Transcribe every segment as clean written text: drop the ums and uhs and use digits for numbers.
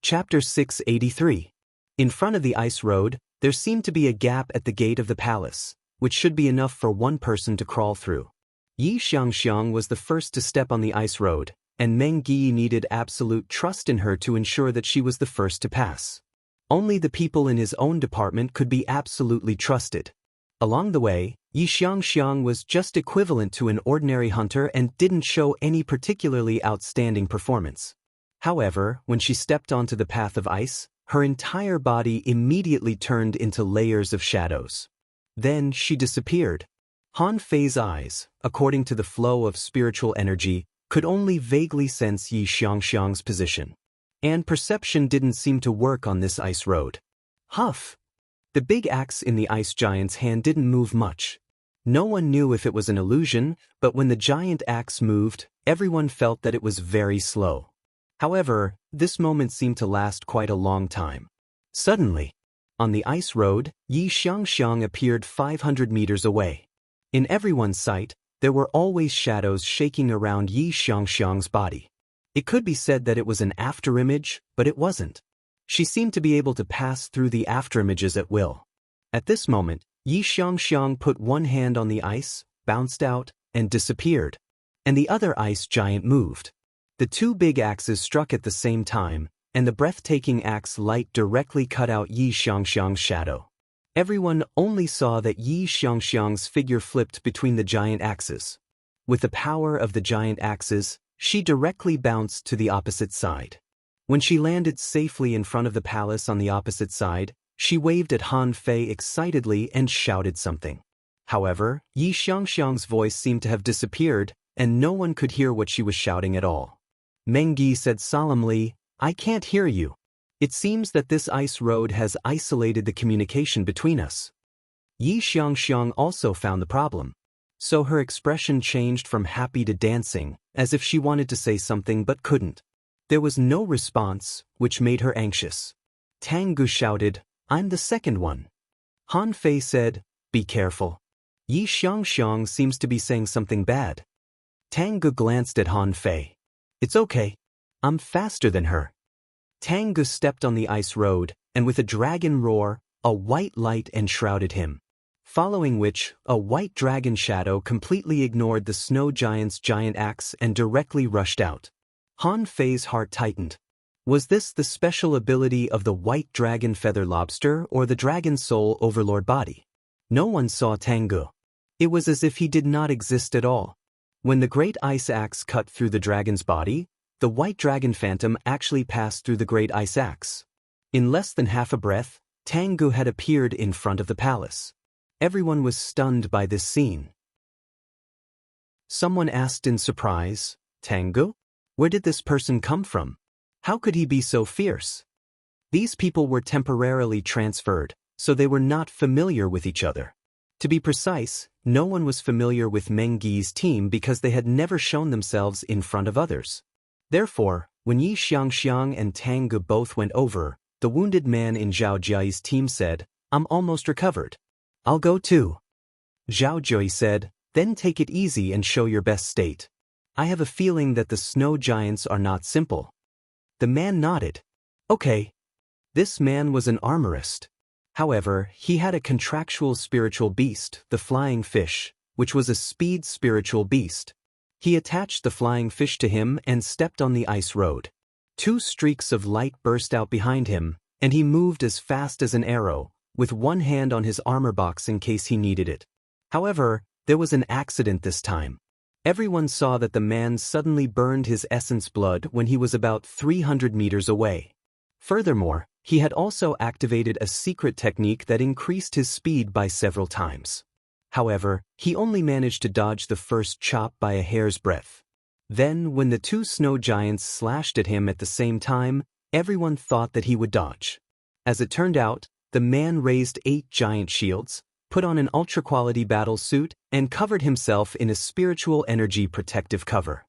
Chapter 683. In front of the ice road, there seemed to be a gap at the gate of the palace, which should be enough for one person to crawl through. Yi Xiangxiang was the first to step on the ice road, and Meng Yi needed absolute trust in her to ensure that she was the first to pass. Only the people in his own department could be absolutely trusted. Along the way, Yi Xiangxiang was just equivalent to an ordinary hunter and didn't show any particularly outstanding performance. However, when she stepped onto the path of ice, her entire body immediately turned into layers of shadows. Then she disappeared. Han Fei's eyes, according to the flow of spiritual energy, could only vaguely sense Yi Xiangxiang's position. And perception didn't seem to work on this ice road. Huff! The big axe in the ice giant's hand didn't move much. No one knew if it was an illusion, but when the giant axe moved, everyone felt that it was very slow. However, this moment seemed to last quite a long time. Suddenly, on the ice road, Yi Xiangxiang appeared 500 meters away. In everyone's sight, there were always shadows shaking around Yi Xiangxiang's body. It could be said that it was an afterimage, but it wasn't. She seemed to be able to pass through the afterimages at will. At this moment, Yi Xiangxiang put one hand on the ice, bounced out, and disappeared. And the other ice giant moved. The two big axes struck at the same time, and the breathtaking axe light directly cut out Yi Xiangxiang's shadow. Everyone only saw that Yi Xiangxiang's figure flipped between the giant axes. With the power of the giant axes, she directly bounced to the opposite side. When she landed safely in front of the palace on the opposite side, she waved at Han Fei excitedly and shouted something. However, Yi Xiangxiang's voice seemed to have disappeared, and no one could hear what she was shouting at all. Meng Yi said solemnly, "I can't hear you. It seems that this ice road has isolated the communication between us." Yi Xiangxiang also found the problem. So her expression changed from happy to dancing, as if she wanted to say something but couldn't. There was no response, which made her anxious. Tang Gu shouted, "I'm the second one." Han Fei said, "Be careful. Yi Xiangxiang seems to be saying something bad." Tang Gu glanced at Han Fei. "It's okay. I'm faster than her." Tang Gu stepped on the ice road, and with a dragon roar, a white light enshrouded him. Following which, a white dragon shadow completely ignored the snow giant's giant axe and directly rushed out. Han Fei's heart tightened. Was this the special ability of the white dragon feather lobster or the dragon soul overlord body? No one saw Tang Gu. It was as if he did not exist at all. When the great ice axe cut through the dragon's body, the white dragon phantom actually passed through the great ice axe. In less than half a breath, Tang Gu had appeared in front of the palace. Everyone was stunned by this scene. Someone asked in surprise, "Tang Gu? Where did this person come from? How could he be so fierce?" These people were temporarily transferred, so they were not familiar with each other. To be precise, no one was familiar with Meng Yi's team because they had never shown themselves in front of others. Therefore, when Yi Xiangxiang and Tang Gu both went over, the wounded man in Zhao Jiayi's team said, "I'm almost recovered. I'll go too." Zhao Jiayi said, "Then take it easy and show your best state. I have a feeling that the snow giants are not simple." The man nodded. "Okay." This man was an armorist. However, he had a contractual spiritual beast, the flying fish, which was a speed spiritual beast. He attached the flying fish to him and stepped on the ice road. Two streaks of light burst out behind him, and he moved as fast as an arrow, with one hand on his armor box in case he needed it. However, there was an accident this time. Everyone saw that the man suddenly burned his essence blood when he was about 300 meters away. Furthermore, he had also activated a secret technique that increased his speed by several times. However, he only managed to dodge the first chop by a hair's breadth. Then, when the two snow giants slashed at him at the same time, everyone thought that he would dodge. As it turned out, the man raised 8 giant shields, put on an ultra-quality battle suit, and covered himself in a spiritual energy protective cover.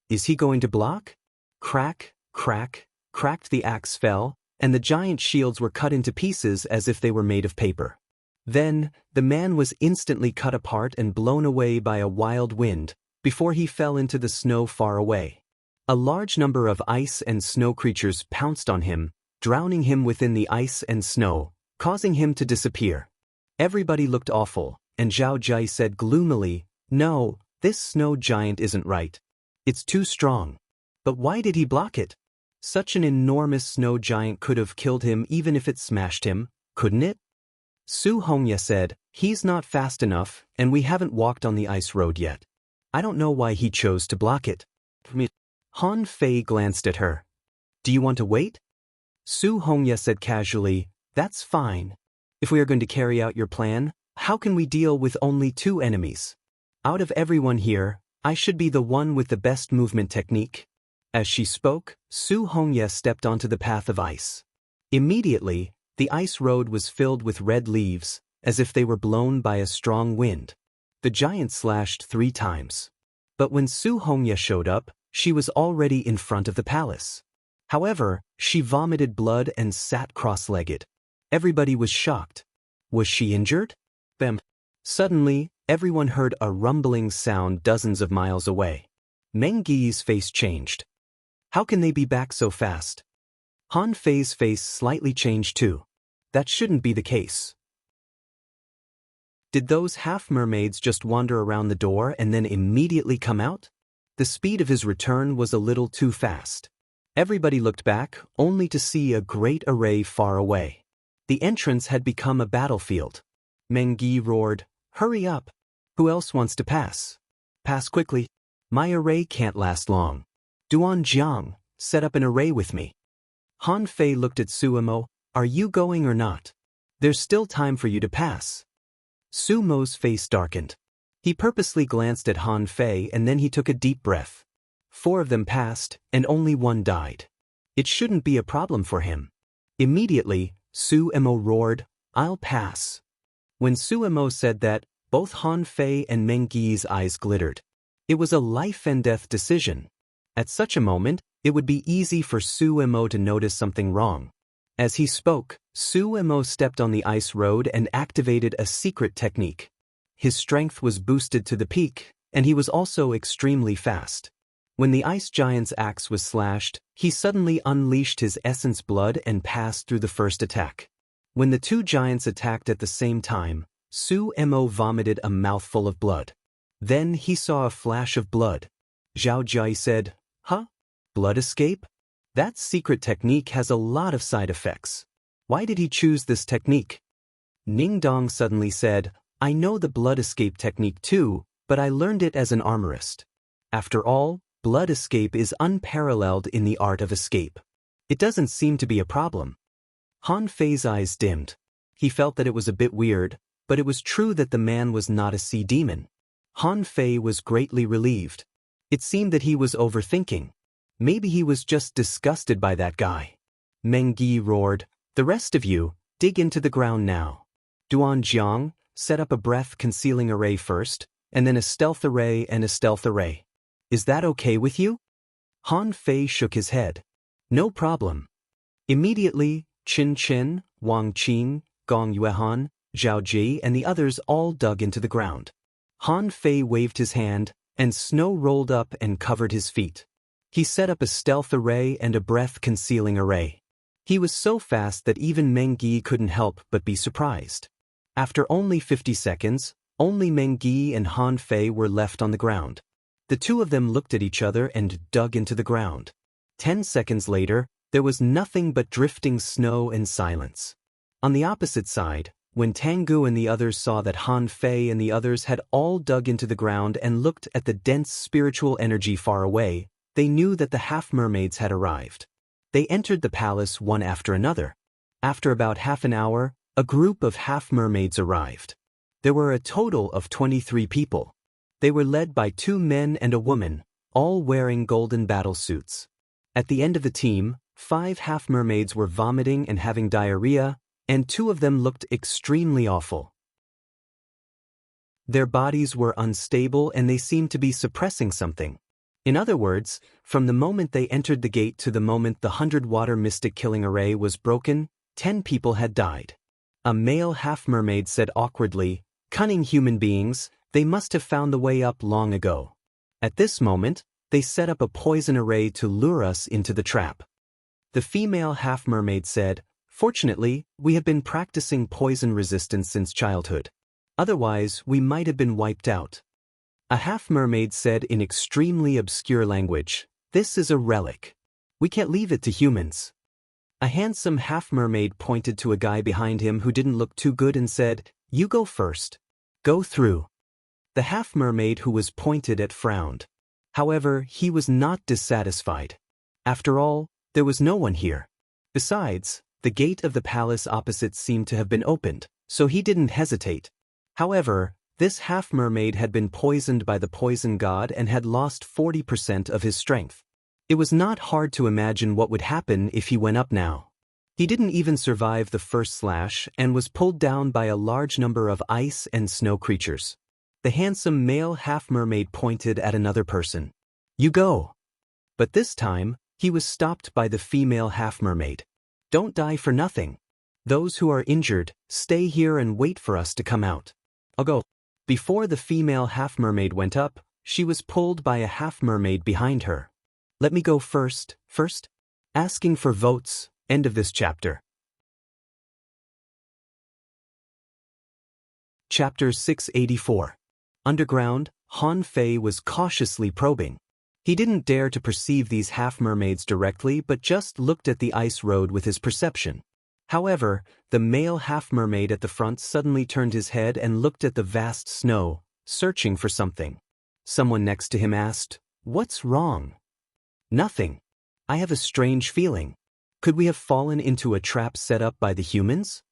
Is he going to block? Crack, crack, cracked the axe fell, and the giant shields were cut into pieces as if they were made of paper. Then, the man was instantly cut apart and blown away by a wild wind, before he fell into the snow far away. A large number of ice and snow creatures pounced on him, drowning him within the ice and snow, causing him to disappear. Everybody looked awful, and Zhao Jai said gloomily, "No, this snow giant isn't right. It's too strong." But why did he block it? Such an enormous snow giant could have killed him even if it smashed him, couldn't it? Su Hongya said, "He's not fast enough, and we haven't walked on the ice road yet. I don't know why he chose to block it." Han Fei glanced at her. "Do you want to wait?" Su Hongya said casually, "That's fine. If we are going to carry out your plan, how can we deal with only 2 enemies? Out of everyone here, I should be the one with the best movement technique." As she spoke, Su Hongya stepped onto the path of ice. Immediately, the ice road was filled with red leaves, as if they were blown by a strong wind. The giant slashed 3 times. But when Su Hongya showed up, she was already in front of the palace. However, she vomited blood and sat cross-legged. Everybody was shocked. Was she injured? Bam! Suddenly, everyone heard a rumbling sound dozens of miles away. Meng Gi's face changed. How can they be back so fast? Han Fei's face slightly changed too. That shouldn't be the case. Did those half-mermaids just wander around the door and then immediately come out? The speed of his return was a little too fast. Everybody looked back, only to see a great array far away. The entrance had become a battlefield. Meng Gi roared, "Hurry up! Who else wants to pass? Pass quickly. My array can't last long. Duan Jiang, set up an array with me." Han Fei looked at Suemo, "Are you going or not? There's still time for you to pass." Sumo's face darkened. He purposely glanced at Han Fei and then he took a deep breath. 4 of them passed, and only 1 died. It shouldn't be a problem for him. Immediately, Suemo roared, "I'll pass." When Suemo said that, both Han Fei and Meng Gi's eyes glittered. It was a life-and-death decision. At such a moment, it would be easy for Suemo to notice something wrong. As he spoke, Suemo stepped on the ice road and activated a secret technique. His strength was boosted to the peak, and he was also extremely fast. When the ice giant's axe was slashed, he suddenly unleashed his essence blood and passed through the first attack. When the 2 giants attacked at the same time, Suemo vomited a mouthful of blood. Then he saw a flash of blood. Zhao Jai said, "Huh? Blood escape? That secret technique has a lot of side effects. Why did he choose this technique?" Ning Dong suddenly said, "I know the blood escape technique too, but I learned it as an armorist. After all, blood escape is unparalleled in the art of escape. It doesn't seem to be a problem." Han Fei's eyes dimmed. He felt that it was a bit weird, but it was true that the man was not a sea demon. Han Fei was greatly relieved. It seemed that he was overthinking. Maybe he was just disgusted by that guy. Meng Gi roared, "The rest of you, dig into the ground now. Duan Jiang, set up a breath-concealing array first, and then a stealth array and a stealth array. Is that okay with you?" Han Fei shook his head. "No problem." Immediately, Qin Qin, Wang Qing, Gong Yuehan, Zhao Ji and the others all dug into the ground. Han Fei waved his hand, and snow rolled up and covered his feet. He set up a stealth array and a breath-concealing array. He was so fast that even Meng Gi couldn't help but be surprised. After only 50 seconds, only Meng Gi and Han Fei were left on the ground. The 2 of them looked at each other and dug into the ground. 10 seconds later, there was nothing but drifting snow and silence. On the opposite side, when Tangu and the others saw that Han Fei and the others had all dug into the ground and looked at the dense spiritual energy far away, they knew that the half-mermaids had arrived. They entered the palace one after another. After about half an hour, a group of half-mermaids arrived. There were a total of 23 people. They were led by 2 men and a woman, all wearing golden battle suits. At the end of the team, 5 half-mermaids were vomiting and having diarrhea, and 2 of them looked extremely awful. Their bodies were unstable and they seemed to be suppressing something. In other words, from the moment they entered the gate to the moment the 100-water mystic killing array was broken, 10 people had died. A male half-mermaid said awkwardly, "Cunning human beings, they must have found the way up long ago. At this moment, they set up a poison array to lure us into the trap." The female half-mermaid said, "Fortunately, we have been practicing poison resistance since childhood. Otherwise, we might have been wiped out." A half-mermaid said in extremely obscure language, "This is a relic. We can't leave it to humans." A handsome half-mermaid pointed to a guy behind him who didn't look too good and said, "You go first. Go through." The half-mermaid who was pointed at frowned. However, he was not dissatisfied. After all, there was no one here. Besides, the gate of the palace opposite seemed to have been opened, so he didn't hesitate. However, this half-mermaid had been poisoned by the poison god and had lost 40% of his strength. It was not hard to imagine what would happen if he went up now. He didn't even survive the first slash and was pulled down by a large number of ice and snow creatures. The handsome male half-mermaid pointed at another person. "You go." But this time, he was stopped by the female half-mermaid. "Don't die for nothing. Those who are injured, stay here and wait for us to come out. I'll go." Before the female half-mermaid went up, she was pulled by a half-mermaid behind her. "Let me go first. Asking for votes." End of this chapter. Chapter 684. Underground, Han Fei was cautiously probing. He didn't dare to perceive these half-mermaids directly but just looked at the ice road with his perception. However, the male half-mermaid at the front suddenly turned his head and looked at the vast snow, searching for something. Someone next to him asked, "What's wrong?" "Nothing. I have a strange feeling. Could we have fallen into a trap set up by the humans?"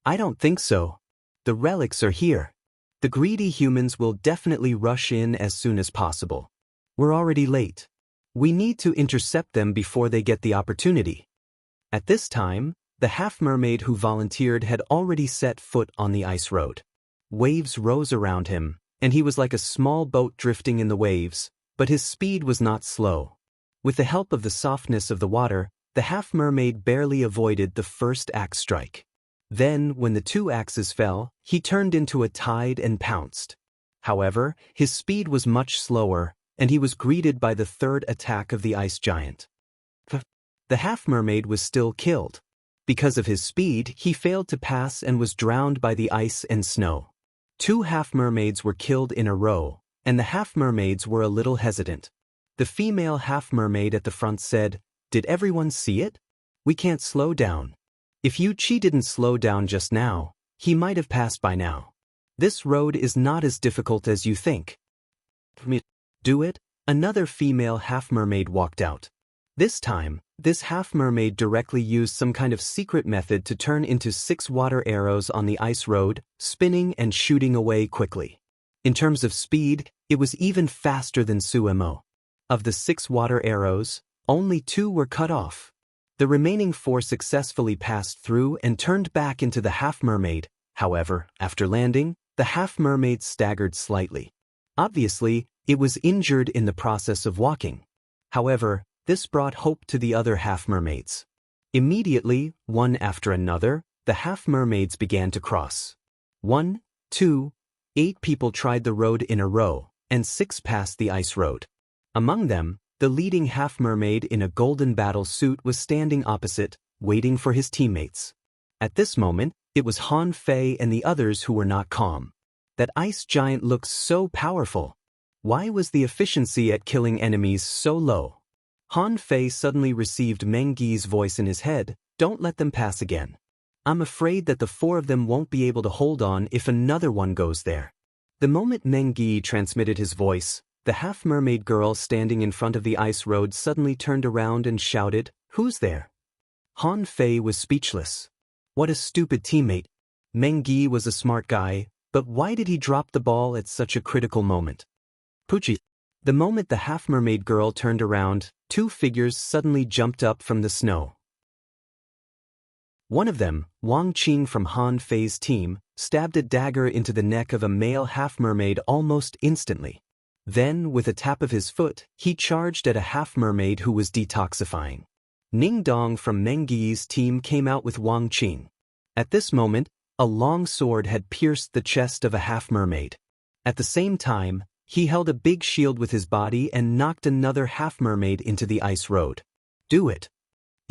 "I don't think so. The relics are here. The greedy humans will definitely rush in as soon as possible. We're already late. We need to intercept them before they get the opportunity." At this time, the half-mermaid who volunteered had already set foot on the ice road. Waves rose around him, and he was like a small boat drifting in the waves, but his speed was not slow. With the help of the softness of the water, the half-mermaid barely avoided the first axe strike. Then, when the two axes fell, he turned into a tide and pounced. However, his speed was much slower, and he was greeted by the third attack of the ice giant. The half-mermaid was still killed. Because of his speed, he failed to pass and was drowned by the ice and snow. Two half-mermaids were killed in a row, and the half-mermaids were a little hesitant. The female half-mermaid at the front said, "Did everyone see it? We can't slow down. If Chi didn't slow down just now, he might have passed by now. This road is not as difficult as you think." "Do it?" Another female half-mermaid walked out. This time, this half-mermaid directly used some kind of secret method to turn into 6 water arrows on the ice road, spinning and shooting away quickly. In terms of speed, it was even faster than Suemo. Of the 6 water arrows, only 2 were cut off. The remaining 4 successfully passed through and turned back into the half-mermaid. However, after landing, the half-mermaid staggered slightly. Obviously, it was injured in the process of walking. However, this brought hope to the other half-mermaids. Immediately, one after another, the half-mermaids began to cross. 1, 2, 8 people tried the road in a row, and 6 passed the ice road. Among them, the leading half-mermaid in a golden battle suit was standing opposite, waiting for his teammates. At this moment, it was Han Fei and the others who were not calm. That ice giant looked so powerful. Why was the efficiency at killing enemies so low? Han Fei suddenly received Meng Gi's voice in his head, "Don't let them pass again. I'm afraid that the 4 of them won't be able to hold on if another one goes there." The moment Meng Gi transmitted his voice, the half-mermaid girl standing in front of the ice road suddenly turned around and shouted, "Who's there?" Han Fei was speechless. What a stupid teammate. Meng Gi was a smart guy, but why did he drop the ball at such a critical moment? Pucci. The moment the half-mermaid girl turned around, 2 figures suddenly jumped up from the snow. One of them, Wang Qing from Han Fei's team, stabbed a dagger into the neck of a male half-mermaid almost instantly. Then, with a tap of his foot, he charged at a half-mermaid who was detoxifying. Ning Dong from Meng Gi's team came out with Wang Qing. At this moment, a long sword had pierced the chest of a half-mermaid. At the same time, he held a big shield with his body and knocked another half-mermaid into the ice road. "Do it."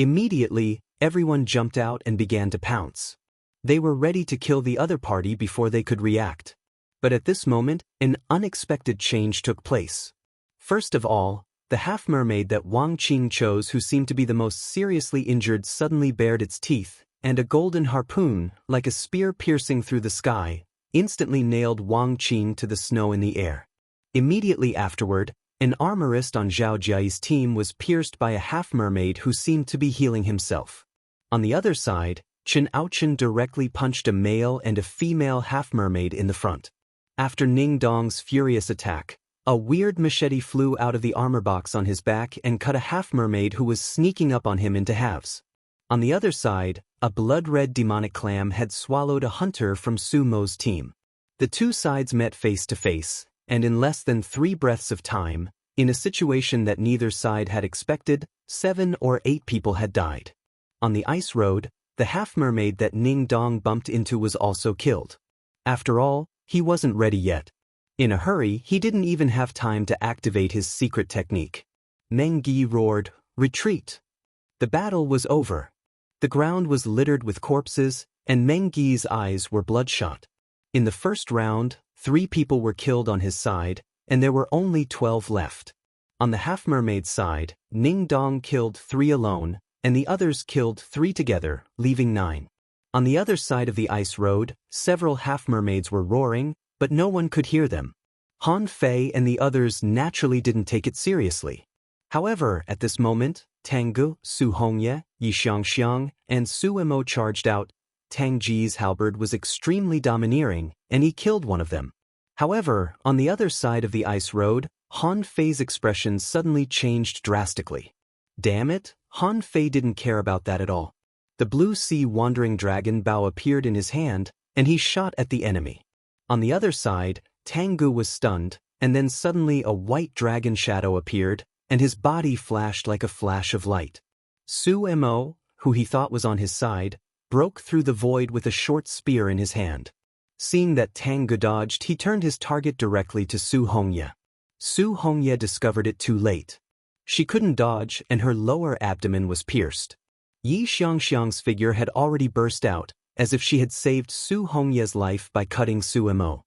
Immediately, everyone jumped out and began to pounce. They were ready to kill the other party before they could react. But at this moment, an unexpected change took place. First of all, the half-mermaid that Wang Qing chose, who seemed to be the most seriously injured, suddenly bared its teeth, and a golden harpoon, like a spear piercing through the sky, instantly nailed Wang Qing to the snow in the air. Immediately afterward, an armorist on Zhao Jiayi's team was pierced by a half-mermaid who seemed to be healing himself. On the other side, Chen Aochen directly punched a male and a female half-mermaid in the front. After Ning Dong's furious attack, a weird machete flew out of the armor box on his back and cut a half-mermaid who was sneaking up on him into halves. On the other side, a blood-red demonic clam had swallowed a hunter from Su Mo's team. The two sides met face to face, and in less than 3 breaths of time, in a situation that neither side had expected, 7 or 8 people had died. On the ice road, the half-mermaid that Ning Dong bumped into was also killed. After all, he wasn't ready yet. In a hurry, he didn't even have time to activate his secret technique. Meng Yi roared, "Retreat!" The battle was over. The ground was littered with corpses, and Meng Yi's eyes were bloodshot. In the first round, 3 people were killed on his side, and there were only 12 left. On the half-mermaid's side, Ning Dong killed 3 alone, and the others killed 3 together, leaving 9. On the other side of the ice road, several half-mermaids were roaring, but no one could hear them. Han Fei and the others naturally didn't take it seriously. However, at this moment, Tang Gu, Su Hongye, Yi Xiangxiang, and Su Mo charged out. Tang Ji's halberd was extremely domineering, and he killed one of them. However, on the other side of the ice road, Han Fei's expression suddenly changed drastically. Damn it, Han Fei didn't care about that at all. The blue sea wandering dragon bow appeared in his hand, and he shot at the enemy. On the other side, Tang Gu was stunned, and then suddenly a white dragon shadow appeared, and his body flashed like a flash of light. Su Mo, who he thought was on his side, broke through the void with a short spear in his hand. Seeing that Tang Gu dodged, he turned his target directly to Su Hongye. Su Hongye discovered it too late. She couldn't dodge, and her lower abdomen was pierced. Yi Xiangxiang's figure had already burst out, as if she had saved Su Hongye's life by cutting Su Mo.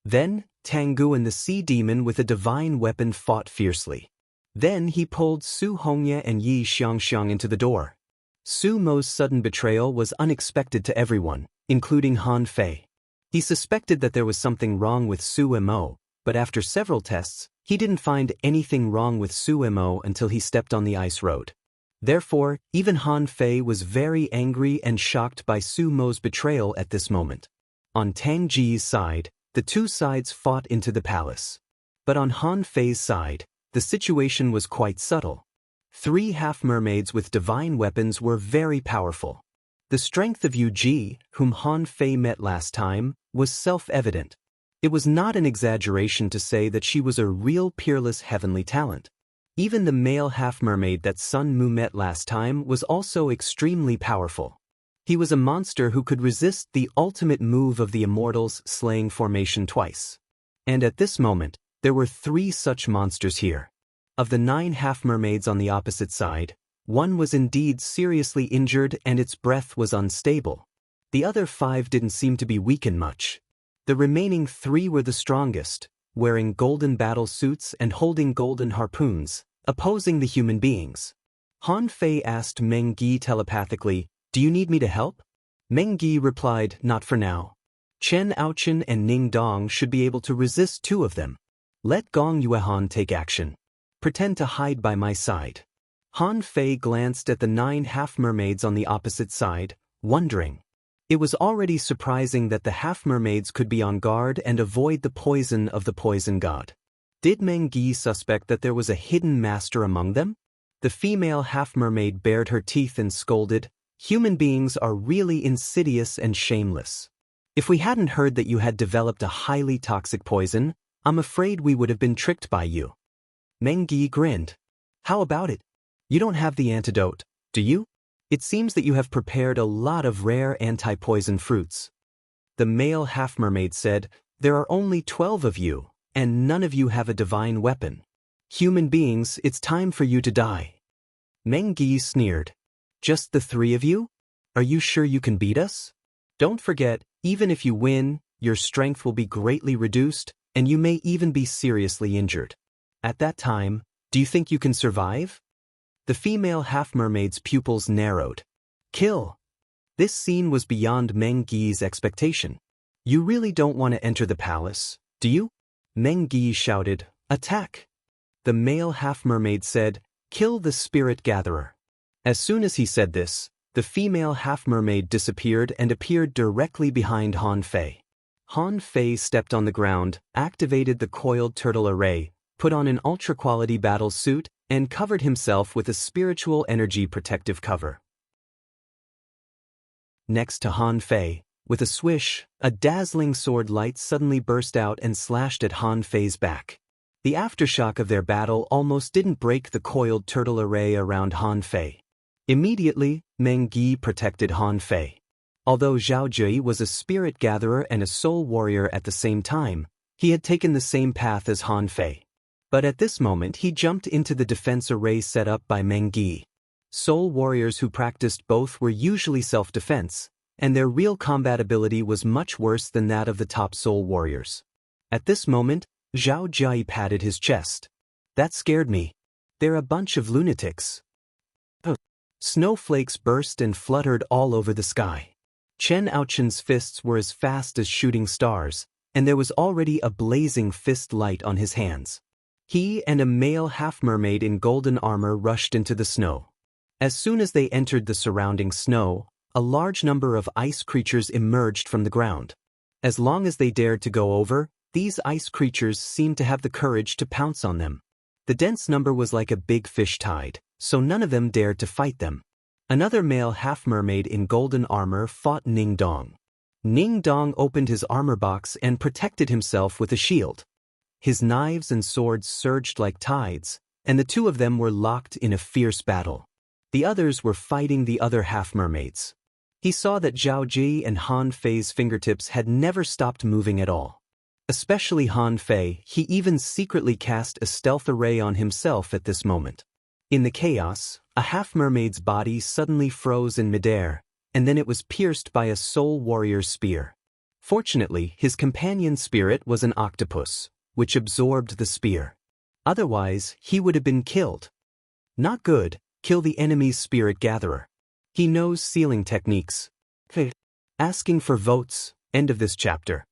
Then, Tang Gu and the sea demon with a divine weapon fought fiercely. Then he pulled Su Hongye and Yi Xiangxiang into the door. Su Mo's sudden betrayal was unexpected to everyone, including Han Fei. He suspected that there was something wrong with Su Mo, but after several tests, he didn't find anything wrong with Su Mo until he stepped on the ice road. Therefore, even Han Fei was very angry and shocked by Su Mo's betrayal at this moment. On Tang Ji's side, the two sides fought into the palace. But on Han Fei's side, the situation was quite subtle. 3 half-mermaids with divine weapons were very powerful. The strength of Yu Ji, whom Han Fei met last time, was self-evident. It was not an exaggeration to say that she was a real peerless heavenly talent. Even the male half-mermaid that Sun Mu met last time was also extremely powerful. He was a monster who could resist the ultimate move of the Immortals' slaying formation twice. And at this moment, there were 3 such monsters here. Of the 9 half-mermaids on the opposite side, 1 was indeed seriously injured and its breath was unstable. The other 5 didn't seem to be weakened much. The remaining 3 were the strongest, wearing golden battle suits and holding golden harpoons, opposing the human beings. Han Fei asked Meng Yi telepathically, "Do you need me to help?" Meng Yi replied, "Not for now. Chen Aochen and Ning Dong should be able to resist 2 of them. Let Gong Yuehan take action. Pretend to hide by my side." Han Fei glanced at the 9 half-mermaids on the opposite side, wondering. It was already surprising that the half-mermaids could be on guard and avoid the poison of the poison god. Did Meng Yi suspect that there was a hidden master among them? The female half-mermaid bared her teeth and scolded, "Human beings are really insidious and shameless. If we hadn't heard that you had developed a highly toxic poison, I'm afraid we would have been tricked by you." Meng Yi grinned. "How about it? You don't have the antidote, do you? It seems that you have prepared a lot of rare anti-poison fruits." The male half-mermaid said, "There are only 12 of you, and none of you have a divine weapon. Human beings, it's time for you to die." Meng Yi sneered. Just the three of you? Are you sure you can beat us? Don't forget, even if you win, your strength will be greatly reduced, and you may even be seriously injured. At that time, do you think you can survive? The female half-mermaid's pupils narrowed. Kill! This scene was beyond Meng Yi's expectation. You really don't want to enter the palace, do you? Meng Yi shouted, Attack! The male half-mermaid said, Kill the spirit gatherer. As soon as he said this, the female half-mermaid disappeared and appeared directly behind Han Fei. Han Fei stepped on the ground, activated the coiled turtle array, put on an ultra-quality battle suit, and covered himself with a spiritual energy protective cover. Next to Han Fei, with a swish, a dazzling sword light suddenly burst out and slashed at Han Fei's back. The aftershock of their battle almost didn't break the coiled turtle array around Han Fei. Immediately, Meng Yi protected Han Fei. Although Zhao Jie was a spirit gatherer and a soul warrior at the same time, he had taken the same path as Han Fei. But at this moment he jumped into the defense array set up by Meng Yi. Soul warriors who practiced both were usually self-defense, and their real combat ability was much worse than that of the top soul warriors. At this moment, Zhao Jie patted his chest. That scared me. They're a bunch of lunatics. Snowflakes burst and fluttered all over the sky. Chen Aochun's fists were as fast as shooting stars, and there was already a blazing fist light on his hands. He and a male half-mermaid in golden armor rushed into the snow. As soon as they entered the surrounding snow, a large number of ice creatures emerged from the ground. As long as they dared to go over, these ice creatures seemed to have the courage to pounce on them. The dense number was like a big fish tide, so none of them dared to fight them. Another male half-mermaid in golden armor fought Ning Dong. Ning Dong opened his armor box and protected himself with a shield. His knives and swords surged like tides, and the two of them were locked in a fierce battle. The others were fighting the other half-mermaids. He saw that Zhao Ji and Han Fei's fingertips had never stopped moving at all. Especially Han Fei, he even secretly cast a stealth array on himself at this moment. In the chaos, a half-mermaid's body suddenly froze in midair, and then it was pierced by a soul warrior's spear. Fortunately, his companion spirit was an octopus, which absorbed the spear. Otherwise, he would have been killed. Not good, kill the enemy's spirit gatherer. He knows sealing techniques. Asking for votes, end of this chapter.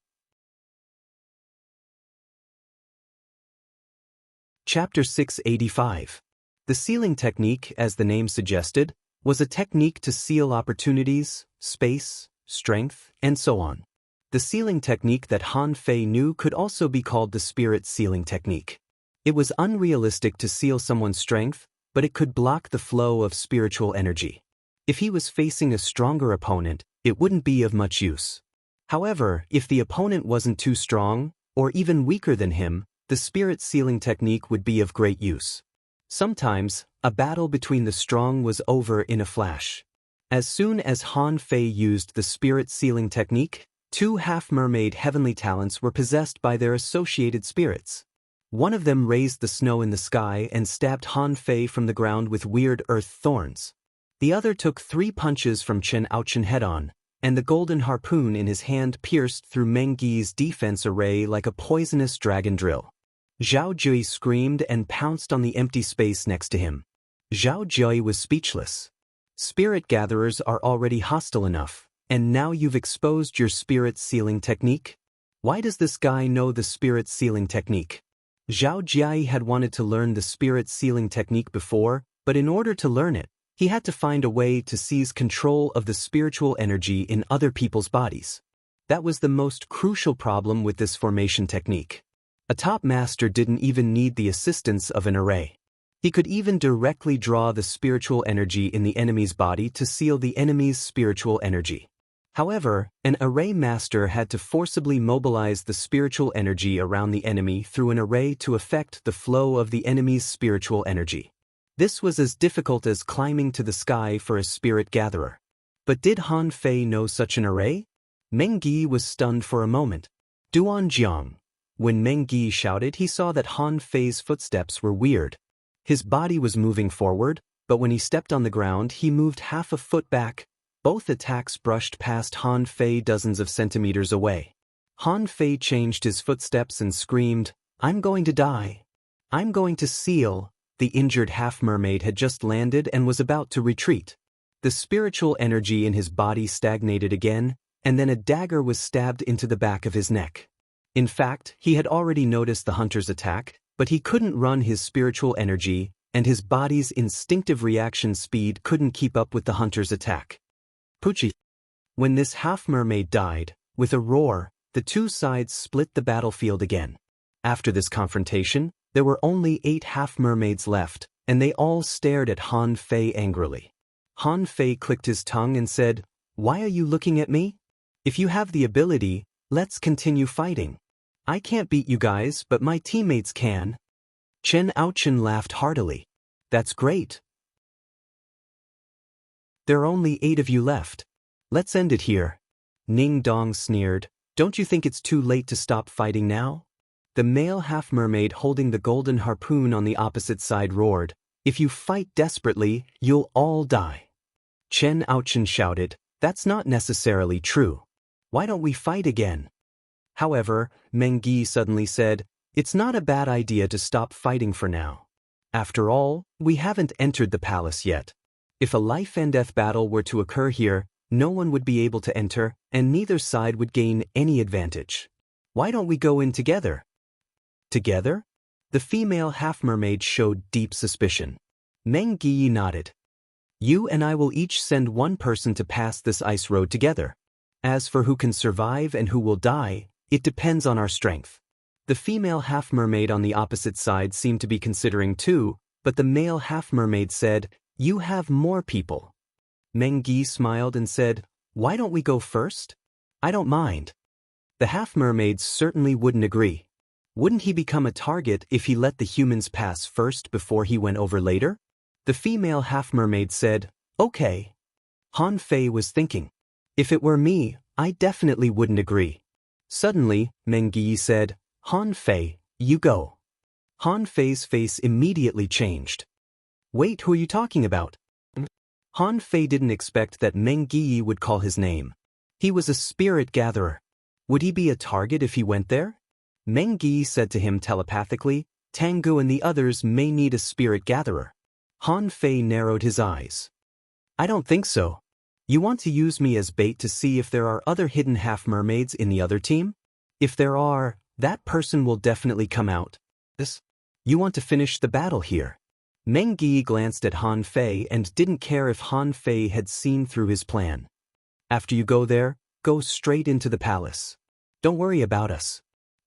Chapter 685. The sealing technique, as the name suggested, was a technique to seal opportunities, space, strength, and so on. The sealing technique that Han Fei knew could also be called the spirit sealing technique. It was unrealistic to seal someone's strength, but it could block the flow of spiritual energy. If he was facing a stronger opponent, it wouldn't be of much use. However, if the opponent wasn't too strong, or even weaker than him, the spirit sealing technique would be of great use. Sometimes, a battle between the strong was over in a flash. As soon as Han Fei used the spirit sealing technique, two half-mermaid heavenly talents were possessed by their associated spirits. One of them raised the snow in the sky and stabbed Han Fei from the ground with weird earth thorns. The other took 3 punches from Chen Aochun head-on, and the golden harpoon in his hand pierced through Meng Yi's defense array like a poisonous dragon drill. Zhao Jie screamed and pounced on the empty space next to him. Zhao Jie was speechless. Spirit gatherers are already hostile enough, and now you've exposed your spirit sealing technique? Why does this guy know the spirit sealing technique? Zhao Jie had wanted to learn the spirit sealing technique before, but in order to learn it, he had to find a way to seize control of the spiritual energy in other people's bodies. That was the most crucial problem with this formation technique. A top master didn't even need the assistance of an array. He could even directly draw the spiritual energy in the enemy's body to seal the enemy's spiritual energy. However, an array master had to forcibly mobilize the spiritual energy around the enemy through an array to affect the flow of the enemy's spiritual energy. This was as difficult as climbing to the sky for a spirit gatherer. But did Han Fei know such an array? Meng Yi was stunned for a moment. Duan Jiang. When Meng Yi shouted, he saw that Han Fei's footsteps were weird. His body was moving forward, but when he stepped on the ground he moved half a foot back. Both attacks brushed past Han Fei dozens of centimeters away. Han Fei changed his footsteps and screamed, "I'm going to die. I'm going to seal." The injured half-mermaid had just landed and was about to retreat. The spiritual energy in his body stagnated again, and then a dagger was stabbed into the back of his neck. In fact, he had already noticed the hunter's attack, but he couldn't run his spiritual energy, and his body's instinctive reaction speed couldn't keep up with the hunter's attack. Pucci. When this half-mermaid died, with a roar, the two sides split the battlefield again. After this confrontation, there were only 8 half-mermaids left, and they all stared at Han Fei angrily. Han Fei clicked his tongue and said, "Why are you looking at me? If you have the ability, let's continue fighting. I can't beat you guys, but my teammates can." Chen Aochen laughed heartily. "That's great. There are only 8 of you left. Let's end it here." Ning Dong sneered, "Don't you think it's too late to stop fighting now?" The male half-mermaid holding the golden harpoon on the opposite side roared, "If you fight desperately, you'll all die." Chen Aochen shouted, "That's not necessarily true. Why don't we fight again?" However, Meng Yi suddenly said, "It's not a bad idea to stop fighting for now. After all, we haven't entered the palace yet. If a life-and-death battle were to occur here, no one would be able to enter, and neither side would gain any advantage. Why don't we go in together?" "Together?" The female half-mermaid showed deep suspicion. Meng Yi nodded. "You and I will each send one person to pass this ice road together. As for who can survive and who will die, it depends on our strength." The female half-mermaid on the opposite side seemed to be considering too, but the male half-mermaid said, "You have more people." Meng Yi smiled and said, "Why don't we go first? I don't mind." The half-mermaids certainly wouldn't agree. Wouldn't he become a target if he let the humans pass first before he went over later? The female half-mermaid said, "Okay." Han Fei was thinking, "If it were me, I definitely wouldn't agree." Suddenly, Meng Yi said, "Han Fei, you go." Han Fei's face immediately changed. "Wait, who are you talking about?" Han Fei didn't expect that Meng Yi would call his name. He was a spirit gatherer. Would he be a target if he went there? Meng Yi said to him telepathically, "Tangu and the others may need a spirit gatherer." Han Fei narrowed his eyes. "I don't think so. You want to use me as bait to see if there are other hidden half-mermaids in the other team? If there are, that person will definitely come out. You want to finish the battle here." Meng Yi glanced at Han Fei and didn't care if Han Fei had seen through his plan. "After you go there, go straight into the palace. Don't worry about us."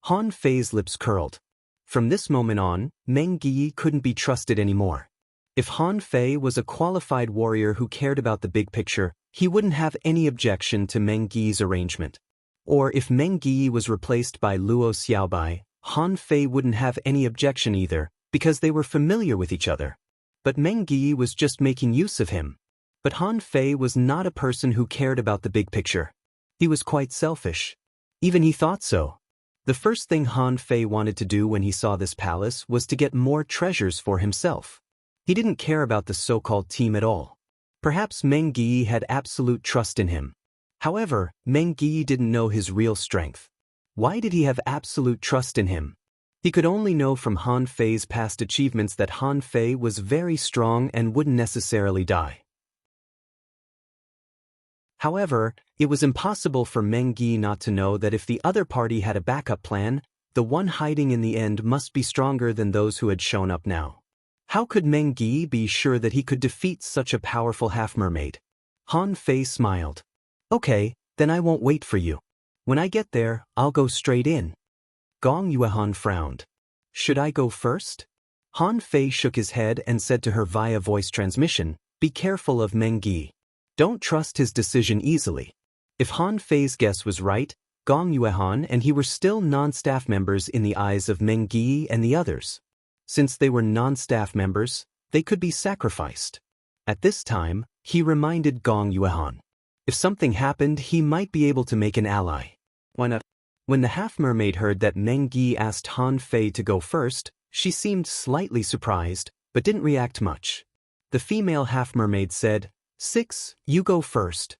Han Fei's lips curled. From this moment on, Meng Yi couldn't be trusted anymore. If Han Fei was a qualified warrior who cared about the big picture, he wouldn't have any objection to Meng Yi's arrangement. Or if Meng Yi was replaced by Luo Xiaobai, Han Fei wouldn't have any objection either, because they were familiar with each other. But Meng Yi was just making use of him. But Han Fei was not a person who cared about the big picture. He was quite selfish. Even he thought so. The first thing Han Fei wanted to do when he saw this palace was to get more treasures for himself. He didn't care about the so-called team at all. Perhaps Meng Yi had absolute trust in him. However, Meng Yi didn't know his real strength. Why did he have absolute trust in him? He could only know from Han Fei's past achievements that Han Fei was very strong and wouldn't necessarily die. However, it was impossible for Meng Yi not to know that if the other party had a backup plan, the one hiding in the end must be stronger than those who had shown up now. How could Meng Yi be sure that he could defeat such a powerful half-mermaid? Han Fei smiled. "Okay, then I won't wait for you. When I get there, I'll go straight in." Gong Yuehan frowned. "Should I go first?" Han Fei shook his head and said to her via voice transmission, "Be careful of Meng Yi. Don't trust his decision easily." If Han Fei's guess was right, Gong Yuehan and he were still non-staff members in the eyes of Meng Yi and the others. Since they were non-staff members, they could be sacrificed. At this time, he reminded Gong Yuehan. If something happened, he might be able to make an ally. Why not? When the half-mermaid heard that Meng Yi asked Han Fei to go first, she seemed slightly surprised, but didn't react much. The female half-mermaid said, "Six, you go first."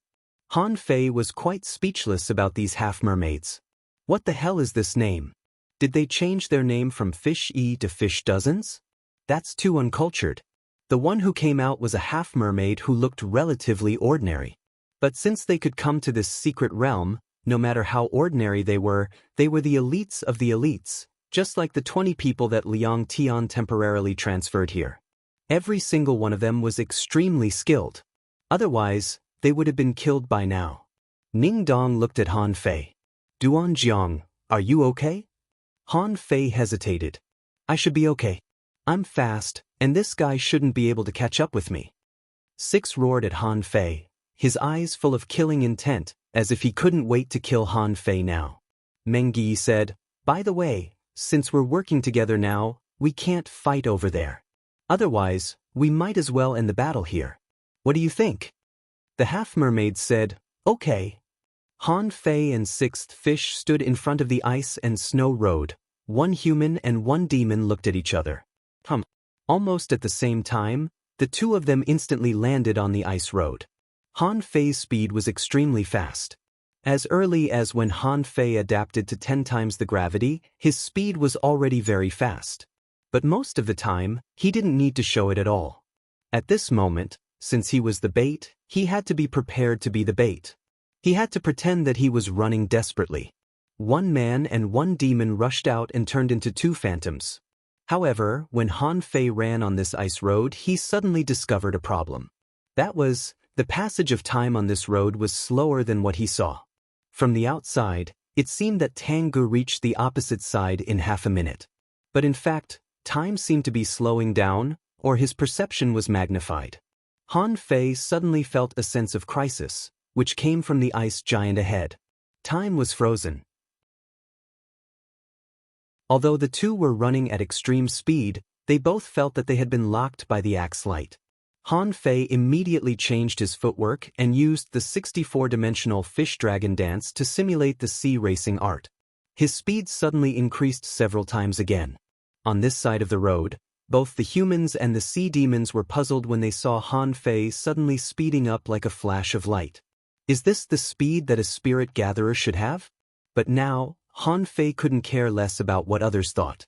Han Fei was quite speechless about these half-mermaids. What the hell is this name? Did they change their name from Fish-E to Fish Dozens? That's too uncultured. The one who came out was a half-mermaid who looked relatively ordinary. But since they could come to this secret realm, no matter how ordinary they were the elites of the elites, just like the 20 people that Liang Tian temporarily transferred here. Every single one of them was extremely skilled. Otherwise, they would have been killed by now. Ning Dong looked at Han Fei. "Duan Jiang, are you okay?" Han Fei hesitated. "I should be okay. I'm fast, and this guy shouldn't be able to catch up with me." Six roared at Han Fei, his eyes full of killing intent, as if he couldn't wait to kill Han Fei now. Meng Yi said, "By the way, since we're working together now, we can't fight over there. Otherwise, we might as well end the battle here. What do you think?" The half-mermaid said, "Okay." Han Fei and Sixth Fish stood in front of the ice and snow road. One human and one demon looked at each other. Almost at the same time, the two of them instantly landed on the ice road. Han Fei's speed was extremely fast. As early as when Han Fei adapted to 10 times the gravity, his speed was already very fast. But most of the time, he didn't need to show it at all. At this moment, since he was the bait, he had to be prepared to be the bait. He had to pretend that he was running desperately. One man and one demon rushed out and turned into two phantoms. However, when Han Fei ran on this ice road, he suddenly discovered a problem. That was, the passage of time on this road was slower than what he saw. From the outside, it seemed that Tangu reached the opposite side in half a minute. But in fact, time seemed to be slowing down, or his perception was magnified. Han Fei suddenly felt a sense of crisis, which came from the ice giant ahead. Time was frozen. Although the two were running at extreme speed, they both felt that they had been locked by the axe light. Han Fei immediately changed his footwork and used the 64-dimensional fish dragon dance to simulate the sea racing art. His speed suddenly increased several times again. On this side of the road, both the humans and the sea demons were puzzled when they saw Han Fei suddenly speeding up like a flash of light. Is this the speed that a spirit gatherer should have? But now, Han Fei couldn't care less about what others thought.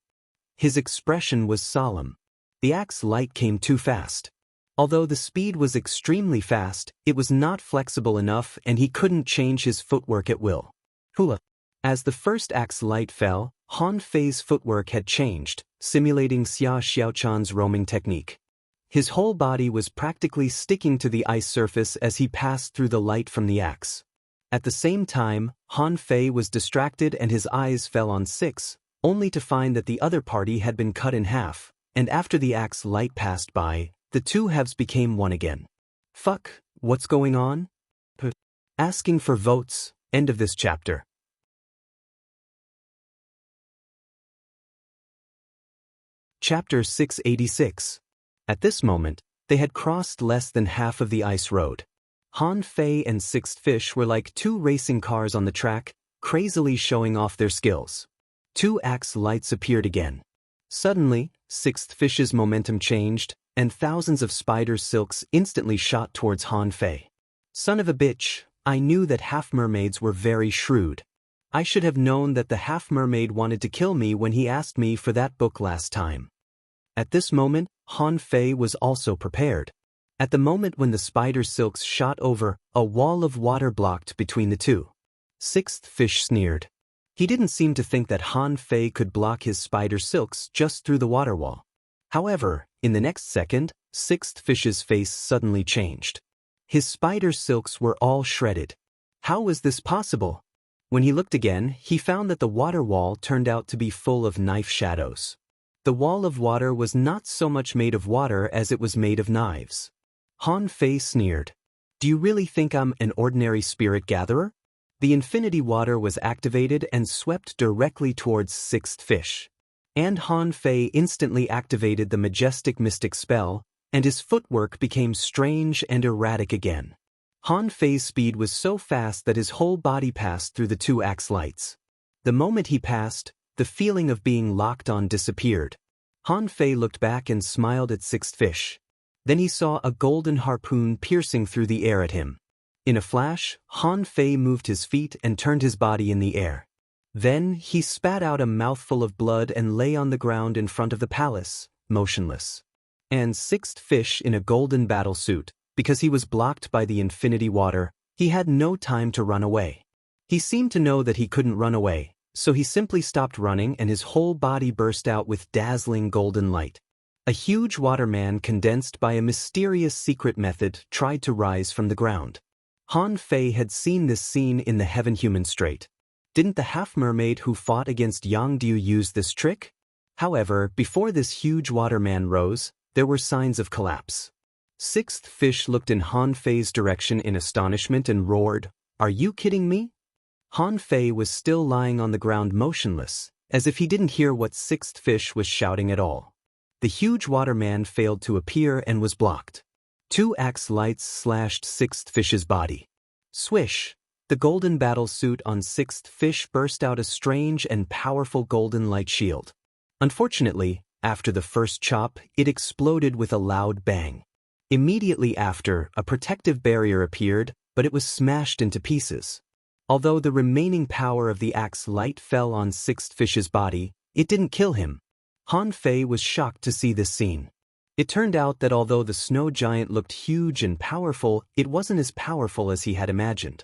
His expression was solemn. The axe light came too fast. Although the speed was extremely fast, it was not flexible enough and he couldn't change his footwork at will. Hula. As the first axe light fell, Han Fei's footwork had changed, simulating Xia Xiaochan's roaming technique. His whole body was practically sticking to the ice surface as he passed through the light from the axe. At the same time, Han Fei was distracted and his eyes fell on Six, only to find that the other party had been cut in half, and after the axe light passed by, the two halves became one again. Fuck, what's going on? Asking for votes, end of this chapter. Chapter 686. At this moment, they had crossed less than half of the ice road. Han Fei and Sixth Fish were like two racing cars on the track, crazily showing off their skills. Two axe lights appeared again. Suddenly, Sixth Fish's momentum changed, and thousands of spider silks instantly shot towards Han Fei. Son of a bitch, I knew that half-mermaids were very shrewd. I should have known that the half-mermaid wanted to kill me when he asked me for that book last time. At this moment, Han Fei was also prepared. At the moment when the spider silks shot over, a wall of water blocked between the two. Sixth Fish sneered. He didn't seem to think that Han Fei could block his spider silks just through the water wall. However, in the next second, Sixth Fish's face suddenly changed. His spider silks were all shredded. How was this possible? When he looked again, he found that the water wall turned out to be full of knife shadows. The wall of water was not so much made of water as it was made of knives. Han Fei sneered. Do you really think I'm an ordinary spirit gatherer? The infinity water was activated and swept directly towards Sixth Fish. And Han Fei instantly activated the majestic mystic spell, and his footwork became strange and erratic again. Han Fei's speed was so fast that his whole body passed through the two axe lights. The moment he passed, the feeling of being locked on disappeared. Han Fei looked back and smiled at Sixth Fish. Then he saw a golden harpoon piercing through the air at him. In a flash, Han Fei moved his feet and turned his body in the air. Then, he spat out a mouthful of blood and lay on the ground in front of the palace, motionless. And sixth fish in a golden battle suit, because he was blocked by the infinity water, he had no time to run away. He seemed to know that he couldn't run away, so he simply stopped running and his whole body burst out with dazzling golden light. A huge waterman condensed by a mysterious secret method tried to rise from the ground. Han Fei had seen this scene in the Heaven Human Strait. Didn't the half-mermaid who fought against Yang Diu use this trick? However, before this huge waterman rose, there were signs of collapse. Sixth fish looked in Han Fei's direction in astonishment and roared, "Are you kidding me?" Han Fei was still lying on the ground motionless, as if he didn't hear what sixth fish was shouting at all. The huge waterman failed to appear and was blocked. Two axe lights slashed sixth fish's body. Swish! The golden battle suit on sixth fish burst out a strange and powerful golden light shield. Unfortunately, after the first chop, it exploded with a loud bang. Immediately after, a protective barrier appeared, but it was smashed into pieces. Although the remaining power of the axe light fell on sixth fish's body, it didn't kill him. Han Fei was shocked to see this scene. It turned out that although the snow giant looked huge and powerful, it wasn't as powerful as he had imagined.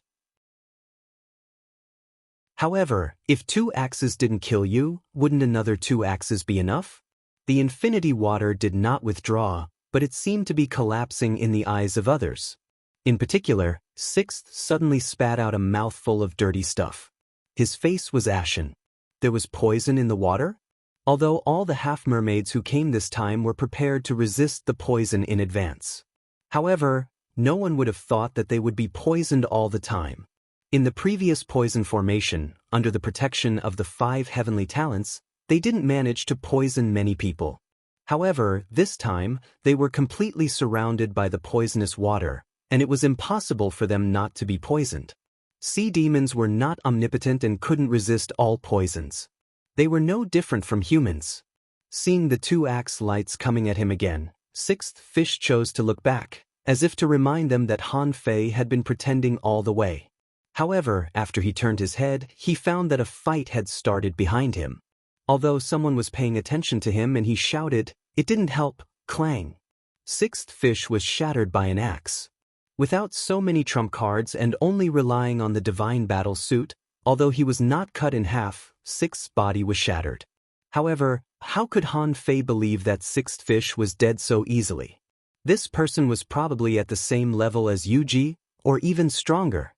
However, if two axes didn't kill you, wouldn't another two axes be enough? The infinity water did not withdraw, but it seemed to be collapsing in the eyes of others. In particular, Sixth suddenly spat out a mouthful of dirty stuff. His face was ashen. There was poison in the water? Although all the half-mermaids who came this time were prepared to resist the poison in advance. However, no one would have thought that they would be poisoned all the time. In the previous poison formation, under the protection of the 5 heavenly talents, they didn't manage to poison many people. However, this time, they were completely surrounded by the poisonous water, and it was impossible for them not to be poisoned. Sea demons were not omnipotent and couldn't resist all poisons. They were no different from humans. Seeing the two axe lights coming at him again, Sixth Fish chose to look back, as if to remind them that Han Fei had been pretending all the way. However, after he turned his head, he found that a fight had started behind him. Although someone was paying attention to him and he shouted, it didn't help. Clang! Sixth Fish was shattered by an axe. Without so many trump cards and only relying on the divine battle suit, although he was not cut in half, Sixth's body was shattered. However, how could Han Fei believe that Sixth Fish was dead so easily? This person was probably at the same level as Yuji, or even stronger.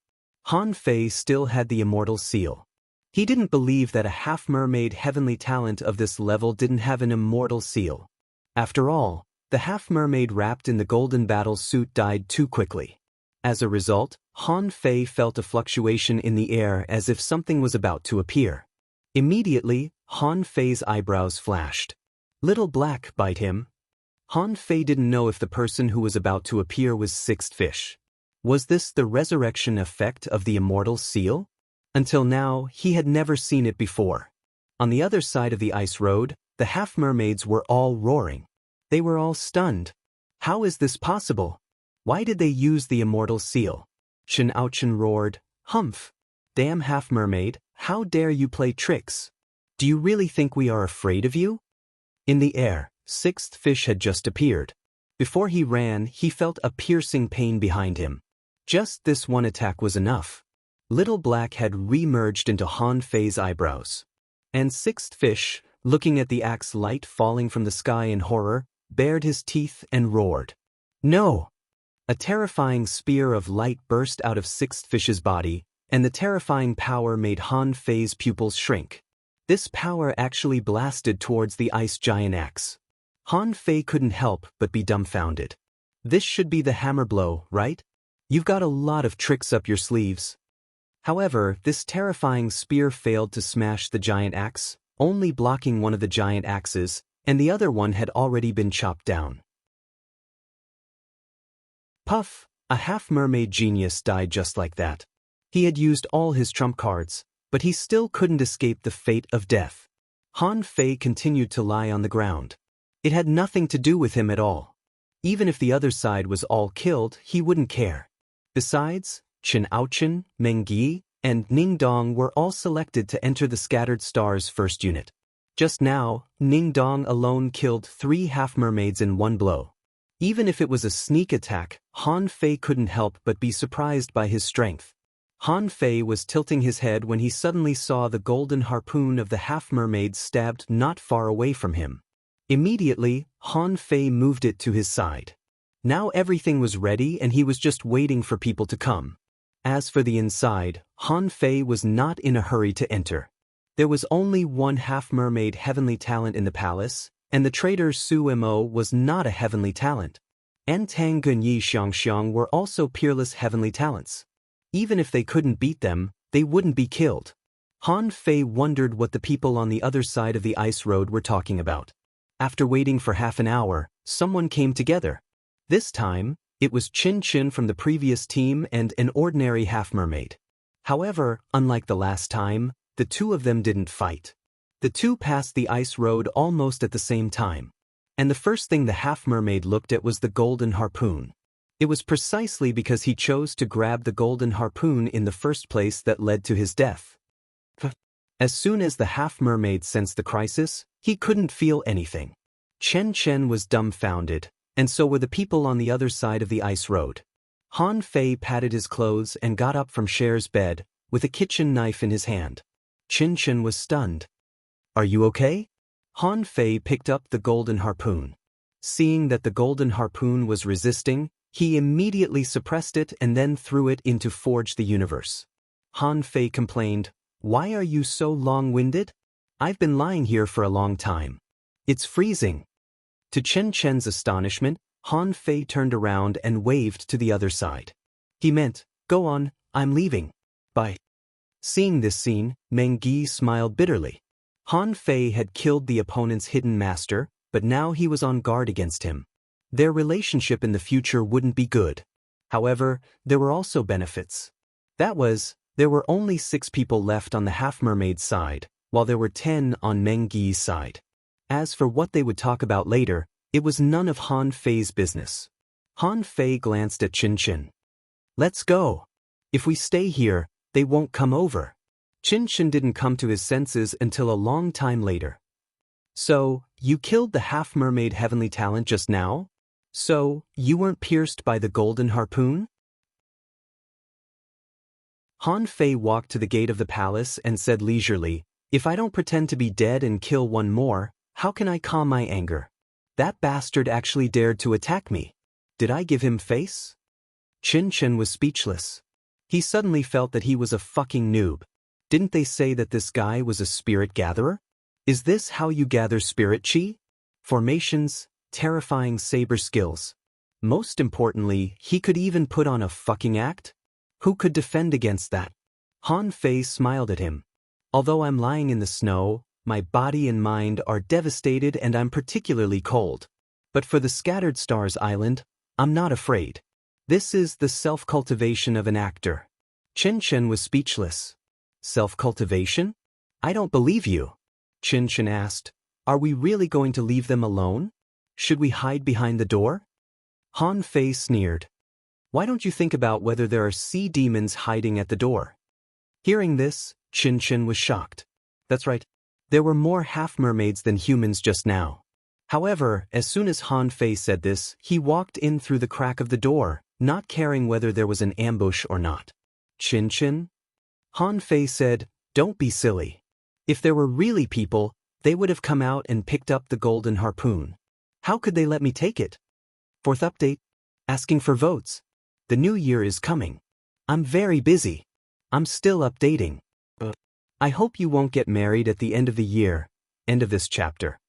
Han Fei still had the immortal seal. He didn't believe that a half-mermaid heavenly talent of this level didn't have an immortal seal. After all, the half-mermaid wrapped in the golden battle suit died too quickly. As a result, Han Fei felt a fluctuation in the air as if something was about to appear. Immediately, Han Fei's eyebrows flashed. Little Black, bite him. Han Fei didn't know if the person who was about to appear was Sixth Fish. Was this the resurrection effect of the immortal seal? Until now, he had never seen it before. On the other side of the ice road, the half-mermaids were all roaring. They were all stunned. How is this possible? Why did they use the immortal seal? Shen Aochen roared, "Humph! Damn half-mermaid, how dare you play tricks? Do you really think we are afraid of you?" In the air, Sixth Fish had just appeared. Before he ran, he felt a piercing pain behind him. Just this one attack was enough. Little Black had re-merged into Han Fei's eyebrows. And Sixth Fish, looking at the axe light falling from the sky in horror, bared his teeth and roared. "No!" A terrifying spear of light burst out of Sixth Fish's body, and the terrifying power made Han Fei's pupils shrink. This power actually blasted towards the ice giant axe. Han Fei couldn't help but be dumbfounded. This should be the hammer blow, right? You've got a lot of tricks up your sleeves. However, this terrifying spear failed to smash the giant axe, only blocking one of the giant axes, and the other one had already been chopped down. Puff, a half-mermaid genius, died just like that. He had used all his trump cards, but he still couldn't escape the fate of death. Han Fei continued to lie on the ground. It had nothing to do with him at all. Even if the other side was all killed, he wouldn't care. Besides, Chen Aochen, Meng Yi, and Ning Dong were all selected to enter the Scattered Stars first unit. Just now, Ning Dong alone killed 3 half-mermaids in one blow. Even if it was a sneak attack, Han Fei couldn't help but be surprised by his strength. Han Fei was tilting his head when he suddenly saw the golden harpoon of the half-mermaid stabbed not far away from him. Immediately, Han Fei moved it to his side. Now everything was ready and he was just waiting for people to come. As for the inside, Han Fei was not in a hurry to enter. There was only one half-mermaid heavenly talent in the palace, and the traitor Su Mo was not a heavenly talent. And Tang Gun Yi Xiangxiang were also peerless heavenly talents. Even if they couldn't beat them, they wouldn't be killed. Han Fei wondered what the people on the other side of the ice road were talking about. After waiting for half an hour, someone came together. This time, it was Chin Chin from the previous team and an ordinary half-mermaid. However, unlike the last time, the two of them didn't fight. The two passed the ice road almost at the same time. And the first thing the half-mermaid looked at was the golden harpoon. It was precisely because he chose to grab the golden harpoon in the first place that led to his death. As soon as the half-mermaid sensed the crisis, he couldn't feel anything. Chen Chen was dumbfounded, and so were the people on the other side of the ice road. Han Fei patted his clothes and got up from Cher's bed, with a kitchen knife in his hand. Chen Chen was stunned. "Are you okay?" Han Fei picked up the golden harpoon. Seeing that the golden harpoon was resisting, he immediately suppressed it and then threw it into Forge the Universe. Han Fei complained, "Why are you so long-winded? I've been lying here for a long time. It's freezing." To Chen Chen's astonishment, Han Fei turned around and waved to the other side. He meant, "Go on, I'm leaving. Bye." Seeing this scene, Meng Yi smiled bitterly. Han Fei had killed the opponent's hidden master, but now he was on guard against him. Their relationship in the future wouldn't be good. However, there were also benefits. That was, there were only 6 people left on the half-mermaid side, while there were 10 on Meng Yi's side. As for what they would talk about later, it was none of Han Fei's business. Han Fei glanced at Chin Chin. "Let's go. If we stay here, they won't come over." Chin Chin didn't come to his senses until a long time later. "So, you killed the half-mermaid heavenly talent just now? So, you weren't pierced by the golden harpoon?" Han Fei walked to the gate of the palace and said leisurely, "If I don't pretend to be dead and kill one more, how can I calm my anger? That bastard actually dared to attack me. Did I give him face?" Chin Chin was speechless. He suddenly felt that he was a fucking noob. Didn't they say that this guy was a spirit gatherer? Is this how you gather spirit chi? Formations, terrifying saber skills. Most importantly, he could even put on a fucking act? Who could defend against that? Han Fei smiled at him. "Although I'm lying in the snow, my body and mind are devastated and I'm particularly cold. But for the Scattered Stars Island, I'm not afraid. This is the self-cultivation of an actor." Chen Chen was speechless. "Self-cultivation? I don't believe you." Chen Chen asked, "Are we really going to leave them alone? Should we hide behind the door?" Han Fei sneered. "Why don't you think about whether there are sea demons hiding at the door?" Hearing this, Chin Chin was shocked. That's right. There were more half-mermaids than humans just now. However, as soon as Han Fei said this, he walked in through the crack of the door, not caring whether there was an ambush or not. "Chin Chin?" Han Fei said, "Don't be silly. If there were really people, they would have come out and picked up the golden harpoon. How could they let me take it?" 4th update. Asking for votes. The new year is coming. I'm very busy. I'm still updating. I hope you won't get married at the end of the year. End of this chapter.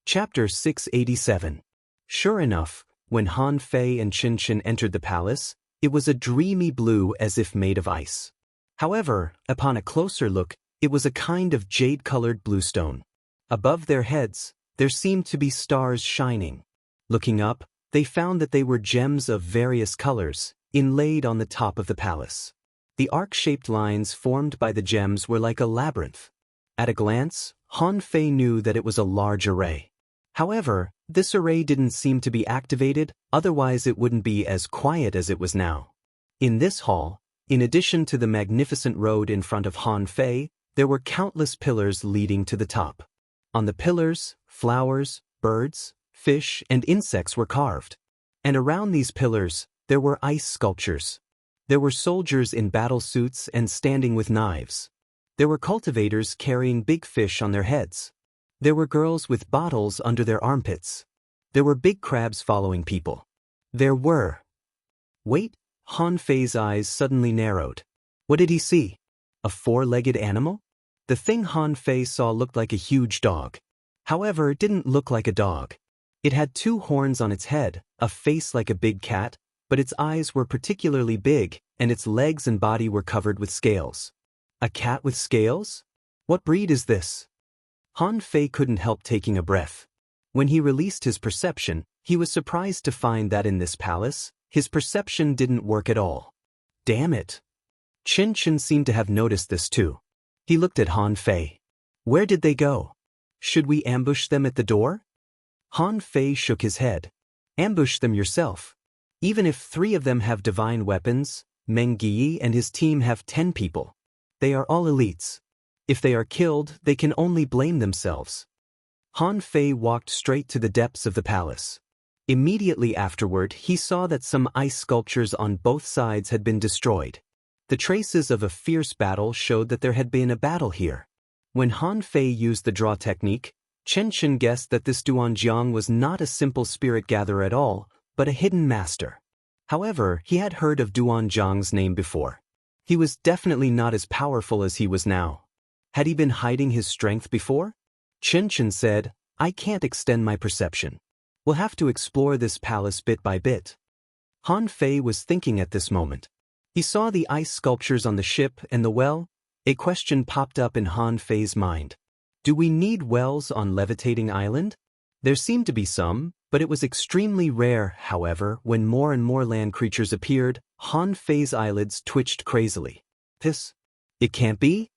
Chapter 687. Sure enough, when Han Fei and Chin Chin entered the palace, it was a dreamy blue as if made of ice. However, upon a closer look, it was a kind of jade-colored bluestone. Above their heads, there seemed to be stars shining. Looking up, they found that they were gems of various colors, inlaid on the top of the palace. The arc-shaped lines formed by the gems were like a labyrinth. At a glance, Han Fei knew that it was a large array. However, this array didn't seem to be activated, otherwise it wouldn't be as quiet as it was now. In this hall, in addition to the magnificent road in front of Han Fei, there were countless pillars leading to the top. On the pillars, flowers, birds, fish, and insects were carved. And around these pillars, there were ice sculptures. There were soldiers in battle suits and standing with knives. There were cultivators carrying big fish on their heads. There were girls with bottles under their armpits. There were big crabs following people. There were... Wait, Han Fei's eyes suddenly narrowed. What did he see? A four-legged animal? The thing Han Fei saw looked like a huge dog. However, it didn't look like a dog. It had two horns on its head, a face like a big cat, but its eyes were particularly big, and its legs and body were covered with scales. A cat with scales? What breed is this? Han Fei couldn't help taking a breath. When he released his perception, he was surprised to find that in this palace, his perception didn't work at all. Damn it! Chen Chen seemed to have noticed this too. He looked at Han Fei. Where did they go? Should we ambush them at the door? Han Fei shook his head. Ambush them yourself. Even if 3 of them have divine weapons, Meng Yi and his team have 10 people. They are all elites. If they are killed, they can only blame themselves. Han Fei walked straight to the depths of the palace. Immediately afterward, he saw that some ice sculptures on both sides had been destroyed. The traces of a fierce battle showed that there had been a battle here. When Han Fei used the draw technique, Chen Chen guessed that this Duanjiang was not a simple spirit gatherer at all, but a hidden master. However, he had heard of Duanjiang's name before. He was definitely not as powerful as he was now. Had he been hiding his strength before? Chen Chen said, I can't extend my perception. We'll have to explore this palace bit by bit. Han Fei was thinking at this moment. He saw the ice sculptures on the ship and the well. A question popped up in Han Fei's mind. Do we need wells on Levitating Island? There seemed to be some, but it was extremely rare. However, when more and more land creatures appeared, Han Fei's eyelids twitched crazily. It can't be?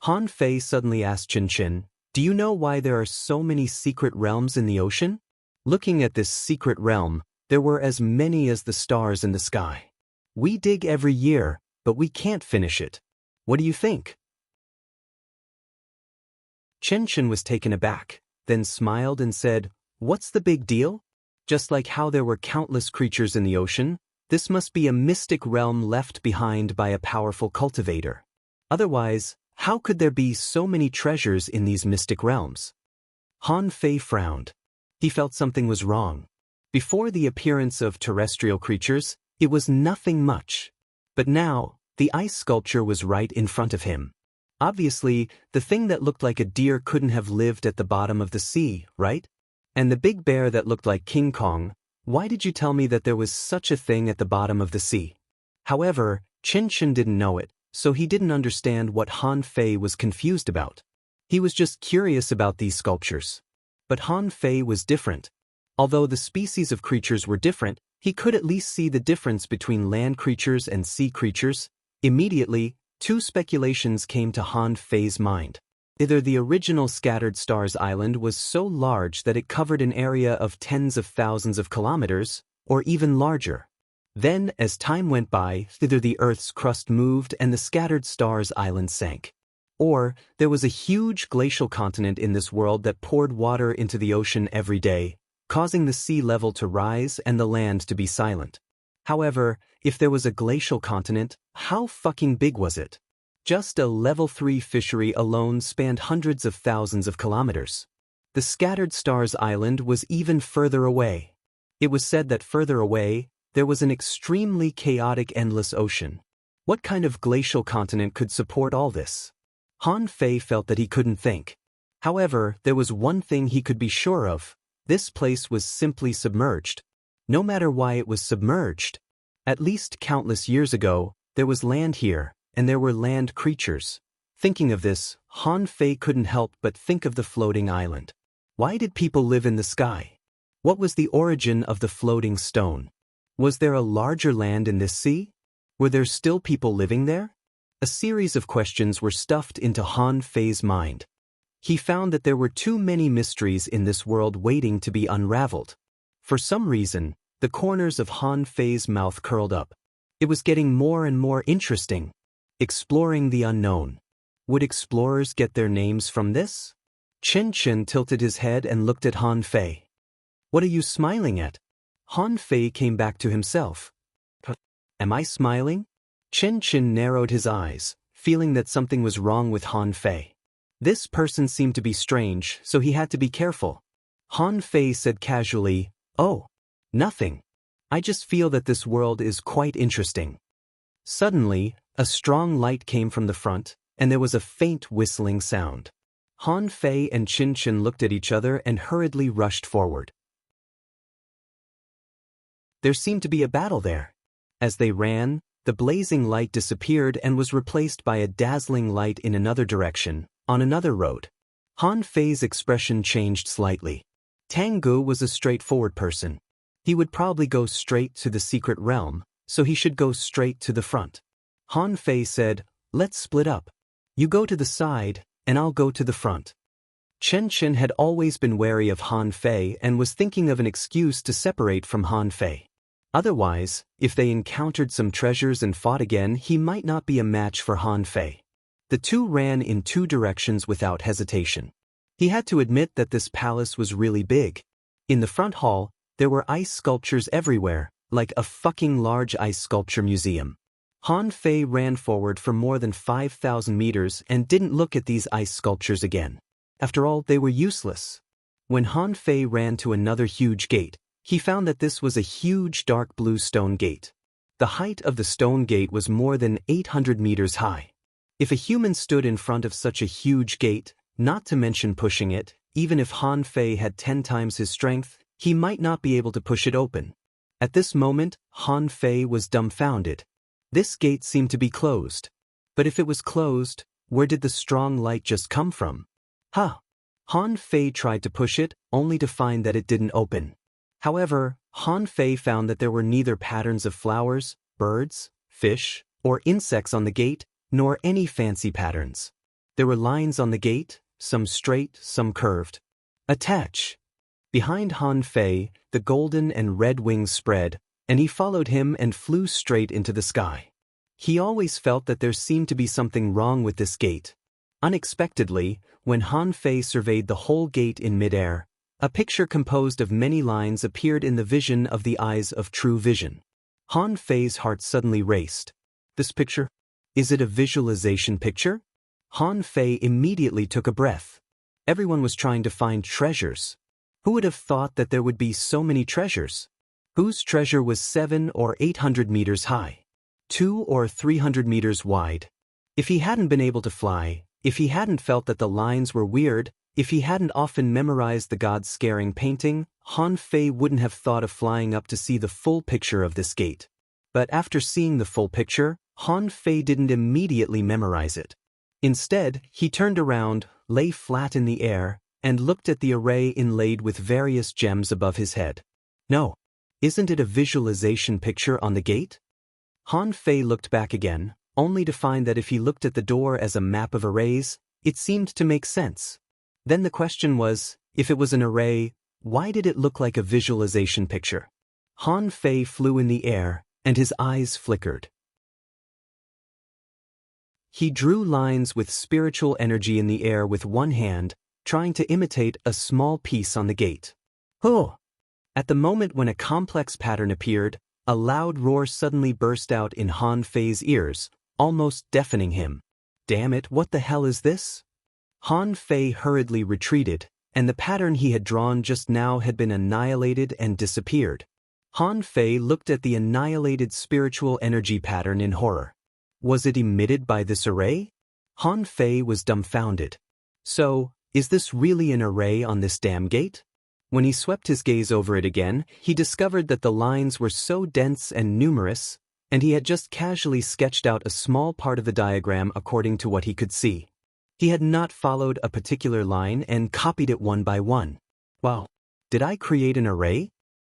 Han Fei suddenly asked Chen Chen, do you know why there are so many secret realms in the ocean? Looking at this secret realm, there were as many as the stars in the sky. We dig every year, but we can't finish it. What do you think? Chen Chen was taken aback, then smiled and said, what's the big deal? Just like how there were countless creatures in the ocean, this must be a mystic realm left behind by a powerful cultivator. Otherwise, how could there be so many treasures in these mystic realms? Han Fei frowned. He felt something was wrong. Before the appearance of terrestrial creatures, it was nothing much. But now, the ice sculpture was right in front of him. Obviously, the thing that looked like a deer couldn't have lived at the bottom of the sea, right? And the big bear that looked like King Kong, why did you tell me that there was such a thing at the bottom of the sea? However, Chen Chen didn't know it, so he didn't understand what Han Fei was confused about. He was just curious about these sculptures. But Han Fei was different. Although the species of creatures were different, he could at least see the difference between land creatures and sea creatures. Immediately, 2 speculations came to Han Fei's mind. Either the original Scattered Stars Island was so large that it covered an area of tens of thousands of kilometers, or even larger. Then, as time went by, either the Earth's crust moved and the Scattered Stars Island sank. Or, there was a huge glacial continent in this world that poured water into the ocean every day, causing the sea level to rise and the land to be silent. However, if there was a glacial continent, how fucking big was it? Just a level 3 fishery alone spanned hundreds of thousands of kilometers. The Scattered Stars Island was even further away. It was said that further away, there was an extremely chaotic endless ocean. What kind of glacial continent could support all this? Han Fei felt that he couldn't think. However, there was one thing he could be sure of. This place was simply submerged. No matter why it was submerged. At least countless years ago, there was land here, and there were land creatures. Thinking of this, Han Fei couldn't help but think of the floating island. Why did people live in the sky? What was the origin of the floating stone? Was there a larger land in this sea? Were there still people living there? A series of questions were stuffed into Han Fei's mind. He found that there were too many mysteries in this world waiting to be unraveled. For some reason, the corners of Han Fei's mouth curled up. It was getting more and more interesting. Exploring the unknown. Would explorers get their names from this? Chen Chen tilted his head and looked at Han Fei. What are you smiling at? Han Fei came back to himself. Am I smiling? Chen Chen narrowed his eyes, feeling that something was wrong with Han Fei. This person seemed to be strange, so he had to be careful. Han Fei said casually, "Oh, nothing. I just feel that this world is quite interesting." Suddenly, a strong light came from the front, and there was a faint whistling sound. Han Fei and Chen Chen looked at each other and hurriedly rushed forward. There seemed to be a battle there. As they ran, the blazing light disappeared and was replaced by a dazzling light in another direction, on another road. Han Fei's expression changed slightly. Tang Gu was a straightforward person. He would probably go straight to the secret realm, so he should go straight to the front. Han Fei said, "Let's split up. You go to the side, and I'll go to the front." Chen Chen had always been wary of Han Fei and was thinking of an excuse to separate from Han Fei. Otherwise, if they encountered some treasures and fought again, he might not be a match for Han Fei. The two ran in two directions without hesitation. He had to admit that this palace was really big. In the front hall, there were ice sculptures everywhere, like a fucking large ice sculpture museum. Han Fei ran forward for more than 5,000 meters and didn't look at these ice sculptures again. After all, they were useless. When Han Fei ran to another huge gate, he found that this was a huge dark blue stone gate. The height of the stone gate was more than 800 meters high. If a human stood in front of such a huge gate, not to mention pushing it, even if Han Fei had 10 times his strength, he might not be able to push it open. At this moment, Han Fei was dumbfounded. This gate seemed to be closed. But if it was closed, where did the strong light just come from? Han Fei tried to push it, only to find that it didn't open. However, Han Fei found that there were neither patterns of flowers, birds, fish, or insects on the gate, nor any fancy patterns. There were lines on the gate, some straight, some curved. Attach. Behind Han Fei, the golden and red wings spread, and he followed him and flew straight into the sky. He always felt that there seemed to be something wrong with this gate. Unexpectedly, when Han Fei surveyed the whole gate in midair, a picture composed of many lines appeared in the vision of the eyes of true vision. Han Fei's heart suddenly raced. This picture? Is it a visualization picture? Han Fei immediately took a breath. Everyone was trying to find treasures. Who would have thought that there would be so many treasures? Whose treasure was 700 or 800 meters high? 200 or 300 meters wide? If he hadn't been able to fly, if he hadn't felt that the lines were weird, if he hadn't often memorized the God-scaring painting, Han Fei wouldn't have thought of flying up to see the full picture of this gate. But after seeing the full picture, Han Fei didn't immediately memorize it. Instead, he turned around, lay flat in the air, and looked at the array inlaid with various gems above his head. No, isn't it a visualization picture on the gate? Han Fei looked back again, only to find that if he looked at the door as a map of arrays, it seemed to make sense. Then the question was, if it was an array, why did it look like a visualization picture? Han Fei flew in the air, and his eyes flickered. He drew lines with spiritual energy in the air with one hand, trying to imitate a small piece on the gate. Oh! At the moment when a complex pattern appeared, a loud roar suddenly burst out in Han Fei's ears, almost deafening him. Damn it, what the hell is this? Han Fei hurriedly retreated, and the pattern he had drawn just now had been annihilated and disappeared. Han Fei looked at the annihilated spiritual energy pattern in horror. Was it emitted by this array? Han Fei was dumbfounded. So, is this really an array on this damn gate? When he swept his gaze over it again, he discovered that the lines were so dense and numerous, and he had just casually sketched out a small part of the diagram according to what he could see. He had not followed a particular line and copied it one by one. Wow, did I create an array?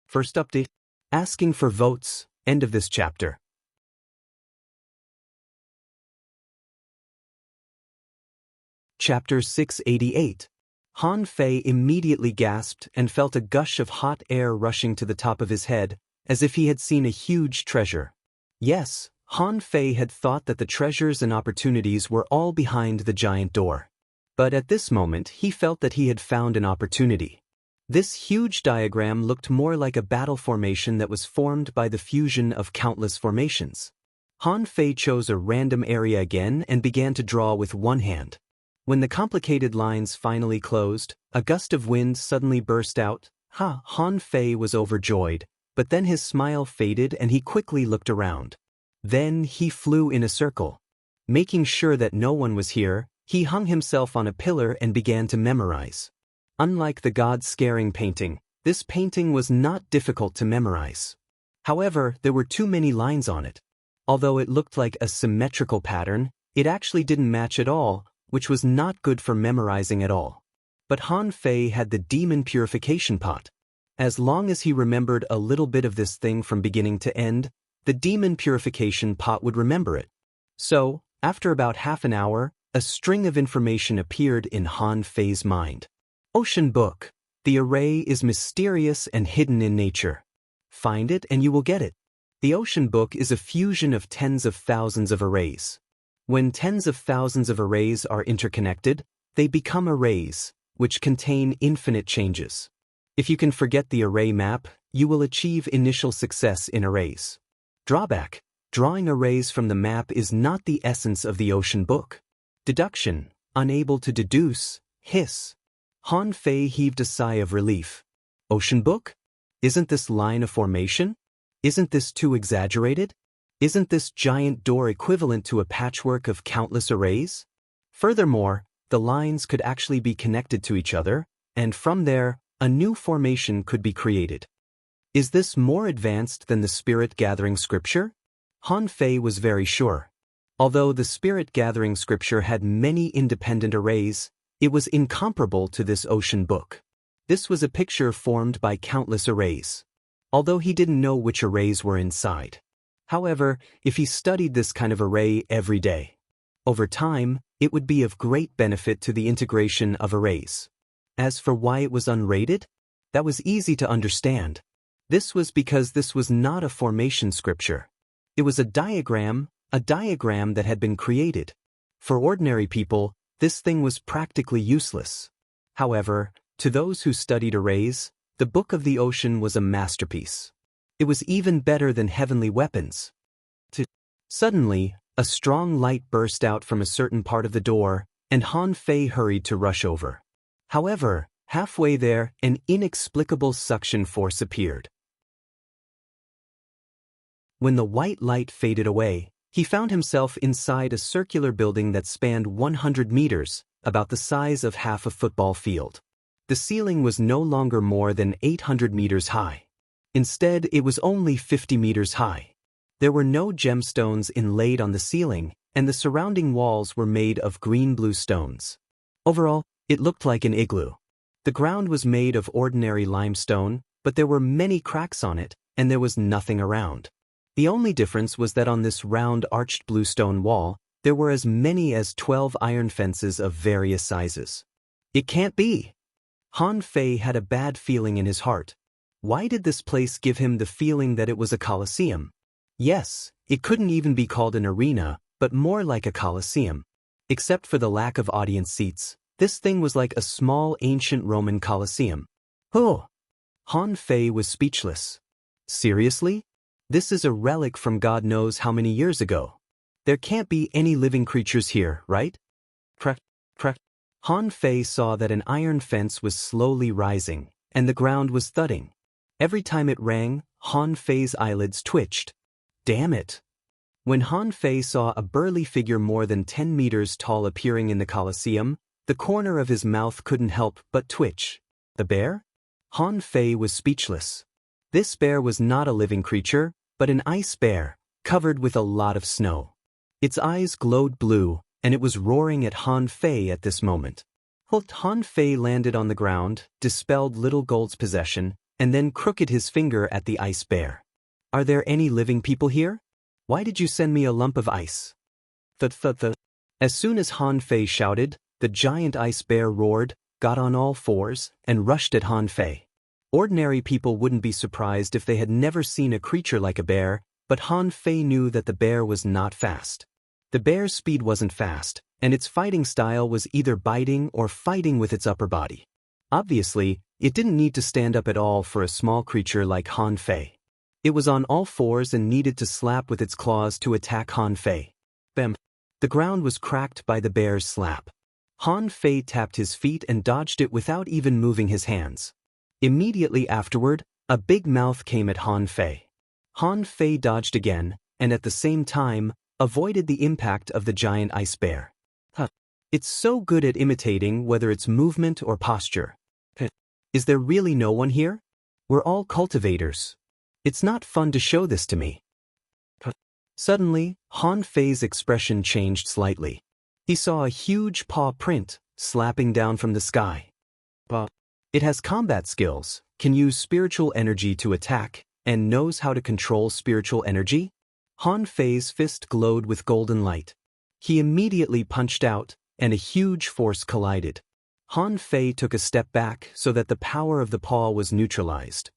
First update. Asking for votes. End of this chapter. Chapter 688. Han Fei immediately gasped and felt a gush of hot air rushing to the top of his head, as if he had seen a huge treasure. Yes, Han Fei had thought that the treasures and opportunities were all behind the giant door. But at this moment he felt that he had found an opportunity. This huge diagram looked more like a battle formation that was formed by the fusion of countless formations. Han Fei chose a random area again and began to draw with one hand. When the complicated lines finally closed, a gust of wind suddenly burst out. Han Fei was overjoyed, but then his smile faded and he quickly looked around. Then he flew in a circle. Making sure that no one was here, he hung himself on a pillar and began to memorize. Unlike the God-scaring painting, this painting was not difficult to memorize. However, there were too many lines on it. Although it looked like a symmetrical pattern, it actually didn't match at all, which was not good for memorizing at all. But Han Fei had the demon purification pot. As long as he remembered a little bit of this thing from beginning to end, the demon purification pot would remember it. So, after about half an hour, a string of information appeared in Han Fei's mind. Ocean Book. The array is mysterious and hidden in nature. Find it and you will get it. The Ocean Book is a fusion of tens of thousands of arrays. When tens of thousands of arrays are interconnected, they become arrays, which contain infinite changes. If you can forget the array map, you will achieve initial success in arrays. Drawback: drawing arrays from the map is not the essence of the Ocean Book. Deduction: unable to deduce, hiss. Han Fei heaved a sigh of relief. Ocean Book? Isn't this line a formation? Isn't this too exaggerated? Isn't this giant door equivalent to a patchwork of countless arrays? Furthermore, the lines could actually be connected to each other, and from there, a new formation could be created. Is this more advanced than the spirit-gathering scripture? Han Fei was very sure. Although the spirit-gathering scripture had many independent arrays, it was incomparable to this Ocean Book. This was a picture formed by countless arrays. Although he didn't know which arrays were inside. However, if he studied this kind of array every day, over time, it would be of great benefit to the integration of arrays. As for why it was unrated, that was easy to understand. This was because this was not a formation scripture. It was a diagram that had been created. For ordinary people, this thing was practically useless. However, to those who studied arrays, the Book of the Ocean was a masterpiece. It was even better than heavenly weapons. Suddenly, a strong light burst out from a certain part of the door, and Han Fei hurried to rush over. However, halfway there, an inexplicable suction force appeared. When the white light faded away, he found himself inside a circular building that spanned 100 meters, about the size of half a football field. The ceiling was no longer more than 800 meters high. Instead, it was only 50 meters high. There were no gemstones inlaid on the ceiling, and the surrounding walls were made of green-blue stones. Overall, it looked like an igloo. The ground was made of ordinary limestone, but there were many cracks on it, and there was nothing around. The only difference was that on this round arched bluestone wall, there were as many as 12 iron fences of various sizes. It can't be! Han Fei had a bad feeling in his heart. Why did this place give him the feeling that it was a coliseum? Yes, it couldn't even be called an arena, but more like a coliseum. Except for the lack of audience seats, this thing was like a small ancient Roman coliseum. Oh! Han Fei was speechless. Seriously? This is a relic from God knows how many years ago. There can't be any living creatures here, right? Crack. Han Fei saw that an iron fence was slowly rising, and the ground was thudding. Every time it rang, Han Fei's eyelids twitched. Damn it! When Han Fei saw a burly figure more than 10 meters tall appearing in the Colosseum, the corner of his mouth couldn't help but twitch. The bear? Han Fei was speechless. This bear was not a living creature, but an ice bear, covered with a lot of snow. Its eyes glowed blue, and it was roaring at Han Fei at this moment. Han Fei landed on the ground, dispelled Little Gold's possession, and then crooked his finger at the ice bear. Are there any living people here? Why did you send me a lump of ice? As soon as Han Fei shouted, The giant ice bear roared, got on all fours, and rushed at Han Fei. Ordinary people wouldn't be surprised if they had never seen a creature like a bear, but Han Fei knew that the bear was not fast. The bear's speed wasn't fast, and its fighting style was either biting or fighting with its upper body. Obviously, it didn't need to stand up at all for a small creature like Han Fei. It was on all fours and needed to slap with its claws to attack Han Fei. Bam! The ground was cracked by the bear's slap. Han Fei tapped his feet and dodged it without even moving his hands. Immediately afterward, a big mouth came at Han Fei. Han Fei dodged again, and at the same time, avoided the impact of the giant ice bear. It's so good at imitating whether it's movement or posture. Is there really no one here? We're all cultivators. It's not fun to show this to me. Suddenly, Han Fei's expression changed slightly. He saw a huge paw print, slapping down from the sky. It has combat skills, can use spiritual energy to attack, and knows how to control spiritual energy? Han Fei's fist glowed with golden light. He immediately punched out, and a huge force collided. Han Fei took a step back so that the power of the paw was neutralized.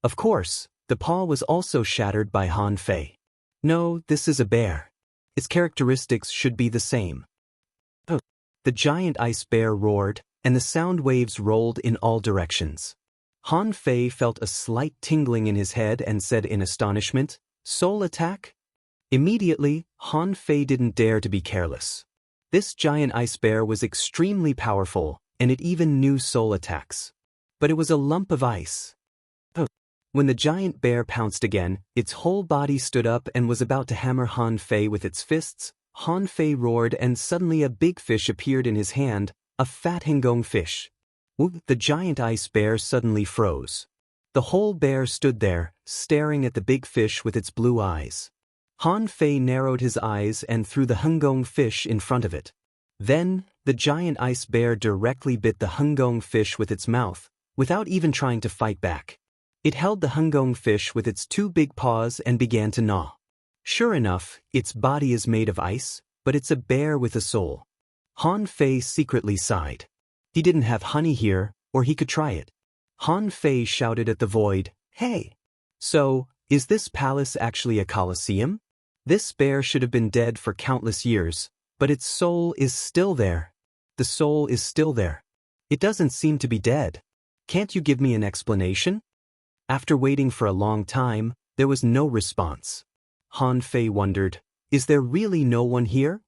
Of course, the paw was also shattered by Han Fei. No, this is a bear. Its characteristics should be the same. The giant ice bear roared, and the sound waves rolled in all directions. Han Fei felt a slight tingling in his head and said in astonishment, "Soul attack?" Immediately, Han Fei didn't dare to be careless. This giant ice bear was extremely powerful, and it even knew soul attacks. But it was a lump of ice. When the giant bear pounced again, its whole body stood up and was about to hammer Han Fei with its fists. Han Fei roared and suddenly a big fish appeared in his hand, a fat hengong fish. The giant ice bear suddenly froze. The whole bear stood there, staring at the big fish with its blue eyes. Han Fei narrowed his eyes and threw the hengong fish in front of it. Then, the giant ice bear directly bit the hengong fish with its mouth, without even trying to fight back. It held the hengong fish with its two big paws and began to gnaw. Sure enough, its body is made of ice, but it's a bear with a soul. Han Fei secretly sighed. He didn't have honey here, or he could try it. Han Fei shouted at the void, "Hey! So, is this palace actually a coliseum? This bear should have been dead for countless years, but its soul is still there. The soul is still there. It doesn't seem to be dead. Can't you give me an explanation?" After waiting for a long time, there was no response. Han Fei wondered, is there really no one here?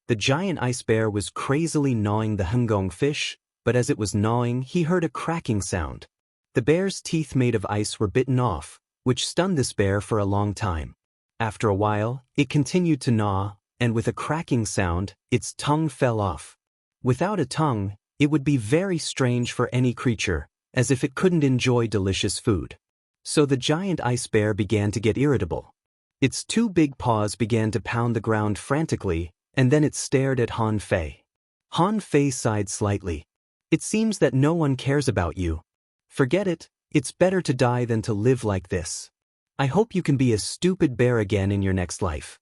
The giant ice bear was crazily gnawing the hengong fish, but as it was gnawing, he heard a cracking sound. The bear's teeth made of ice were bitten off, which stunned this bear for a long time. After a while, it continued to gnaw, and with a cracking sound, its tongue fell off. Without a tongue, it would be very strange for any creature, as if it couldn't enjoy delicious food. So the giant ice bear began to get irritable. Its two big paws began to pound the ground frantically, and then it stared at Han Fei. Han Fei sighed slightly. It seems that no one cares about you. Forget it, it's better to die than to live like this. I hope you can be a stupid bear again in your next life.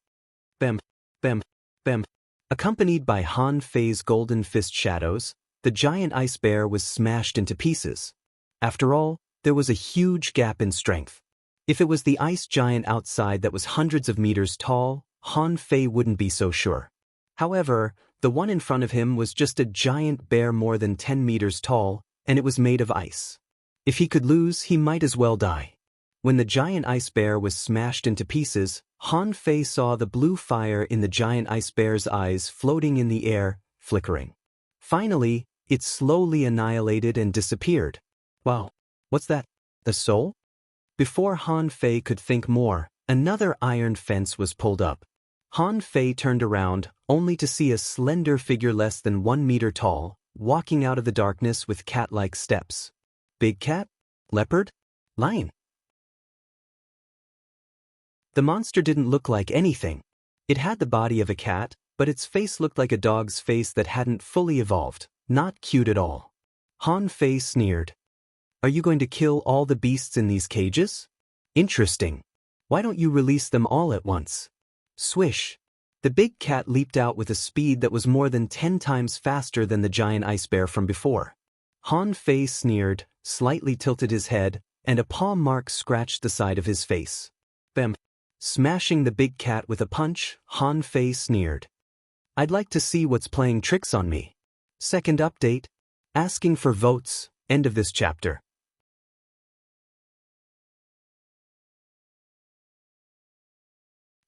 Bam, bam, bam. Accompanied by Han Fei's golden fist shadows, the giant ice bear was smashed into pieces. After all, there was a huge gap in strength. If it was the ice giant outside that was hundreds of meters tall, Han Fei wouldn't be so sure. However, the one in front of him was just a giant bear more than 10 meters tall, and it was made of ice. If he could lose, he might as well die. When the giant ice bear was smashed into pieces, Han Fei saw the blue fire in the giant ice bear's eyes floating in the air, flickering. Finally, it slowly annihilated and disappeared. Wow, what's that? A soul? Before Han Fei could think more, another iron fence was pulled up. Han Fei turned around, only to see a slender figure less than 1 meter tall, walking out of the darkness with cat-like steps. Big cat? Leopard? Lion? The monster didn't look like anything. It had the body of a cat, but its face looked like a dog's face that hadn't fully evolved, not cute at all. Han Fei sneered. Are you going to kill all the beasts in these cages? Interesting. Why don't you release them all at once? Swish. The big cat leaped out with a speed that was more than 10 times faster than the giant ice bear from before. Han Fei sneered, slightly tilted his head, and a paw mark scratched the side of his face. Bam! Smashing the big cat with a punch, Han Fei sneered. I'd like to see what's playing tricks on me. Second update. Asking for votes. End of this chapter.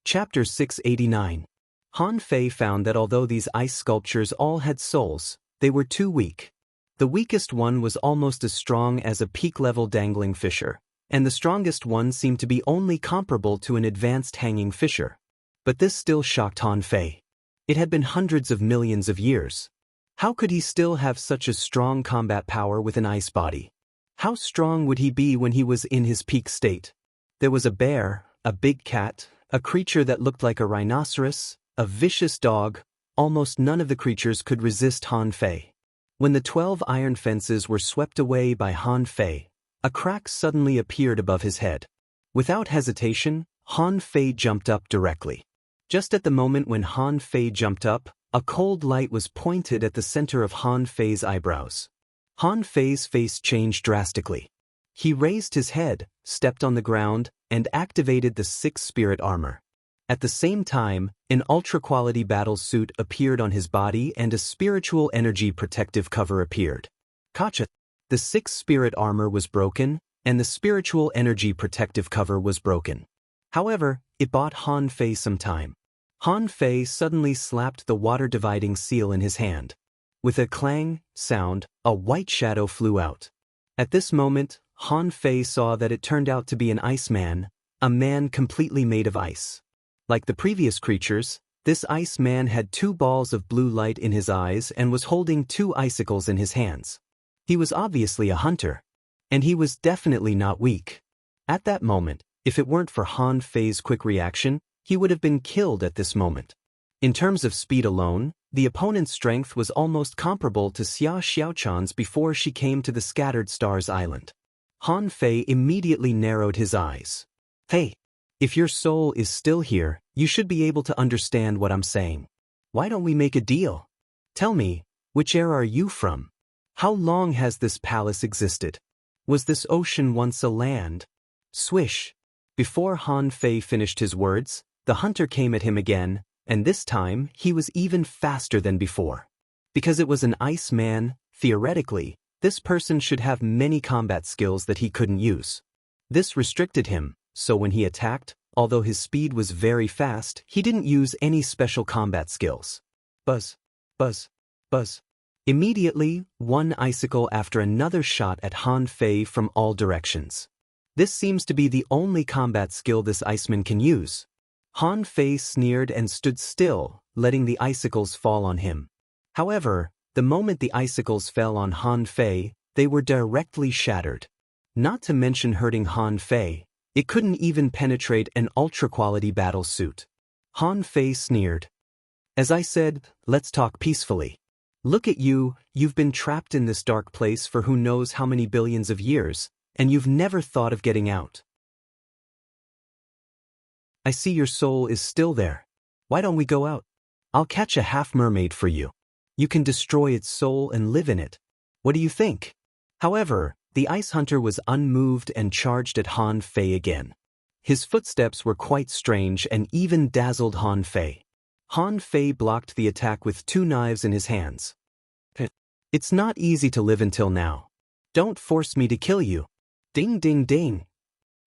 Chapter 689. Han Fei found that although these ice sculptures all had souls, they were too weak. The weakest one was almost as strong as a peak-level dangling fisher, and the strongest one seemed to be only comparable to an advanced hanging fisher. But this still shocked Han Fei. It had been hundreds of millions of years. How could he still have such a strong combat power with an ice body? How strong would he be when he was in his peak state? There was a bear, a big cat, a creature that looked like a rhinoceros, a vicious dog. Almost none of the creatures could resist Han Fei. When the 12 iron fences were swept away by Han Fei, a crack suddenly appeared above his head. Without hesitation, Han Fei jumped up directly. Just at the moment when Han Fei jumped up, a cold light was pointed at the center of Han Fei's eyebrows. Han Fei's face changed drastically. He raised his head, stepped on the ground, and activated the 6 spirit armor. At the same time, an ultra-quality battle suit appeared on his body and a spiritual energy protective cover appeared. Gotcha! The 6 spirit armor was broken, and the spiritual energy protective cover was broken. However, it bought Han Fei some time. Han Fei suddenly slapped the water-dividing seal in his hand. With a clang sound, a white shadow flew out. At this moment, Han Fei saw that it turned out to be an Iceman, a man completely made of ice. Like the previous creatures, this Iceman had 2 balls of blue light in his eyes and was holding 2 icicles in his hands. He was obviously a hunter. And he was definitely not weak. At that moment, if it weren't for Han Fei's quick reaction, he would have been killed at this moment. In terms of speed alone, the opponent's strength was almost comparable to Xia Xiaochan's before she came to the Scattered Stars Island. Han Fei immediately narrowed his eyes. Hey! If your soul is still here, you should be able to understand what I'm saying. Why don't we make a deal? Tell me, which era are you from? How long has this palace existed? Was this ocean once a land? Swish! Before Han Fei finished his words, the hunter came at him again, and this time he was even faster than before. Because it was an ice man, theoretically, this person should have many combat skills that he couldn't use. This restricted him. So when he attacked, although his speed was very fast, he didn't use any special combat skills. Buzz, buzz, buzz. Immediately, one icicle after another shot at Han Fei from all directions. This seems to be the only combat skill this Iceman can use. Han Fei sneered and stood still, letting the icicles fall on him. However, the moment the icicles fell on Han Fei, they were directly shattered. Not to mention hurting Han Fei, it couldn't even penetrate an ultra-quality battle suit. Han Fei sneered. As I said, let's talk peacefully. Look at you, you've been trapped in this dark place for who knows how many billions of years, and you've never thought of getting out. I see your soul is still there. Why don't we go out? I'll catch a half-mermaid for you. You can destroy its soul and live in it. What do you think? However, the ice hunter was unmoved and charged at Han Fei again. His footsteps were quite strange and even dazzled Han Fei. Han Fei blocked the attack with 2 knives in his hands. It's not easy to live until now. Don't force me to kill you. Ding ding ding.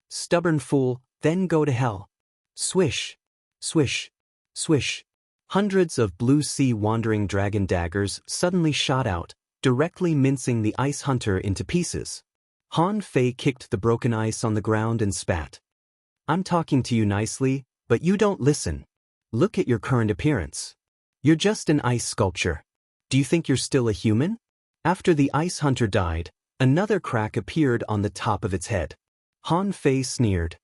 Stubborn fool, then go to hell. Swish, swish, swish. Hundreds of blue sea wandering dragon daggers suddenly shot out, directly mincing the ice hunter into pieces. Han Fei kicked the broken ice on the ground and spat. I'm talking to you nicely, but you don't listen. Look at your current appearance. You're just an ice sculpture. Do you think you're still a human? After the ice hunter died, another crack appeared on the top of its head. Han Fei sneered.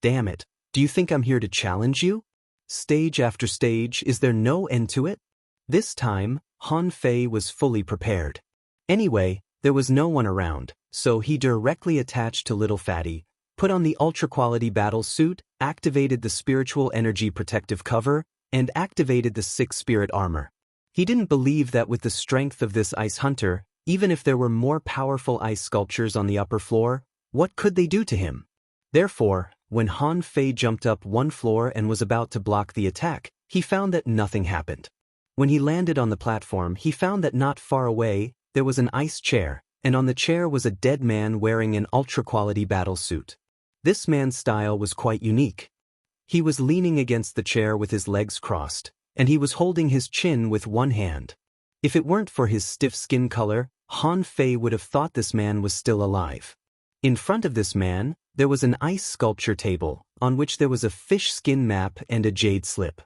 Damn it, do you think I'm here to challenge you? Stage after stage, is there no end to it? This time, Han Fei was fully prepared. Anyway, there was no one around, so he directly attached to Little Fatty, put on the ultra-quality battle suit, activated the spiritual energy protective cover, and activated the sixth spirit armor. He didn't believe that with the strength of this ice hunter, even if there were more powerful ice sculptures on the upper floor, what could they do to him? Therefore, when Han Fei jumped up one floor and was about to block the attack, he found that nothing happened. When he landed on the platform, he found that not far away, there was an ice chair, and on the chair was a dead man wearing an ultra-quality battle suit. This man's style was quite unique. He was leaning against the chair with his legs crossed, and he was holding his chin with one hand. If it weren't for his stiff skin color, Han Fei would have thought this man was still alive. In front of this man, there was an ice sculpture table, on which there was a fish skin map and a jade slip.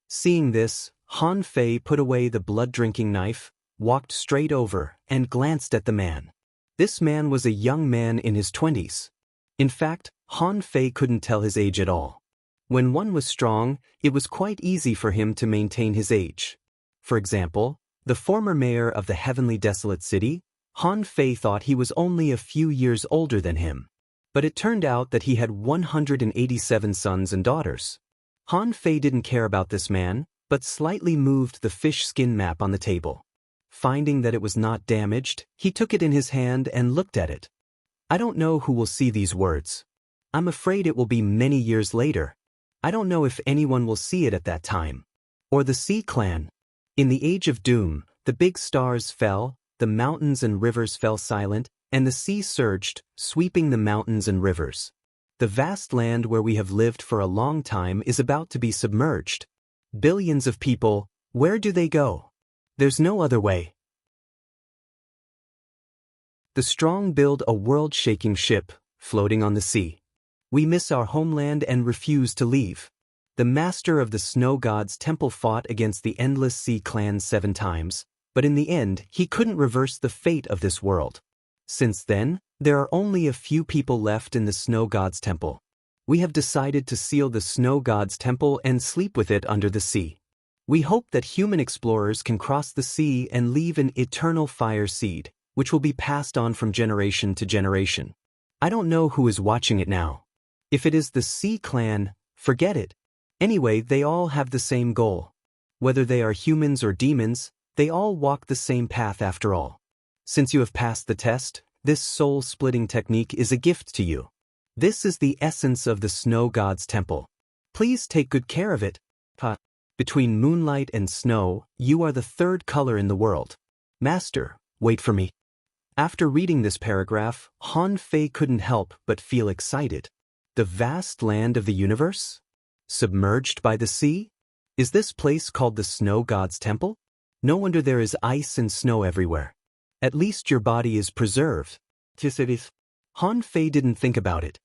Seeing this, Han Fei put away the blood-drinking knife, walked straight over, and glanced at the man. This man was a young man in his 20s. In fact, Han Fei couldn't tell his age at all. When one was strong, it was quite easy for him to maintain his age. For example, the former mayor of the heavenly desolate city, Han Fei thought he was only a few years older than him. But it turned out that he had 187 sons and daughters. Han Fei didn't care about this man, but slightly moved the fish skin map on the table. Finding that it was not damaged, he took it in his hand and looked at it. I don't know who will see these words. I'm afraid it will be many years later. I don't know if anyone will see it at that time. Or the Sea Clan. In the Age of Doom, the big stars fell, the mountains and rivers fell silent, and the sea surged, sweeping the mountains and rivers. The vast land where we have lived for a long time is about to be submerged. Billions of people, where do they go? There's no other way. The strong build a world-shaking ship, floating on the sea. We miss our homeland and refuse to leave. The master of the snow god's temple fought against the endless sea clans 7 times, but in the end he couldn't reverse the fate of this world. Since then, there are only a few people left in the snow god's temple. We have decided to seal the snow god's temple and sleep with it under the sea. We hope that human explorers can cross the sea and leave an eternal fire seed, which will be passed on from generation to generation. I don't know who is watching it now. If it is the Sea Clan, forget it. Anyway, they all have the same goal. Whether they are humans or demons, they all walk the same path after all. Since you have passed the test, this soul-splitting technique is a gift to you. This is the essence of the snow god's temple. Please take good care of it. Between moonlight and snow, you are the 3rd color in the world. Master, wait for me. After reading this paragraph, Han Fei couldn't help but feel excited. The vast land of the universe? Submerged by the sea? Is this place called the snow god's temple? No wonder there is ice and snow everywhere. At least your body is preserved. Han Fei didn't think about it.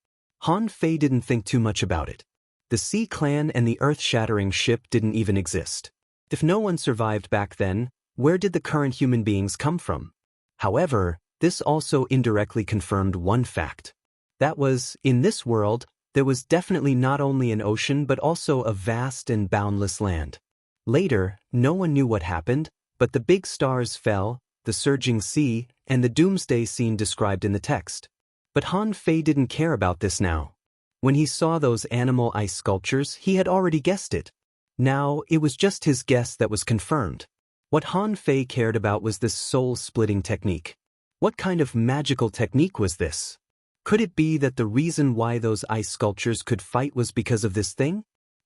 Han Fei didn't think too much about it. The Sea Clan and the earth-shattering ship didn't even exist. If no one survived back then, where did the current human beings come from? However, this also indirectly confirmed one fact. That was, in this world, there was definitely not only an ocean but also a vast and boundless land. Later, no one knew what happened, but the big stars fell, the surging sea, and the doomsday scene described in the text. But Han Fei didn't care about this now. When he saw those animal ice sculptures, he had already guessed it. Now, it was just his guess that was confirmed. What Han Fei cared about was this soul-splitting technique. What kind of magical technique was this? Could it be that the reason why those ice sculptures could fight was because of this thing?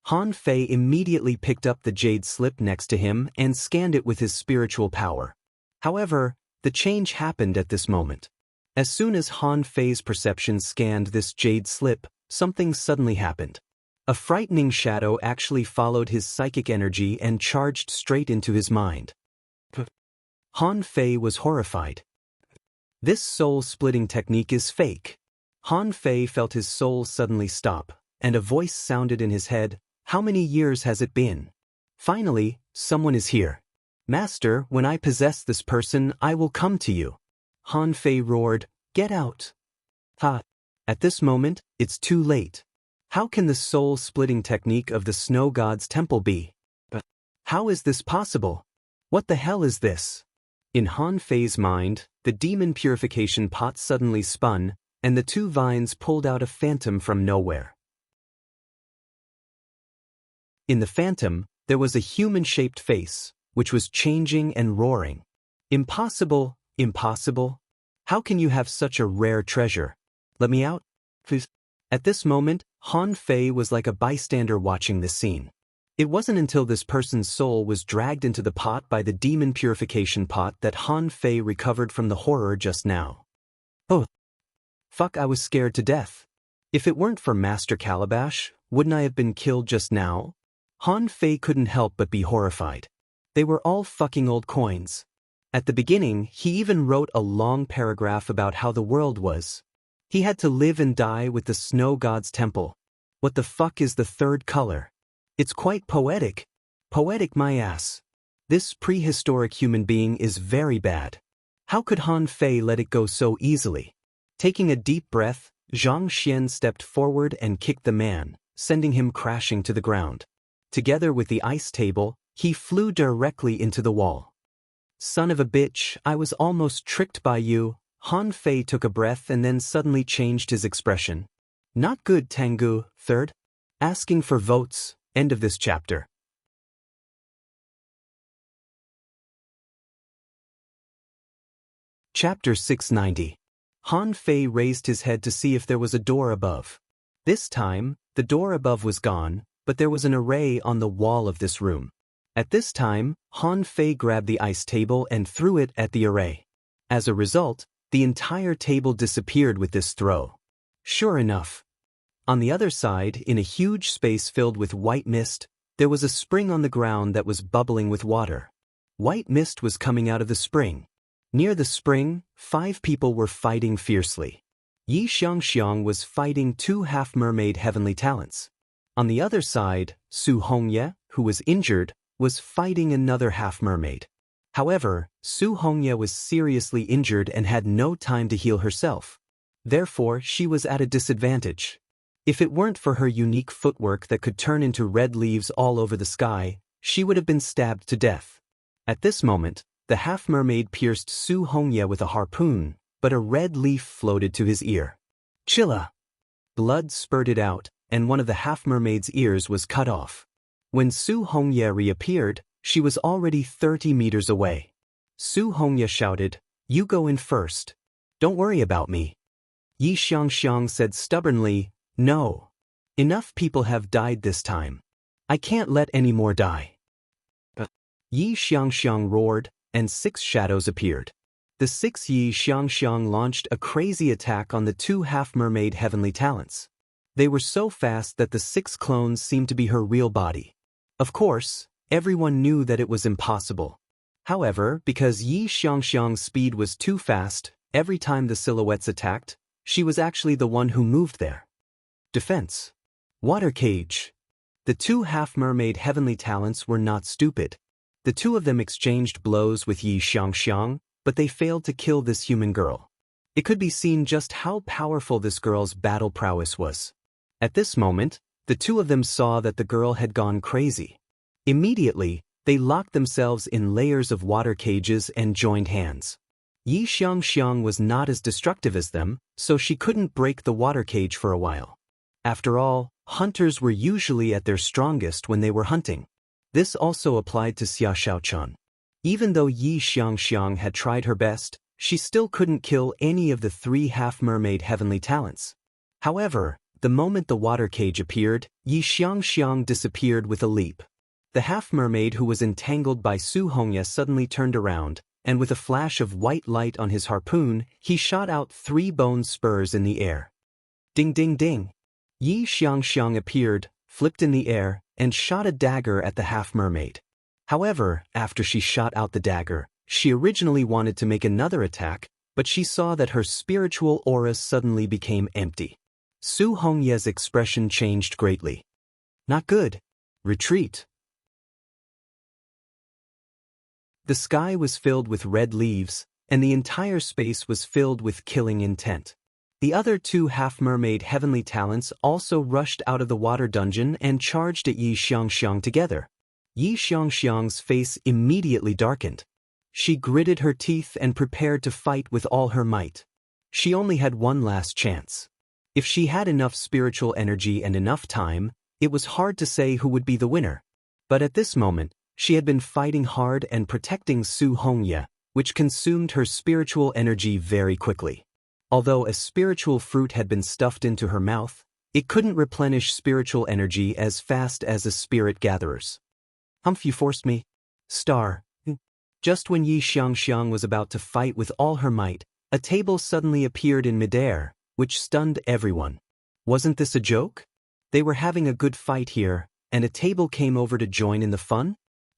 Han Fei immediately picked up the jade slip next to him and scanned it with his spiritual power. However, the change happened at this moment. As soon as Han Fei's perception scanned this jade slip, something suddenly happened. A frightening shadow actually followed his psychic energy and charged straight into his mind. Han Fei was horrified. This soul-splitting technique is fake. Han Fei felt his soul suddenly stop, and a voice sounded in his head, "How many years has it been?" Finally, someone is here. "Master, when I possess this person, I will come to you." Han Fei roared, "Get out!" At this moment, it's too late. How can the soul-splitting technique of the snow god's temple be? How is this possible? What the hell is this? In Han Fei's mind, the demon purification pot suddenly spun, and the 2 vines pulled out a phantom from nowhere. In the phantom, there was a human-shaped face, which was changing and roaring. Impossible, impossible. How can you have such a rare treasure? Let me out, please. At this moment, Han Fei was like a bystander watching this scene. It wasn't until this person's soul was dragged into the pot by the demon purification pot that Han Fei recovered from the horror just now. Oh. Fuck, I was scared to death. If it weren't for Master Calabash, wouldn't I have been killed just now? Han Fei couldn't help but be horrified. They were all fucking old coins. At the beginning, he even wrote a long paragraph about how the world was. He had to live and die with the snow god's temple. What the fuck is the third color? It's quite poetic. Poetic my ass. This prehistoric human being is very bad. How could Han Fei let it go so easily? Taking a deep breath, Zhang Xian stepped forward and kicked the man, sending him crashing to the ground. Together with the ice table, he flew directly into the wall. Son of a bitch, I was almost tricked by you. Han Fei took a breath and then suddenly changed his expression. Not good, Tengu. Third. Asking for votes. End of this chapter. Chapter 690. Han Fei raised his head to see if there was a door above. This time, the door above was gone, but there was an array on the wall of this room. At this time, Han Fei grabbed the ice table and threw it at the array. As a result, the entire table disappeared with this throw. Sure enough. On the other side, in a huge space filled with white mist, there was a spring on the ground that was bubbling with water. White mist was coming out of the spring. Near the spring, 5 people were fighting fiercely. Yi Xiangxiang was fighting 2 half-mermaid heavenly talents. On the other side, Su Hongye, who was injured, was fighting another half-mermaid. However, Su Hongye was seriously injured and had no time to heal herself. Therefore, she was at a disadvantage. If it weren't for her unique footwork that could turn into red leaves all over the sky, she would have been stabbed to death. At this moment, the half-mermaid pierced Su Hongye with a harpoon, but a red leaf floated to his ear. Chilla! Blood spurted out, and one of the half-mermaid's ears was cut off. When Su Hongye reappeared, she was already 30 meters away. Su Hongye shouted, "You go in first. Don't worry about me." Yi Xiangxiang said stubbornly, "No. Enough people have died this time. I can't let any more die." Yi Xiangxiang roared, and 6 shadows appeared. The 6 Yi Xiangxiang launched a crazy attack on the 2 half-mermaid heavenly talents. They were so fast that the 6 clones seemed to be her real body. Of course, everyone knew that it was impossible. However, because Yi Xiangxiang's speed was too fast, every time the silhouettes attacked, she was actually the one who moved there. Defense. Water cage. The 2 half-mermaid heavenly talents were not stupid. The 2 of them exchanged blows with Yi Xiangxiang, but they failed to kill this human girl. It could be seen just how powerful this girl's battle prowess was. At this moment, the 2 of them saw that the girl had gone crazy. Immediately, they locked themselves in layers of water cages and joined hands. Yi Xiangxiang was not as destructive as them, so she couldn't break the water cage for a while. After all, hunters were usually at their strongest when they were hunting. This also applied to Xia Xiaochun. Even though Yi Xiangxiang had tried her best, she still couldn't kill any of the 3 half-mermaid heavenly talents. However, the moment the water cage appeared, Yi Xiangxiang disappeared with a leap. The half-mermaid who was entangled by Su Hongye suddenly turned around, and with a flash of white light on his harpoon, he shot out 3 bone spurs in the air. Ding ding ding! Yi Xiangxiang appeared, flipped in the air, and shot a dagger at the half-mermaid. However, after she shot out the dagger, she originally wanted to make another attack, but she saw that her spiritual aura suddenly became empty. Su Hongye's expression changed greatly. Not good. Retreat. The sky was filled with red leaves, and the entire space was filled with killing intent. The other 2 half-mermaid heavenly talents also rushed out of the water dungeon and charged at Yi Xiangxiang together. Yi Xiangxiang's face immediately darkened. She gritted her teeth and prepared to fight with all her might. She only had one last chance. If she had enough spiritual energy and enough time, it was hard to say who would be the winner. But at this moment, she had been fighting hard and protecting Su Hongye, which consumed her spiritual energy very quickly. Although a spiritual fruit had been stuffed into her mouth, it couldn't replenish spiritual energy as fast as a spirit gatherer's. "Humph, you forced me." Star. Just when Yi Xiangxiang was about to fight with all her might, a table suddenly appeared in midair, which stunned everyone. Wasn't this a joke? They were having a good fight here, and a table came over to join in the fun?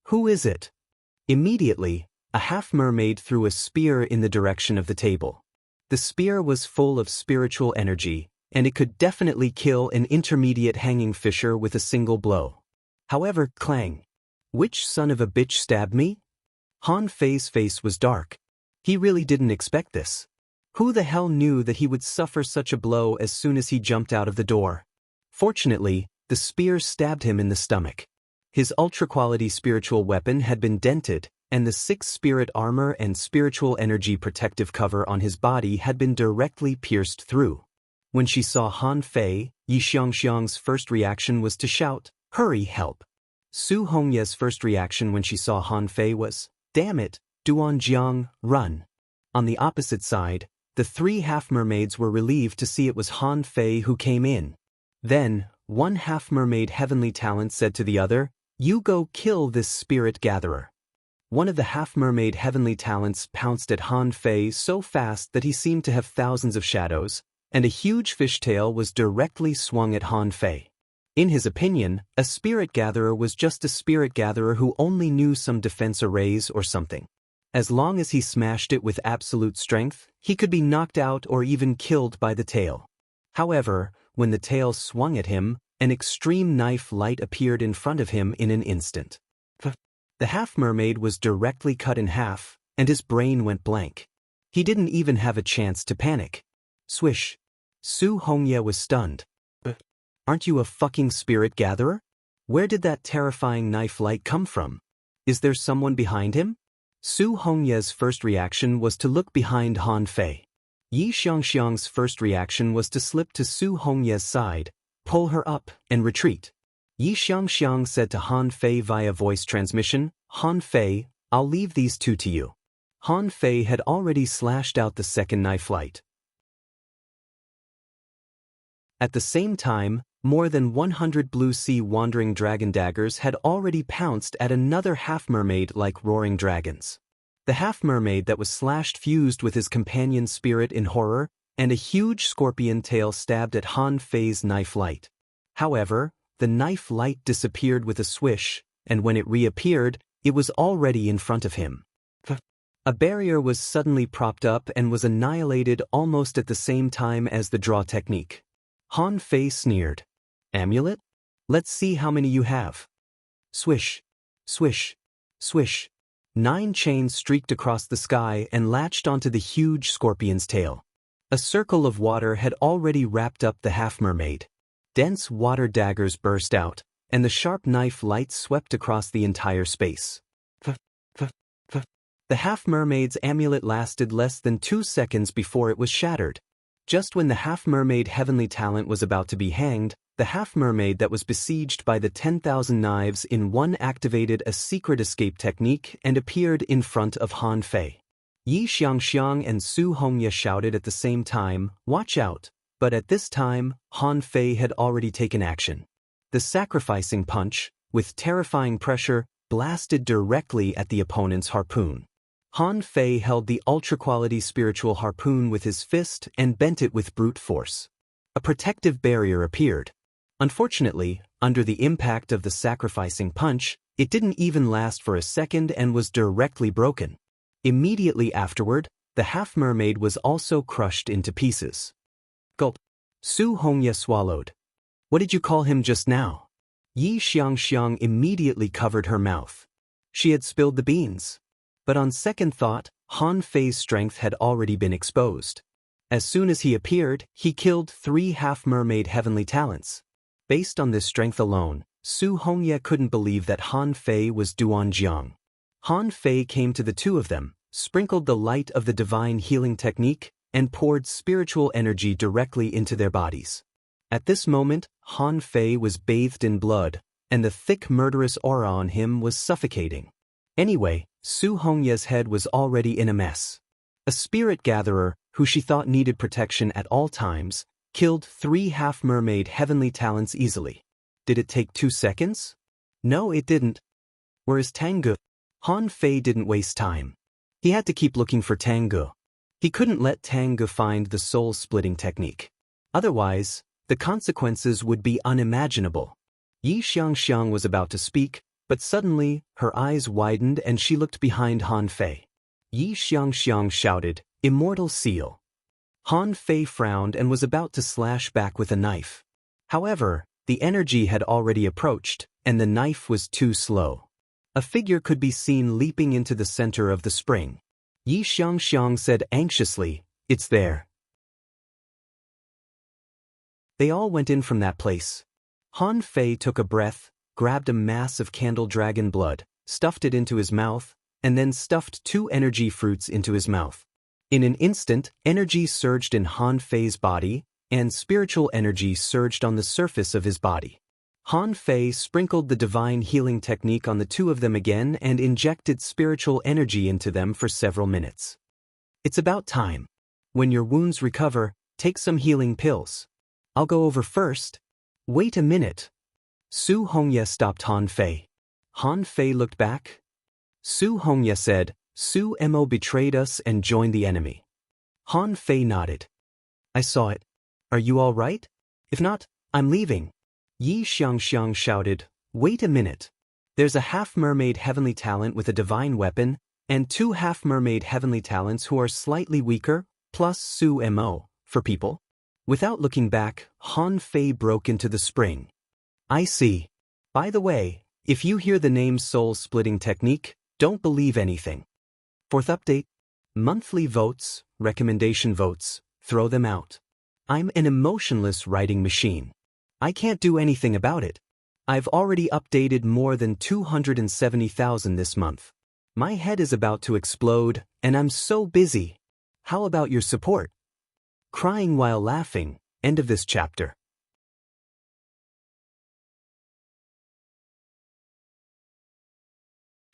Who is it? Immediately, a half-mermaid threw a spear in the direction of the table. The spear was full of spiritual energy, and it could definitely kill an intermediate hanging fisher with a single blow. However, clang. Which son of a bitch stabbed me? Han Fei's face was dark. He really didn't expect this. Who the hell knew that he would suffer such a blow as soon as he jumped out of the door? Fortunately, the spear stabbed him in the stomach. His ultra-quality spiritual weapon had been dented, and the 6 spirit armor and spiritual energy protective cover on his body had been directly pierced through. When she saw Han Fei, Yi Xiangxiang's first reaction was to shout, "Hurry, help!" Su Hongye's first reaction when she saw Han Fei was, "Damn it, Duanjiang, run!" On the opposite side, the 3 half-mermaids were relieved to see it was Han Fei who came in. Then, one half-mermaid heavenly talent said to the other, "You go kill this spirit gatherer." One of the half-mermaid heavenly talents pounced at Han Fei so fast that he seemed to have thousands of shadows, and a huge fishtail was directly swung at Han Fei. In his opinion, a spirit gatherer was just a spirit gatherer who only knew some defense arrays or something. As long as he smashed it with absolute strength, he could be knocked out or even killed by the tail. However, when the tail swung at him, an extreme knife light appeared in front of him in an instant. The half-mermaid was directly cut in half, and his brain went blank. He didn't even have a chance to panic. Swish. Su Hongye was stunned. Aren't you a fucking spirit gatherer? Where did that terrifying knife light come from? Is there someone behind him? Su Hongye's first reaction was to look behind Han Fei. Yi Xiangxiang's first reaction was to slip to Su Hongye's side, pull her up, and retreat. Yi Xiangxiang said to Han Fei via voice transmission, "Han Fei, I'll leave these 2 to you." Han Fei had already slashed out the second knife light. At the same time, more than 100 blue sea wandering dragon daggers had already pounced at another half-mermaid like roaring dragons. The half-mermaid that was slashed fused with his companion spirit in horror, and a huge scorpion tail stabbed at Han Fei's knife light. However, the knife light disappeared with a swish, and when it reappeared, it was already in front of him. A barrier was suddenly propped up and was annihilated almost at the same time as the draw technique. Han Fei sneered. "Amulet? Let's see how many you have." Swish, swish, swish. 9 chains streaked across the sky and latched onto the huge scorpion's tail. A circle of water had already wrapped up the half-mermaid. Dense water daggers burst out, and the sharp knife light swept across the entire space. The half-mermaid's amulet lasted less than 2 seconds before it was shattered. Just when the half-mermaid heavenly talent was about to be hanged, the half-mermaid that was besieged by the 10,000 knives in one activated a secret escape technique and appeared in front of Han Fei. Yi Xiangxiang and Su Hongye shouted at the same time, "Watch out!" But at this time, Han Fei had already taken action. The sacrificing punch, with terrifying pressure, blasted directly at the opponent's harpoon. Han Fei held the ultra-quality spiritual harpoon with his fist and bent it with brute force. A protective barrier appeared. Unfortunately, under the impact of the sacrificing punch, it didn't even last for a second and was directly broken. Immediately afterward, the half-mermaid was also crushed into pieces. Gulp. Su Hongye swallowed. "What did you call him just now?" Yi Xiangxiang immediately covered her mouth. She had spilled the beans. But on second thought, Han Fei's strength had already been exposed. As soon as he appeared, he killed 3 half-mermaid heavenly talents. Based on this strength alone, Su Hongye couldn't believe that Han Fei was Duanjiang. Han Fei came to the 2 of them, sprinkled the light of the divine healing technique, and poured spiritual energy directly into their bodies. At this moment, Han Fei was bathed in blood, and the thick murderous aura on him was suffocating. Anyway, Su Hongye's head was already in a mess. A spirit gatherer, who she thought needed protection at all times, killed 3 half-mermaid heavenly talents easily. Did it take 2 seconds? No, it didn't. Whereas Tanggu? Han Fei didn't waste time. He had to keep looking for Tanggu. He couldn't let Tanggu find the soul-splitting technique. Otherwise, the consequences would be unimaginable. Yi Xiangxiang was about to speak, but suddenly, her eyes widened and she looked behind Han Fei. Yi Xiangxiang shouted, "Immortal seal." Han Fei frowned and was about to slash back with a knife. However, the energy had already approached, and the knife was too slow. A figure could be seen leaping into the center of the spring. Yi Xiangxiang said anxiously, "It's there." They all went in from that place. Han Fei took a breath, grabbed a mass of candle dragon blood, stuffed it into his mouth, and then stuffed 2 energy fruits into his mouth. In an instant, energy surged in Han Fei's body, and spiritual energy surged on the surface of his body. Han Fei sprinkled the divine healing technique on the 2 of them again and injected spiritual energy into them for several minutes. It's about time. When your wounds recover, take some healing pills. I'll go over first. Wait a minute. Su Hongye stopped Han Fei. Han Fei looked back. Su Hongye said, "Su Mo betrayed us and joined the enemy." Han Fei nodded. "I saw it. Are you all right? If not, I'm leaving." Yi Xiangxiang shouted, "Wait a minute. There's a half-mermaid heavenly talent with a divine weapon, and 2 half-mermaid heavenly talents who are slightly weaker, plus Su Mo, for people." Without looking back, Han Fei broke into the spring. "I see. By the way, if you hear the name soul-splitting technique, don't believe anything." 4th update. Monthly votes, recommendation votes, throw them out. I'm an emotionless writing machine. I can't do anything about it. I've already updated more than 270,000 this month. My head is about to explode, and I'm so busy. How about your support? Crying while laughing. End of this chapter.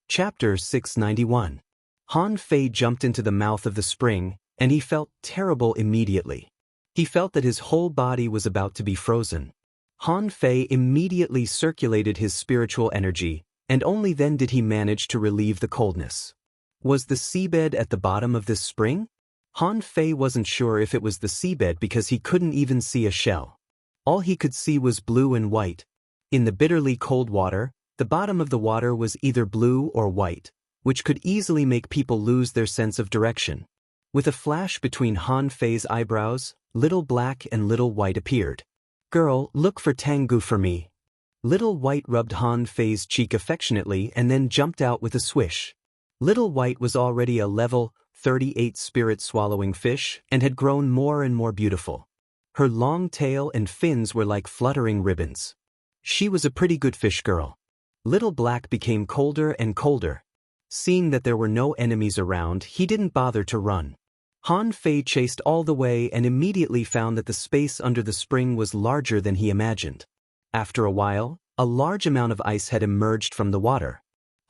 Chapter 691. Han Fei jumped into the mouth of the spring, and he felt terrible immediately. He felt that his whole body was about to be frozen. Han Fei immediately circulated his spiritual energy, and only then did he manage to relieve the coldness. Was the seabed at the bottom of this spring? Han Fei wasn't sure if it was the seabed because he couldn't even see a shell. All he could see was blue and white. In the bitterly cold water, the bottom of the water was either blue or white, which could easily make people lose their sense of direction. With a flash between Han Fei's eyebrows, Little Black and Little White appeared. "Girl, look for Tanggu for me." Little White rubbed Han Fei's cheek affectionately and then jumped out with a swish. Little White was already a level 38 spirit-swallowing fish and had grown more and more beautiful. Her long tail and fins were like fluttering ribbons. She was a pretty good fish girl. Little Black became colder and colder. Seeing that there were no enemies around, he didn't bother to run. Han Fei chased all the way and immediately found that the space under the spring was larger than he imagined. After a while, a large amount of ice had emerged from the water.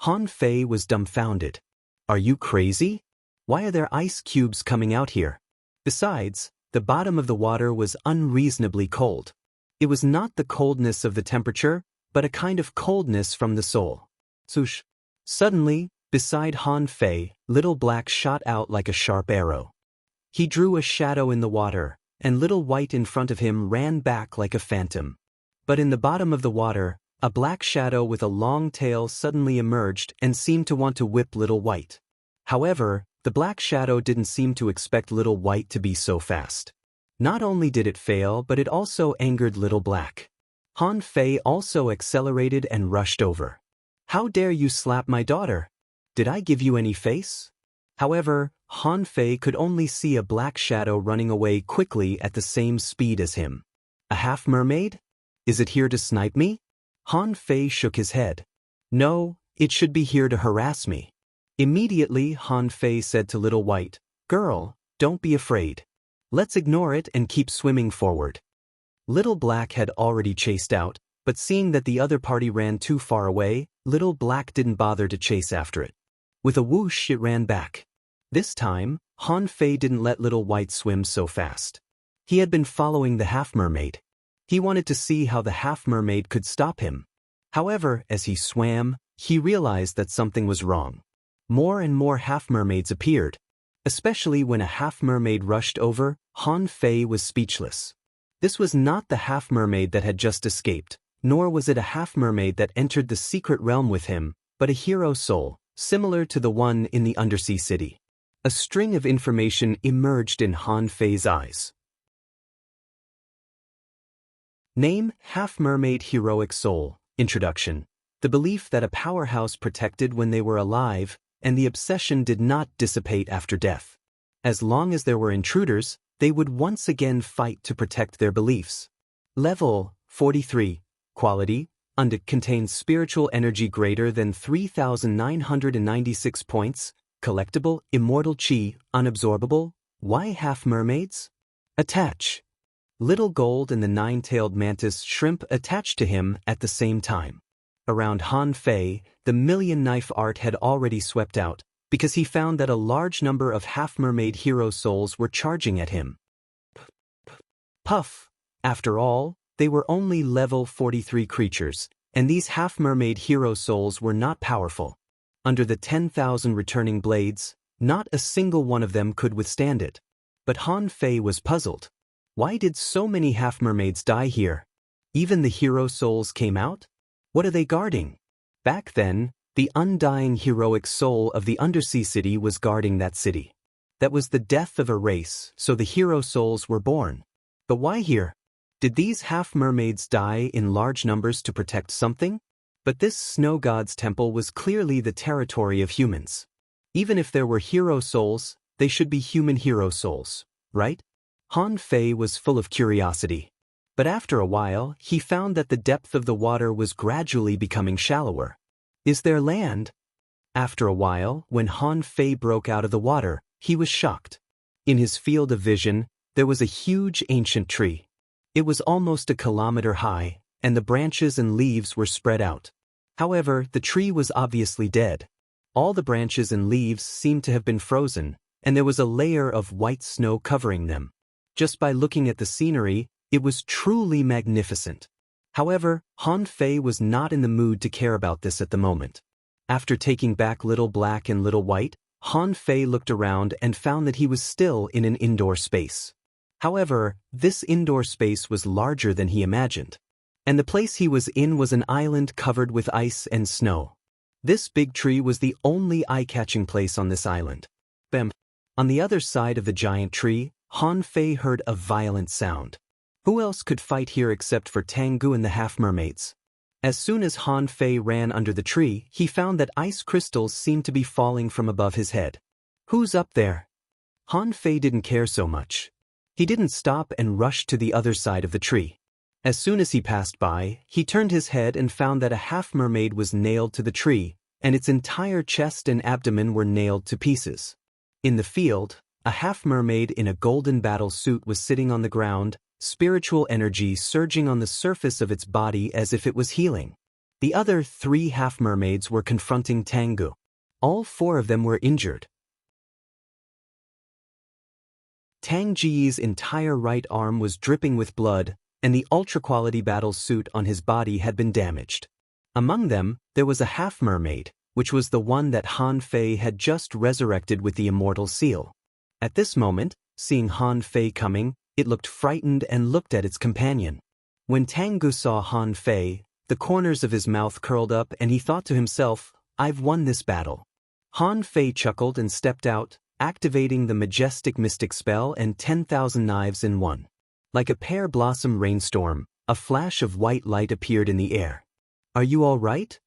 Han Fei was dumbfounded. "Are you crazy? Why are there ice cubes coming out here?" Besides, the bottom of the water was unreasonably cold. It was not the coldness of the temperature, but a kind of coldness from the soul. Swoosh! Suddenly, beside Han Fei, Little Black shot out like a sharp arrow. He drew a shadow in the water, and Little White in front of him ran back like a phantom. But in the bottom of the water, a black shadow with a long tail suddenly emerged and seemed to want to whip Little White. However, the black shadow didn't seem to expect Little White to be so fast. Not only did it fail, but it also angered Little Black. Han Fei also accelerated and rushed over. "How dare you slap my daughter? Did I give you any face?" However, Han Fei could only see a black shadow running away quickly at the same speed as him. "A half-mermaid? Is it here to snipe me?" Han Fei shook his head. "No, it should be here to harass me." Immediately, Han Fei said to Little White, "Girl, don't be afraid. Let's ignore it and keep swimming forward." Little Black had already chased out, But seeing that the other party ran too far away, Little Black didn't bother to chase after it. With a whoosh it ran back. This time, Han Fei didn't let Little White swim so fast. He had been following the half-mermaid. He wanted to see how the half-mermaid could stop him. However, as he swam, he realized that something was wrong. More and more half-mermaids appeared. Especially when a half-mermaid rushed over, Han Fei was speechless. This was not the half-mermaid that had just escaped, nor was it a half-mermaid that entered the secret realm with him, but a hero soul, similar to the one in the undersea city. A string of information emerged in Han Fei's eyes. Name: Half-Mermaid Heroic Soul. Introduction. The belief that a powerhouse protected when they were alive, and the obsession did not dissipate after death. As long as there were intruders, they would once again fight to protect their beliefs. Level 43. Quality: contains spiritual energy greater than 3,996 points. Collectible: immortal chi, unabsorbable. Why half-mermaids? Attach. Little Gold and the nine-tailed mantis shrimp attached to him at the same time. Around Han Fei, the million-knife art had already swept out, because he found that a large number of half-mermaid hero souls were charging at him. Puff! After all, they were only level 43 creatures, and these half-mermaid hero souls were not powerful. Under the 10,000 returning blades, not a single one of them could withstand it. But Han Fei was puzzled. Why did so many half-mermaids die here? Even the hero souls came out? What are they guarding? Back then, the undying heroic soul of the undersea city was guarding that city. That was the death of a race, so the hero souls were born. But why here? Did these half-mermaids die in large numbers to protect something? But this snow god's temple was clearly the territory of humans. Even if there were hero souls, they should be human hero souls, right? Han Fei was full of curiosity. But after a while, he found that the depth of the water was gradually becoming shallower. Is there land? After a while, when Han Fei broke out of the water, he was shocked. In his field of vision, there was a huge ancient tree. It was almost a kilometer high, and the branches and leaves were spread out. However, the tree was obviously dead. All the branches and leaves seemed to have been frozen, and there was a layer of white snow covering them. Just by looking at the scenery, it was truly magnificent. However, Han Fei was not in the mood to care about this at the moment. After taking back Little Black and Little White, Han Fei looked around and found that he was still in an indoor space. However, this indoor space was larger than he imagined. And the place he was in was an island covered with ice and snow. This big tree was the only eye-catching place on this island. Bam! On the other side of the giant tree, Han Fei heard a violent sound. Who else could fight here except for Tengu and the half-mermaids? As soon as Han Fei ran under the tree, he found that ice crystals seemed to be falling from above his head. Who's up there? Han Fei didn't care so much. He didn't stop and rushed to the other side of the tree. As soon as he passed by, he turned his head and found that a half-mermaid was nailed to the tree, and its entire chest and abdomen were nailed to pieces. In the field, a half-mermaid in a golden battle suit was sitting on the ground, spiritual energy surging on the surface of its body as if it was healing. The other 3 half-mermaids were confronting Tengu. All 4 of them were injured. Tang Ji's entire right arm was dripping with blood, and the ultra-quality battle suit on his body had been damaged. Among them, there was a half-mermaid, which was the one that Han Fei had just resurrected with the immortal seal. At this moment, seeing Han Fei coming, it looked frightened and looked at its companion. When Tengu saw Han Fei, the corners of his mouth curled up and he thought to himself, "I've won this battle." Han Fei chuckled and stepped out, activating the majestic mystic spell and 10,000 knives in one. Like a pear-blossom rainstorm, a flash of white light appeared in the air. "Are you all right?"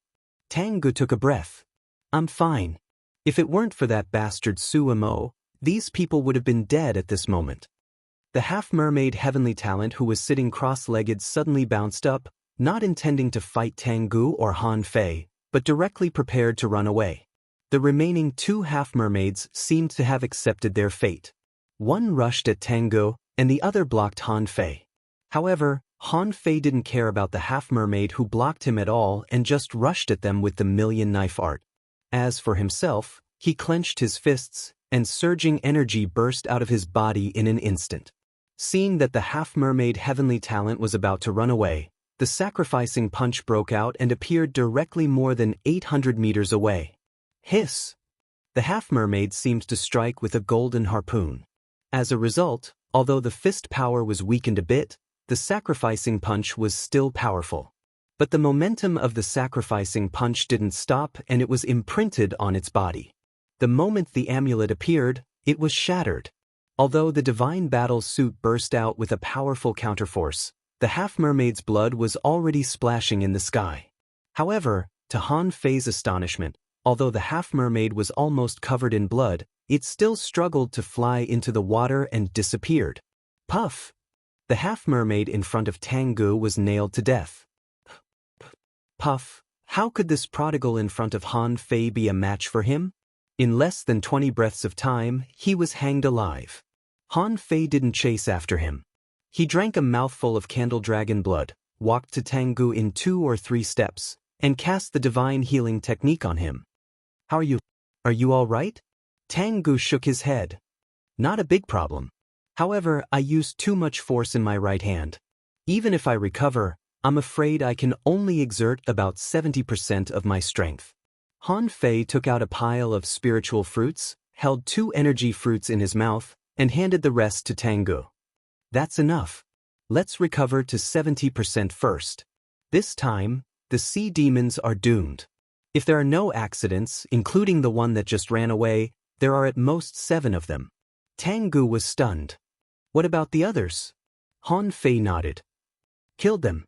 Tengu took a breath. "I'm fine. If it weren't for that bastard Suemo, these people would have been dead at this moment." The half-mermaid heavenly talent who was sitting cross-legged suddenly bounced up, not intending to fight Tengu or Han Fei, but directly prepared to run away. The remaining 2 half-mermaids seemed to have accepted their fate. One rushed at Tengu, and the other blocked Han Fei. However, Han Fei didn't care about the half-mermaid who blocked him at all and just rushed at them with the million-knife art. As for himself, he clenched his fists, and surging energy burst out of his body in an instant. Seeing that the half-mermaid heavenly talent was about to run away, the sacrificing punch broke out and appeared directly more than 800 meters away. Hiss! The half-mermaid seemed to strike with a golden harpoon. As a result, although the fist power was weakened a bit, the sacrificing punch was still powerful. But the momentum of the sacrificing punch didn't stop and it was imprinted on its body. The moment the amulet appeared, it was shattered. Although the divine battle suit burst out with a powerful counterforce, the half-mermaid's blood was already splashing in the sky. However, to Han Fei's astonishment, although the half-mermaid was almost covered in blood, it still struggled to fly into the water and disappeared. Puff! The half-mermaid in front of Tengu was nailed to death. Puff! How could this prodigal in front of Han Fei be a match for him? In less than 20 breaths of time, he was hanged alive. Han Fei didn't chase after him. He drank a mouthful of candle dragon blood, walked to Tengu in 2 or 3 steps, and cast the divine healing technique on him. How are you? Are you all right? Tengu shook his head. Not a big problem. However, I used too much force in my right hand. Even if I recover, I'm afraid I can only exert about 70% of my strength. Han Fei took out a pile of spiritual fruits, held 2 energy fruits in his mouth, and handed the rest to Tengu. That's enough. Let's recover to 70% first. This time, the sea demons are doomed. If there are no accidents, including the one that just ran away, there are at most 7 of them. Tengu was stunned. What about the others? Han Fei nodded. Killed them.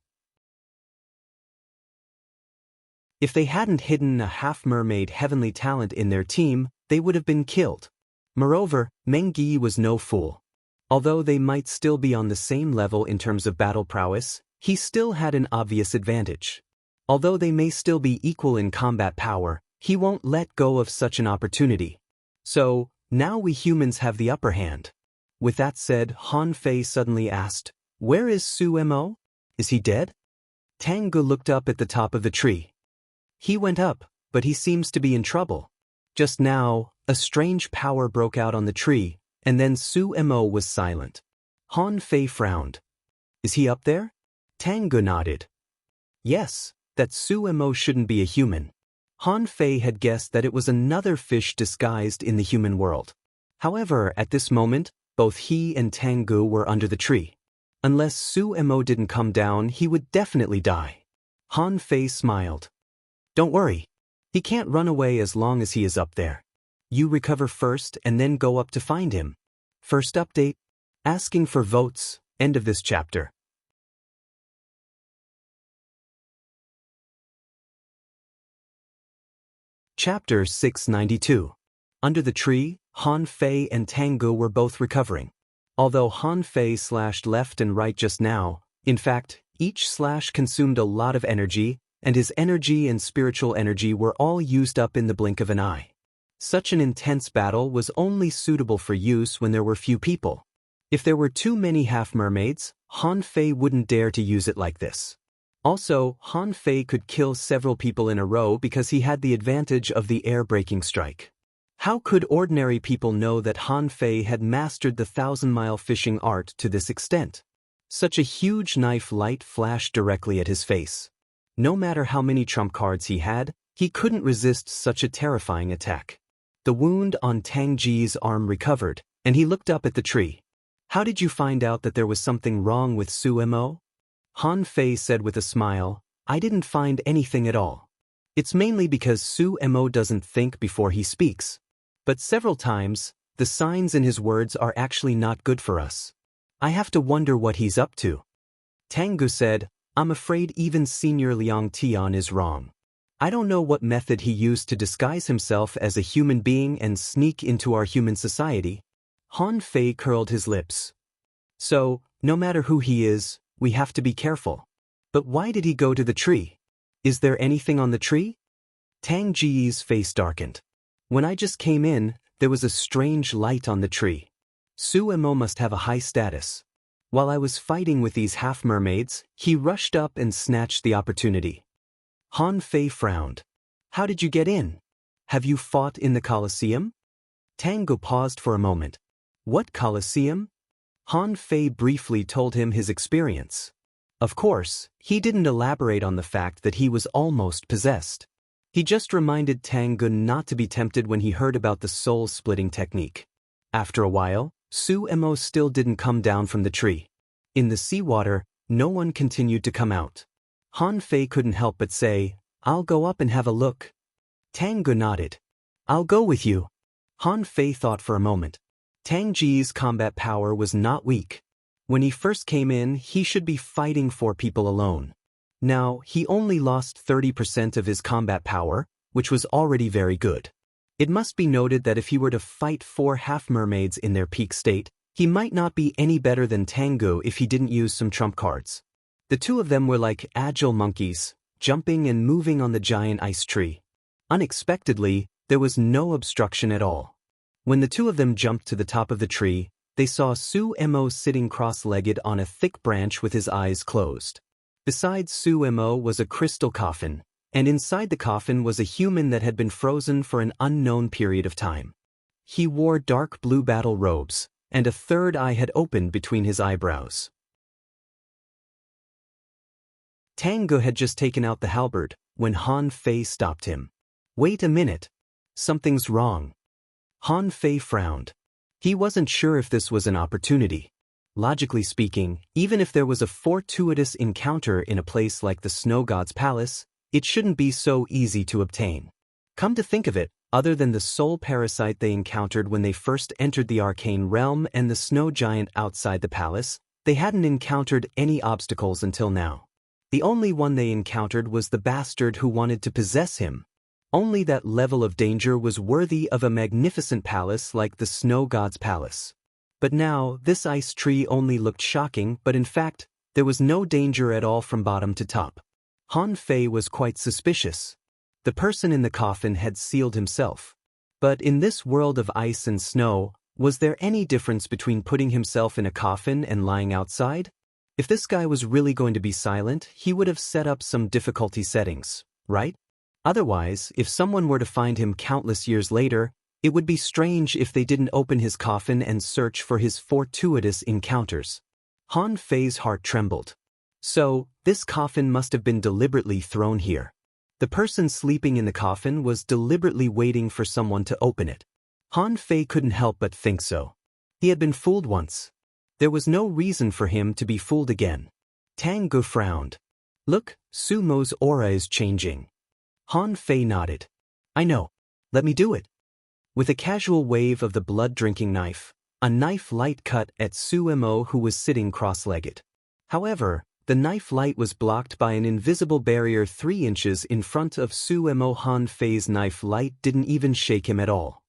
If they hadn't hidden a half-mermaid heavenly talent in their team, they would have been killed. Moreover, Meng Yi was no fool. Although they might still be on the same level in terms of battle prowess, he still had an obvious advantage. Although they may still be equal in combat power, he won't let go of such an opportunity. So, now we humans have the upper hand. With that said, Han Fei suddenly asked, "Where is Su Mo? Is he dead?" Tengu looked up at the top of the tree. He went up, but he seems to be in trouble. Just now, a strange power broke out on the tree, and then Su Mo was silent. Han Fei frowned. Is he up there? Tengu nodded. Yes, that Su Mo shouldn't be a human. Han Fei had guessed that it was another fish disguised in the human world. However, at this moment, both he and Tengu were under the tree. Unless Su Mo didn't come down, he would definitely die. Han Fei smiled. Don't worry. He can't run away as long as he is up there. You recover first and then go up to find him. First update. Asking for votes. End of this chapter. Chapter 692. Under the tree, Han Fei and Tengu were both recovering. Although Han Fei slashed left and right just now, in fact, each slash consumed a lot of energy, and his energy and spiritual energy were all used up in the blink of an eye. Such an intense battle was only suitable for use when there were few people. If there were too many half-mermaids, Han Fei wouldn't dare to use it like this. Also, Han Fei could kill several people in a row because he had the advantage of the air-breaking strike. How could ordinary people know that Han Fei had mastered the 1,000-mile fishing art to this extent? Such a huge knife light flashed directly at his face. No matter how many trump cards he had, he couldn't resist such a terrifying attack. The wound on Tang Ji's arm recovered, and he looked up at the tree. How did you find out that there was something wrong with Su Mo? Han Fei said with a smile, I didn't find anything at all. It's mainly because Su Mo doesn't think before he speaks. But several times, the signs in his words are actually not good for us. I have to wonder what he's up to. Tengu said, I'm afraid even Senior Liang Tian is wrong. I don't know what method he used to disguise himself as a human being and sneak into our human society. Han Fei curled his lips. So, no matter who he is, we have to be careful. But why did he go to the tree? Is there anything on the tree? Tang Ji's face darkened. When I just came in, there was a strange light on the tree. Su Mo must have a high status. While I was fighting with these half-mermaids, he rushed up and snatched the opportunity. Han Fei frowned. How did you get in? Have you fought in the Colosseum? Tango paused for a moment. What Colosseum? Han Fei briefly told him his experience. Of course, he didn't elaborate on the fact that he was almost possessed. He just reminded Tango not to be tempted when he heard about the soul-splitting technique. After a while, Su Mo still didn't come down from the tree. In the seawater, no one continued to come out. Han Fei couldn't help but say, I'll go up and have a look. Tango nodded. I'll go with you. Han Fei thought for a moment. Tang Ji's combat power was not weak. When he first came in, he should be fighting 4 people alone. Now, he only lost 30% of his combat power, which was already very good. It must be noted that if he were to fight 4 half-mermaids in their peak state, he might not be any better than Tango if he didn't use some trump cards. The 2 of them were like agile monkeys, jumping and moving on the giant ice tree. Unexpectedly, there was no obstruction at all. When the 2 of them jumped to the top of the tree, they saw Su Mo sitting cross-legged on a thick branch with his eyes closed. Beside Su Mo was a crystal coffin, and inside the coffin was a human that had been frozen for an unknown period of time. He wore dark blue battle robes, and a third eye had opened between his eyebrows. Tango had just taken out the halberd, when Han Fei stopped him. Wait a minute. Something's wrong. Han Fei frowned. He wasn't sure if this was an opportunity. Logically speaking, even if there was a fortuitous encounter in a place like the Snow God's Palace, it shouldn't be so easy to obtain. Come to think of it, other than the soul parasite they encountered when they first entered the arcane realm and the snow giant outside the palace, they hadn't encountered any obstacles until now. The only one they encountered was the bastard who wanted to possess him. Only that level of danger was worthy of a magnificent palace like the Snow God's Palace. But now, this ice tree only looked shocking, but in fact, there was no danger at all from bottom to top. Han Fei was quite suspicious. The person in the coffin had sealed himself. But in this world of ice and snow, was there any difference between putting himself in a coffin and lying outside? If this guy was really going to be silent, he would have set up some difficulty settings, right? Otherwise, if someone were to find him countless years later, it would be strange if they didn't open his coffin and search for his fortuitous encounters. Han Fei's heart trembled. So, this coffin must have been deliberately thrown here. The person sleeping in the coffin was deliberately waiting for someone to open it. Han Fei couldn't help but think so. He had been fooled once. There was no reason for him to be fooled again. Tango frowned. Look, Su Mo's aura is changing. Han Fei nodded. I know. Let me do it. With a casual wave of the blood-drinking knife, a knife light cut at Su Mo who was sitting cross-legged. However, the knife light was blocked by an invisible barrier 3 inches in front of Su Mo. Han Fei's knife light didn't even shake him at all.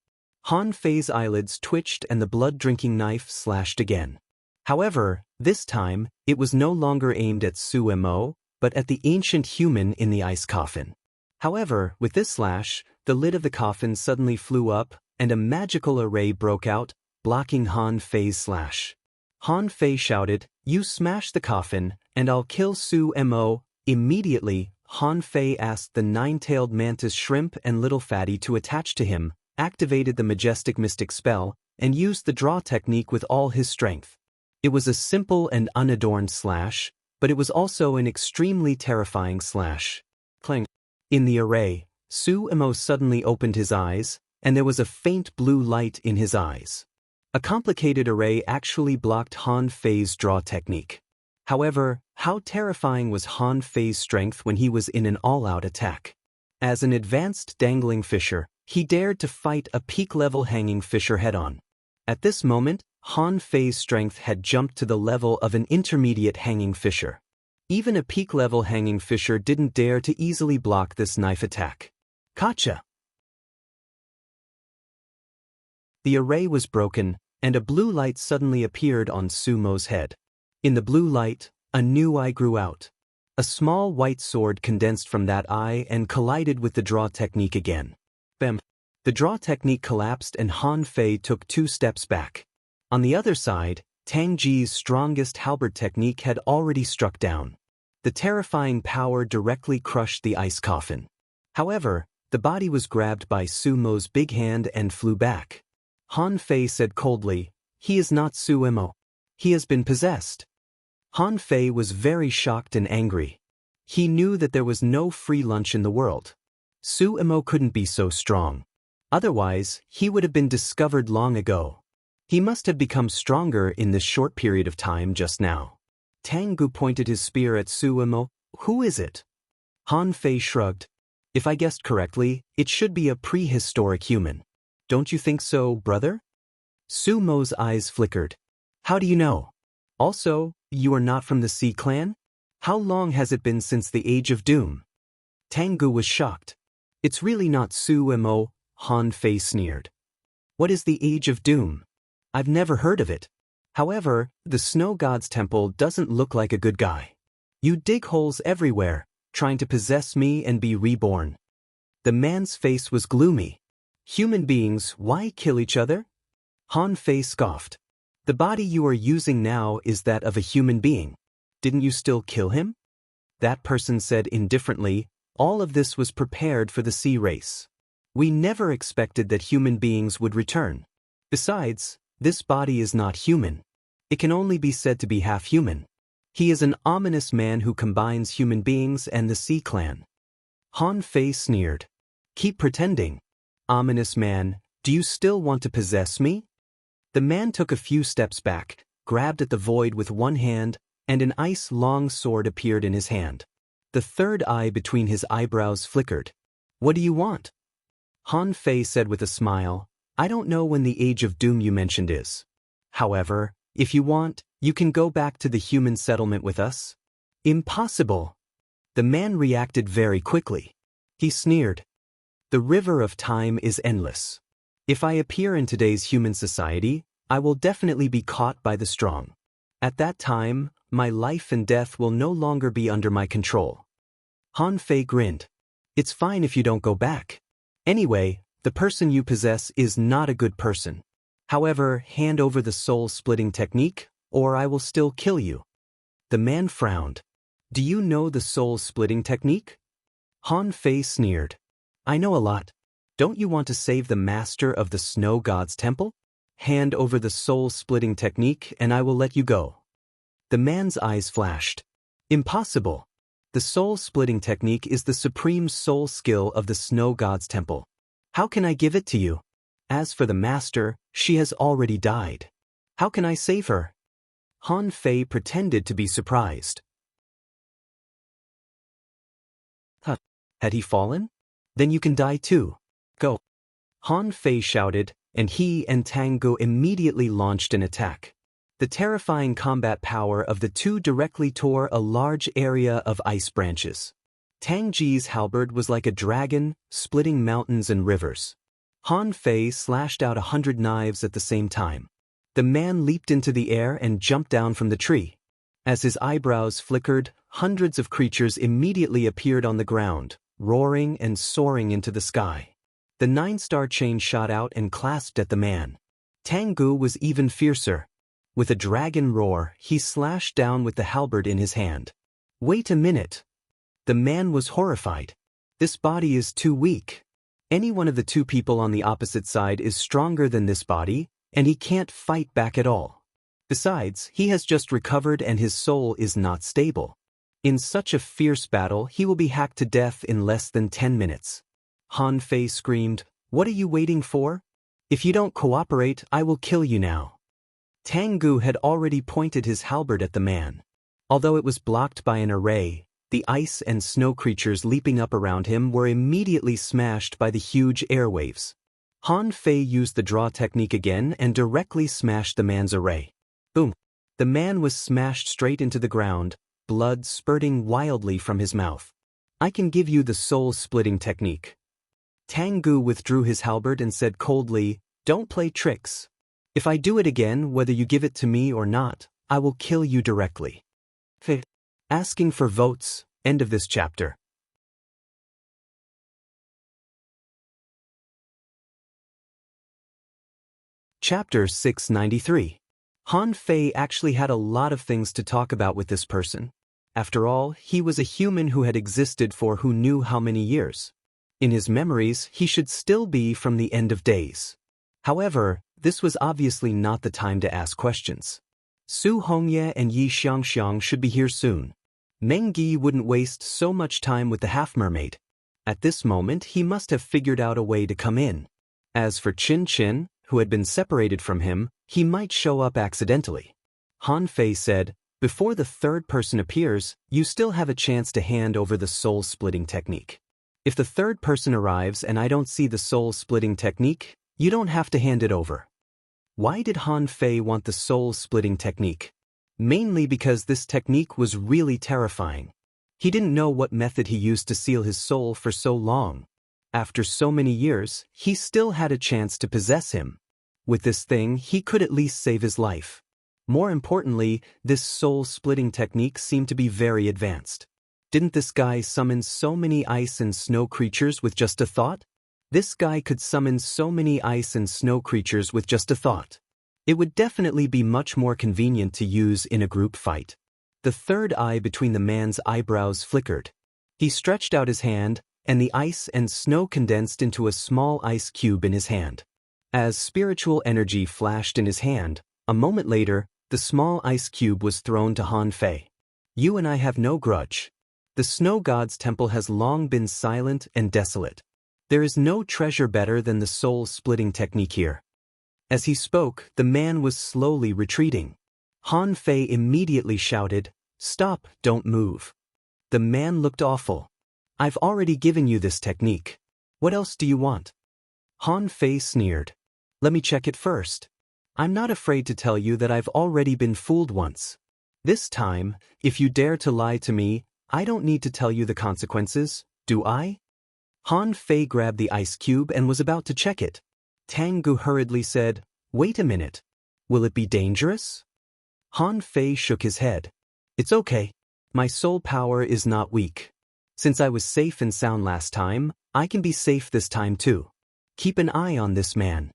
Han Fei's eyelids twitched and the blood-drinking knife slashed again. However, this time, it was no longer aimed at Su Mo, but at the ancient human in the ice coffin. However, with this slash, the lid of the coffin suddenly flew up, and a magical array broke out, blocking Han Fei's slash. Han Fei shouted, "You smash the coffin, and I'll kill Su Mo." Immediately, Han Fei asked the 9-tailed mantis shrimp and little fatty to attach to him, activated the majestic mystic spell, and used the draw technique with all his strength. It was a simple and unadorned slash, but it was also an extremely terrifying slash. Clang. In the array, Su Mo suddenly opened his eyes, and there was a faint blue light in his eyes. A complicated array actually blocked Han Fei's draw technique. However, how terrifying was Han Fei's strength when he was in an all-out attack? As an advanced dangling fisher, he dared to fight a peak-level hanging fisher head-on. At this moment, Han Fei's strength had jumped to the level of an intermediate hanging fisher. Even a peak-level hanging fisher didn't dare to easily block this knife attack. Gotcha! The array was broken, and a blue light suddenly appeared on Su Mo's head. In the blue light, a new eye grew out. A small white sword condensed from that eye and collided with the draw technique again. Bam! The draw technique collapsed and Han Fei took 2 steps back. On the other side, Tang Ji's strongest halberd technique had already struck down. The terrifying power directly crushed the ice coffin. However, the body was grabbed by Su Mo's big hand and flew back. Han Fei said coldly, "He is not Su Mo. He has been possessed." Han Fei was very shocked and angry. He knew that there was no free lunch in the world. Su Mo couldn't be so strong. Otherwise, he would have been discovered long ago. He must have become stronger in this short period of time just now. Tang Gu pointed his spear at Su Mo. "Who is it?" Han Fei shrugged. "If I guessed correctly, it should be a prehistoric human. Don't you think so, brother?" Su Mo's eyes flickered. "How do you know? Also, you are not from the Sea clan? How long has it been since the Age of Doom?" Tang Gu was shocked. "It's really not Su Mo," Han Fei sneered. "What is the Age of Doom? I've never heard of it. However, the Snow God's temple doesn't look like a good guy. You dig holes everywhere, trying to possess me and be reborn." The man's face was gloomy. "Human beings, why kill each other?" Han Fei scoffed. "The body you are using now is that of a human being. Didn't you still kill him?" That person said indifferently, "All of this was prepared for the sea race. We never expected that human beings would return. Besides, this body is not human. It can only be said to be half human. He is an ominous man who combines human beings and the Sea clan." Han Fei sneered. "Keep pretending. Ominous man, do you still want to possess me?" The man took a few steps back, grabbed at the void with one hand, and an ice-long sword appeared in his hand. The third eye between his eyebrows flickered. "What do you want?" Han Fei said with a smile, "I don't know when the Age of Doom you mentioned is. However, if you want, you can go back to the human settlement with us." "Impossible." The man reacted very quickly. He sneered. "The river of time is endless. If I appear in today's human society, I will definitely be caught by the strong. At that time, my life and death will no longer be under my control." Han Fei grinned. "It's fine if you don't go back. Anyway, the person you possess is not a good person. However, hand over the soul-splitting technique, or I will still kill you." The man frowned. "Do you know the soul-splitting technique?" Han Fei sneered. "I know a lot. Don't you want to save the master of the Snow God's temple? Hand over the soul-splitting technique and I will let you go." The man's eyes flashed. "Impossible. The soul-splitting technique is the supreme soul skill of the Snow God's temple. How can I give it to you? As for the master, she has already died. How can I save her?" Han Fei pretended to be surprised. "Huh. Had he fallen? Then you can die too. Go." Han Fei shouted, and he and Tang Gu immediately launched an attack. The terrifying combat power of the two directly tore a large area of ice branches. Tang Ji's halberd was like a dragon, splitting mountains and rivers. Han Fei slashed out 100 knives at the same time. The man leaped into the air and jumped down from the tree. As his eyebrows flickered, hundreds of creatures immediately appeared on the ground, roaring and soaring into the sky. The 9-star chain shot out and clasped at the man. Tang Gu was even fiercer. With a dragon roar, he slashed down with the halberd in his hand. "Wait a minute." The man was horrified. "This body is too weak. Any one of the two people on the opposite side is stronger than this body, and he can't fight back at all. Besides, he has just recovered and his soul is not stable. In such a fierce battle, he will be hacked to death in less than 10 minutes. Han Fei screamed, "What are you waiting for? If you don't cooperate, I will kill you now." Tang Gu had already pointed his halberd at the man. Although it was blocked by an array, the ice and snow creatures leaping up around him were immediately smashed by the huge airwaves. Han Fei used the draw technique again and directly smashed the man's array. Boom! The man was smashed straight into the ground, blood spurting wildly from his mouth. "I can give you the soul-splitting technique." Tang Gu withdrew his halberd and said coldly, "Don't play tricks. If I do it again, whether you give it to me or not, I will kill you directly." Asking for votes. End of this chapter. Chapter 693. Han Fei actually had a lot of things to talk about with this person. After all, he was a human who had existed for who knew how many years. In his memories, he should still be from the end of days. However, this was obviously not the time to ask questions. Su Hongye and Yi Xiangxiang should be here soon. Meng Gi wouldn't waste so much time with the half-mermaid. At this moment, he must have figured out a way to come in. As for Qin Qin, who had been separated from him, he might show up accidentally. Han Fei said, "Before the third person appears, you still have a chance to hand over the soul-splitting technique. If the third person arrives and I don't see the soul-splitting technique, you don't have to hand it over." Why did Han Fei want the soul-splitting technique? Mainly because this technique was really terrifying. He didn't know what method he used to seal his soul for so long. After so many years, he still had a chance to possess him. With this thing, he could at least save his life. More importantly, this soul-splitting technique seemed to be very advanced. Didn't this guy summon so many ice and snow creatures with just a thought? This guy could summon so many ice and snow creatures with just a thought. It would definitely be much more convenient to use in a group fight. The third eye between the man's eyebrows flickered. He stretched out his hand, and the ice and snow condensed into a small ice cube in his hand. As spiritual energy flashed in his hand, a moment later, the small ice cube was thrown to Han Fei. "You and I have no grudge. The snow god's temple has long been silent and desolate. There is no treasure better than the soul-splitting technique here." As he spoke, the man was slowly retreating. Han Fei immediately shouted, "Stop, don't move." The man looked awful. "I've already given you this technique. What else do you want?" Han Fei sneered. "Let me check it first. I'm not afraid to tell you that I've already been fooled once. This time, if you dare to lie to me, I don't need to tell you the consequences, do I?" Han Fei grabbed the ice cube and was about to check it. Tang Gu hurriedly said, "Wait a minute. Will it be dangerous?" Han Fei shook his head. "It's okay. My soul power is not weak. Since I was safe and sound last time, I can be safe this time too. Keep an eye on this man."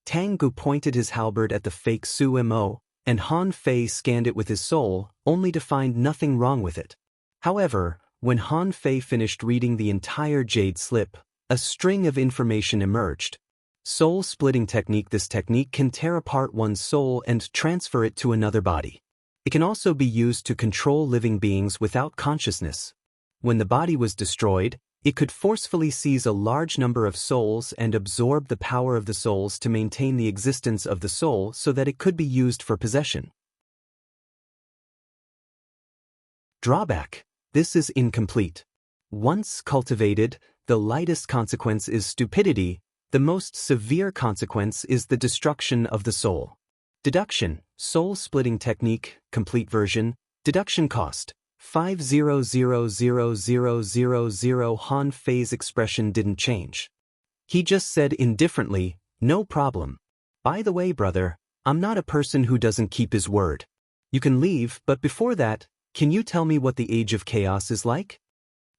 Tang Gu pointed his halberd at the fake Su Mo, and Han Fei scanned it with his soul, only to find nothing wrong with it. However, when Han Fei finished reading the entire jade slip, a string of information emerged. Soul-splitting technique. This technique can tear apart one's soul and transfer it to another body. It can also be used to control living beings without consciousness. When the body was destroyed, it could forcefully seize a large number of souls and absorb the power of the souls to maintain the existence of the soul so that it could be used for possession. Drawback: this is incomplete. Once cultivated, the lightest consequence is stupidity. The most severe consequence is the destruction of the soul. Deduction: soul-splitting technique, complete version. Deduction cost: 500,000. Han Fei's expression didn't change. He just said indifferently, "No problem. By the way, brother, I'm not a person who doesn't keep his word. You can leave, but before that, can you tell me what the Age of Chaos is like?"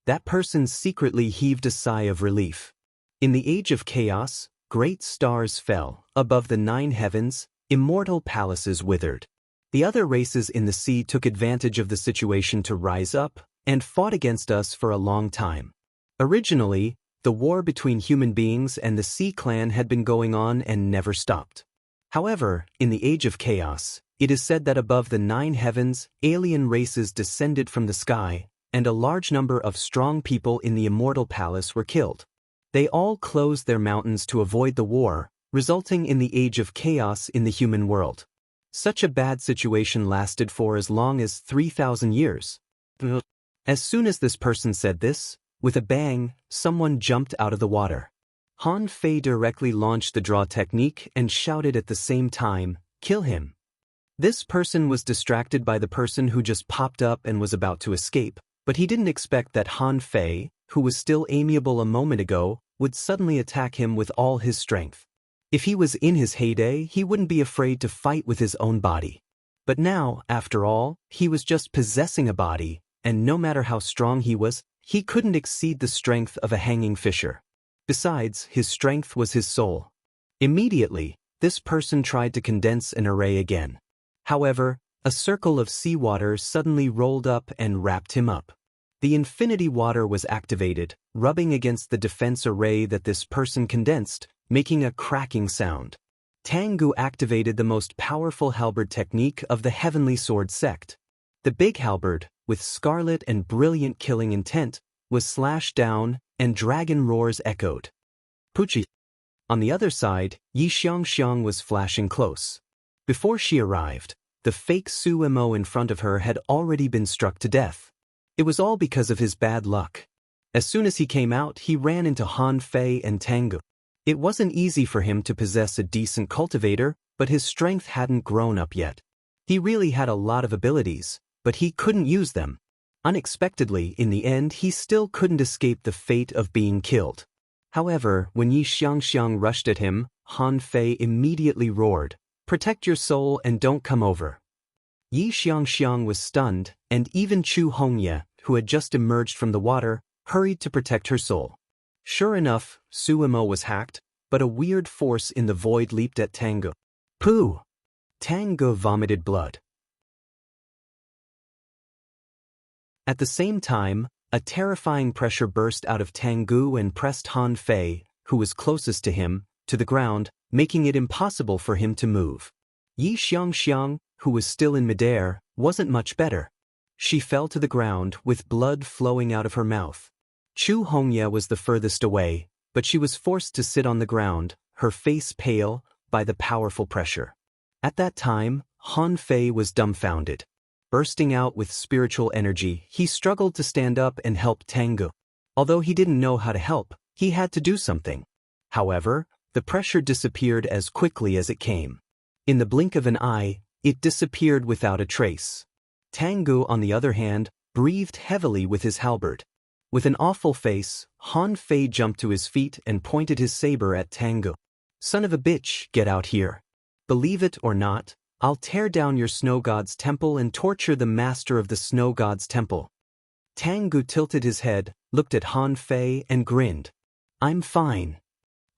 That person secretly heaved a sigh of relief. In the Age of Chaos, great stars fell. Above the 9 heavens, immortal palaces withered. The other races in the sea took advantage of the situation to rise up and fought against us for a long time. Originally, the war between human beings and the Sea Clan had been going on and never stopped. However, in the Age of Chaos, it is said that above the 9 heavens, alien races descended from the sky, and a large number of strong people in the immortal palace were killed. They all closed their mountains to avoid the war, resulting in the Age of Chaos in the human world. Such a bad situation lasted for as long as 3,000 years. As soon as this person said this, with a bang, someone jumped out of the water. Han Fei directly launched the draw technique and shouted at the same time, "Kill him." This person was distracted by the person who just popped up and was about to escape, but he didn't expect that Han Fei, who was still amiable a moment ago, would suddenly attack him with all his strength. If he was in his heyday, he wouldn't be afraid to fight with his own body. But now, after all, he was just possessing a body, and no matter how strong he was, he couldn't exceed the strength of a hanging fisher. Besides, his strength was his soul. Immediately, this person tried to condense an array again. However, a circle of seawater suddenly rolled up and wrapped him up. The infinity water was activated, rubbing against the defense array that this person condensed, making a cracking sound. Tengu activated the most powerful halberd technique of the Heavenly Sword sect. The big halberd, with scarlet and brilliant killing intent, was slashed down, and dragon roars echoed. Puchi. On the other side, Yi Xiangxiang was flashing close. Before she arrived, the fake Su Mo in front of her had already been struck to death. It was all because of his bad luck. As soon as he came out, he ran into Han Fei and Tengu. It wasn't easy for him to possess a decent cultivator, but his strength hadn't grown up yet. He really had a lot of abilities, but he couldn't use them. Unexpectedly, in the end, he still couldn't escape the fate of being killed. However, when Yi Xiangxiang rushed at him, Han Fei immediately roared, "Protect your soul and don't come over." Yi Xiangxiang was stunned, and even Chu Hongye, who had just emerged from the water, hurried to protect her soul. Sure enough, Su Mo was hacked, but a weird force in the void leaped at Tengu. Pooh! Tengu vomited blood. At the same time, a terrifying pressure burst out of Tengu and pressed Han Fei, who was closest to him, to the ground, making it impossible for him to move. Yi Xiangxiang, who was still in midair, wasn't much better. She fell to the ground with blood flowing out of her mouth. Chu Hongye was the furthest away, but she was forced to sit on the ground, her face pale, by the powerful pressure. At that time, Han Fei was dumbfounded. Bursting out with spiritual energy, he struggled to stand up and help Tengu. Although he didn't know how to help, he had to do something. However, the pressure disappeared as quickly as it came. In the blink of an eye, it disappeared without a trace. Tengu, on the other hand, breathed heavily with his halberd. With an awful face, Han Fei jumped to his feet and pointed his saber at Tengu. "Son of a bitch, get out here. Believe it or not, I'll tear down your snow god's temple and torture the master of the snow god's temple." Tengu tilted his head, looked at Han Fei and grinned. "I'm fine."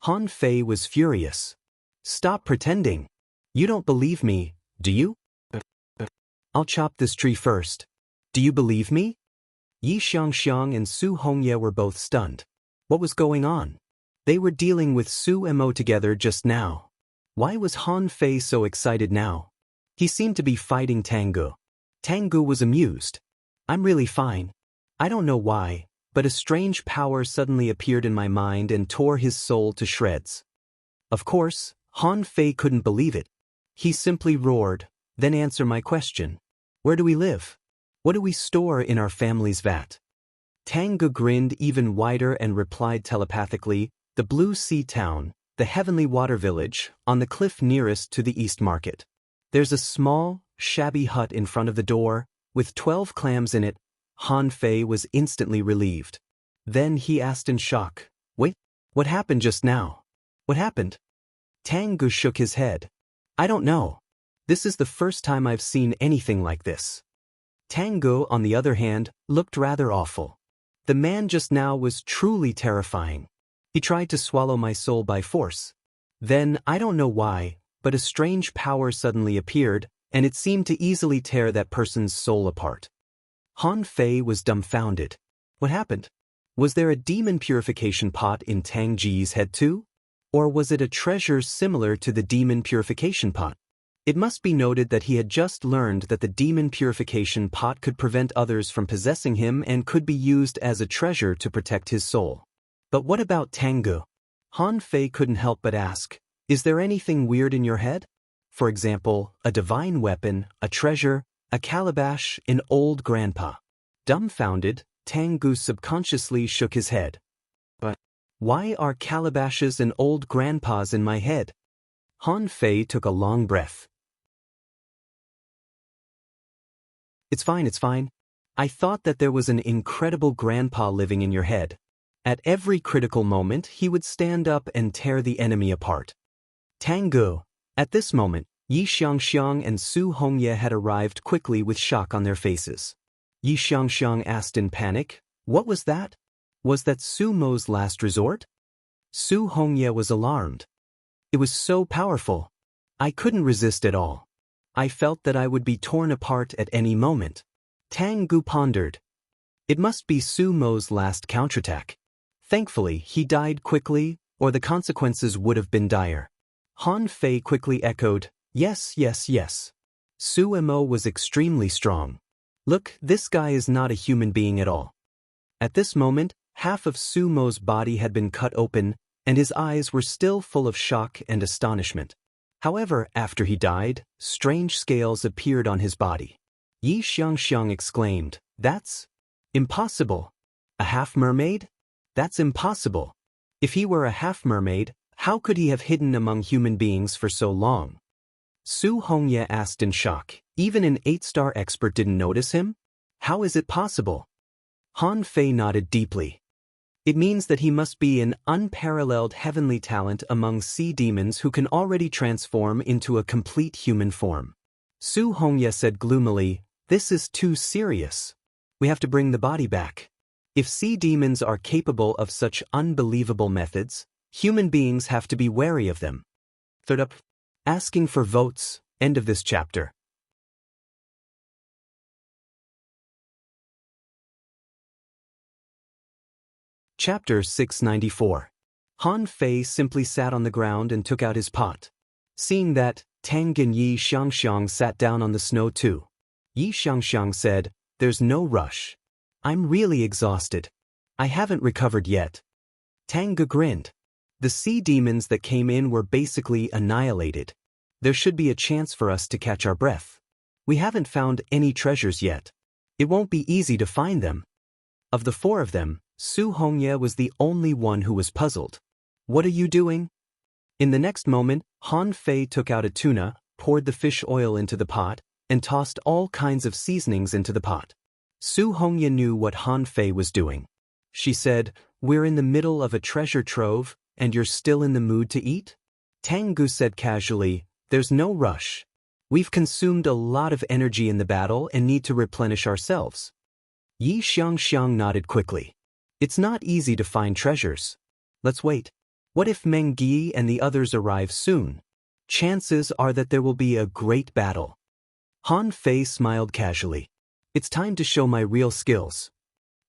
Han Fei was furious. "Stop pretending. You don't believe me, do you? I'll chop this tree first. Do you believe me?" Yi Xiangxiang and Su Hongye were both stunned. What was going on? They were dealing with Su Mo together just now. Why was Han Fei so excited now? He seemed to be fighting Tengu. Tengu was amused. "I'm really fine. I don't know why, but a strange power suddenly appeared in my mind and tore his soul to shreds." Of course, Han Fei couldn't believe it. He simply roared, "Then answer my question. Where do we live? What do we store in our family's vat?" Tengu grinned even wider and replied telepathically, "The Blue Sea Town, the Heavenly Water Village, on the cliff nearest to the East Market. There's a small, shabby hut in front of the door, with 12 clams in it." Han Fei was instantly relieved. Then he asked in shock, "Wait, what happened just now? What happened?" Tengu shook his head. "I don't know. This is the first time I've seen anything like this." Tengu, on the other hand, looked rather awful. The man just now was truly terrifying. He tried to swallow my soul by force. Then, I don't know why, but a strange power suddenly appeared, and it seemed to easily tear that person's soul apart. Han Fei was dumbfounded. What happened? Was there a demon purification pot in Tang Ji's head too? Or was it a treasure similar to the demon purification pot? It must be noted that he had just learned that the demon purification pot could prevent others from possessing him and could be used as a treasure to protect his soul. But what about Tengu? Han Fei couldn't help but ask, "Is there anything weird in your head? For example, a divine weapon, a treasure, a calabash, an old grandpa?" Dumbfounded, Tengu subconsciously shook his head. "But why are calabashes and old grandpas in my head?" Han Fei took a long breath. It's fine. I thought that there was an incredible grandpa living in your head. At every critical moment, he would stand up and tear the enemy apart." Tengu. At this moment, Yi Xiangxiang and Su Hongye had arrived quickly with shock on their faces. Yi Xiangxiang asked in panic, "What was that? Was that Su Mo's last resort?" Su Hongye was alarmed. "It was so powerful. I couldn't resist at all." I felt that I would be torn apart at any moment. Tang Gu pondered. It must be Su Mo's last counterattack. Thankfully, he died quickly, or the consequences would have been dire. Han Fei quickly echoed, yes, yes, yes. Su Mo was extremely strong. Look, this guy is not a human being at all. At this moment, half of Su Mo's body had been cut open, and his eyes were still full of shock and astonishment. However, after he died, strange scales appeared on his body. Yi Xiangxiang exclaimed, that's impossible. A half-mermaid? That's impossible. If he were a half-mermaid, how could he have hidden among human beings for so long? Su Hongye asked in shock. Even an 8-star expert didn't notice him? How is it possible? Han Fei nodded deeply. It means that he must be an unparalleled heavenly talent among sea demons who can already transform into a complete human form. Su Hongye said gloomily, this is too serious. We have to bring the body back. If sea demons are capable of such unbelievable methods, human beings have to be wary of them. Third up, asking for votes, end of this chapter. Chapter 694. Han Fei simply sat on the ground and took out his pot. Seeing that, Tang and Yi Xiangxiang sat down on the snow too. Yi Xiangxiang said, there's no rush. I'm really exhausted. I haven't recovered yet. Tang grinned. The sea demons that came in were basically annihilated. There should be a chance for us to catch our breath. We haven't found any treasures yet. It won't be easy to find them. Of the 4 of them, Su Hongye was the only one who was puzzled. What are you doing? In the next moment, Han Fei took out a tuna, poured the fish oil into the pot, and tossed all kinds of seasonings into the pot. Su Hongye knew what Han Fei was doing. She said, we're in the middle of a treasure trove, and you're still in the mood to eat? Tang Gu said casually, there's no rush. We've consumed a lot of energy in the battle and need to replenish ourselves. Yi Xiangxiang nodded quickly. It's not easy to find treasures. Let's wait. What if Meng Yi and the others arrive soon? Chances are that there will be a great battle. Han Fei smiled casually. It's time to show my real skills.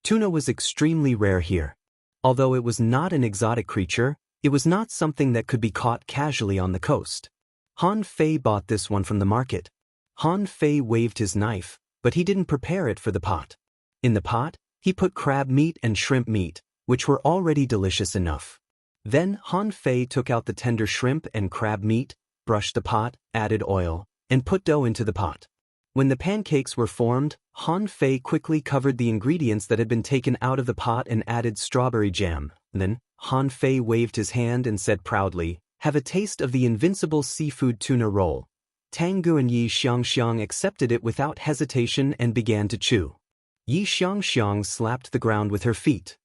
Tuna was extremely rare here. Although it was not an exotic creature, it was not something that could be caught casually on the coast. Han Fei bought this one from the market. Han Fei waved his knife, but he didn't prepare it for the pot. In the pot, he put crab meat and shrimp meat, which were already delicious enough. Then Han Fei took out the tender shrimp and crab meat, brushed the pot, added oil, and put dough into the pot. When the pancakes were formed, Han Fei quickly covered the ingredients that had been taken out of the pot and added strawberry jam. Then, Han Fei waved his hand and said proudly, have a taste of the invincible seafood tuna roll. Tang Gu and Yi Xiangxiang accepted it without hesitation and began to chew. Yi Xiangxiang slapped the ground with her feet.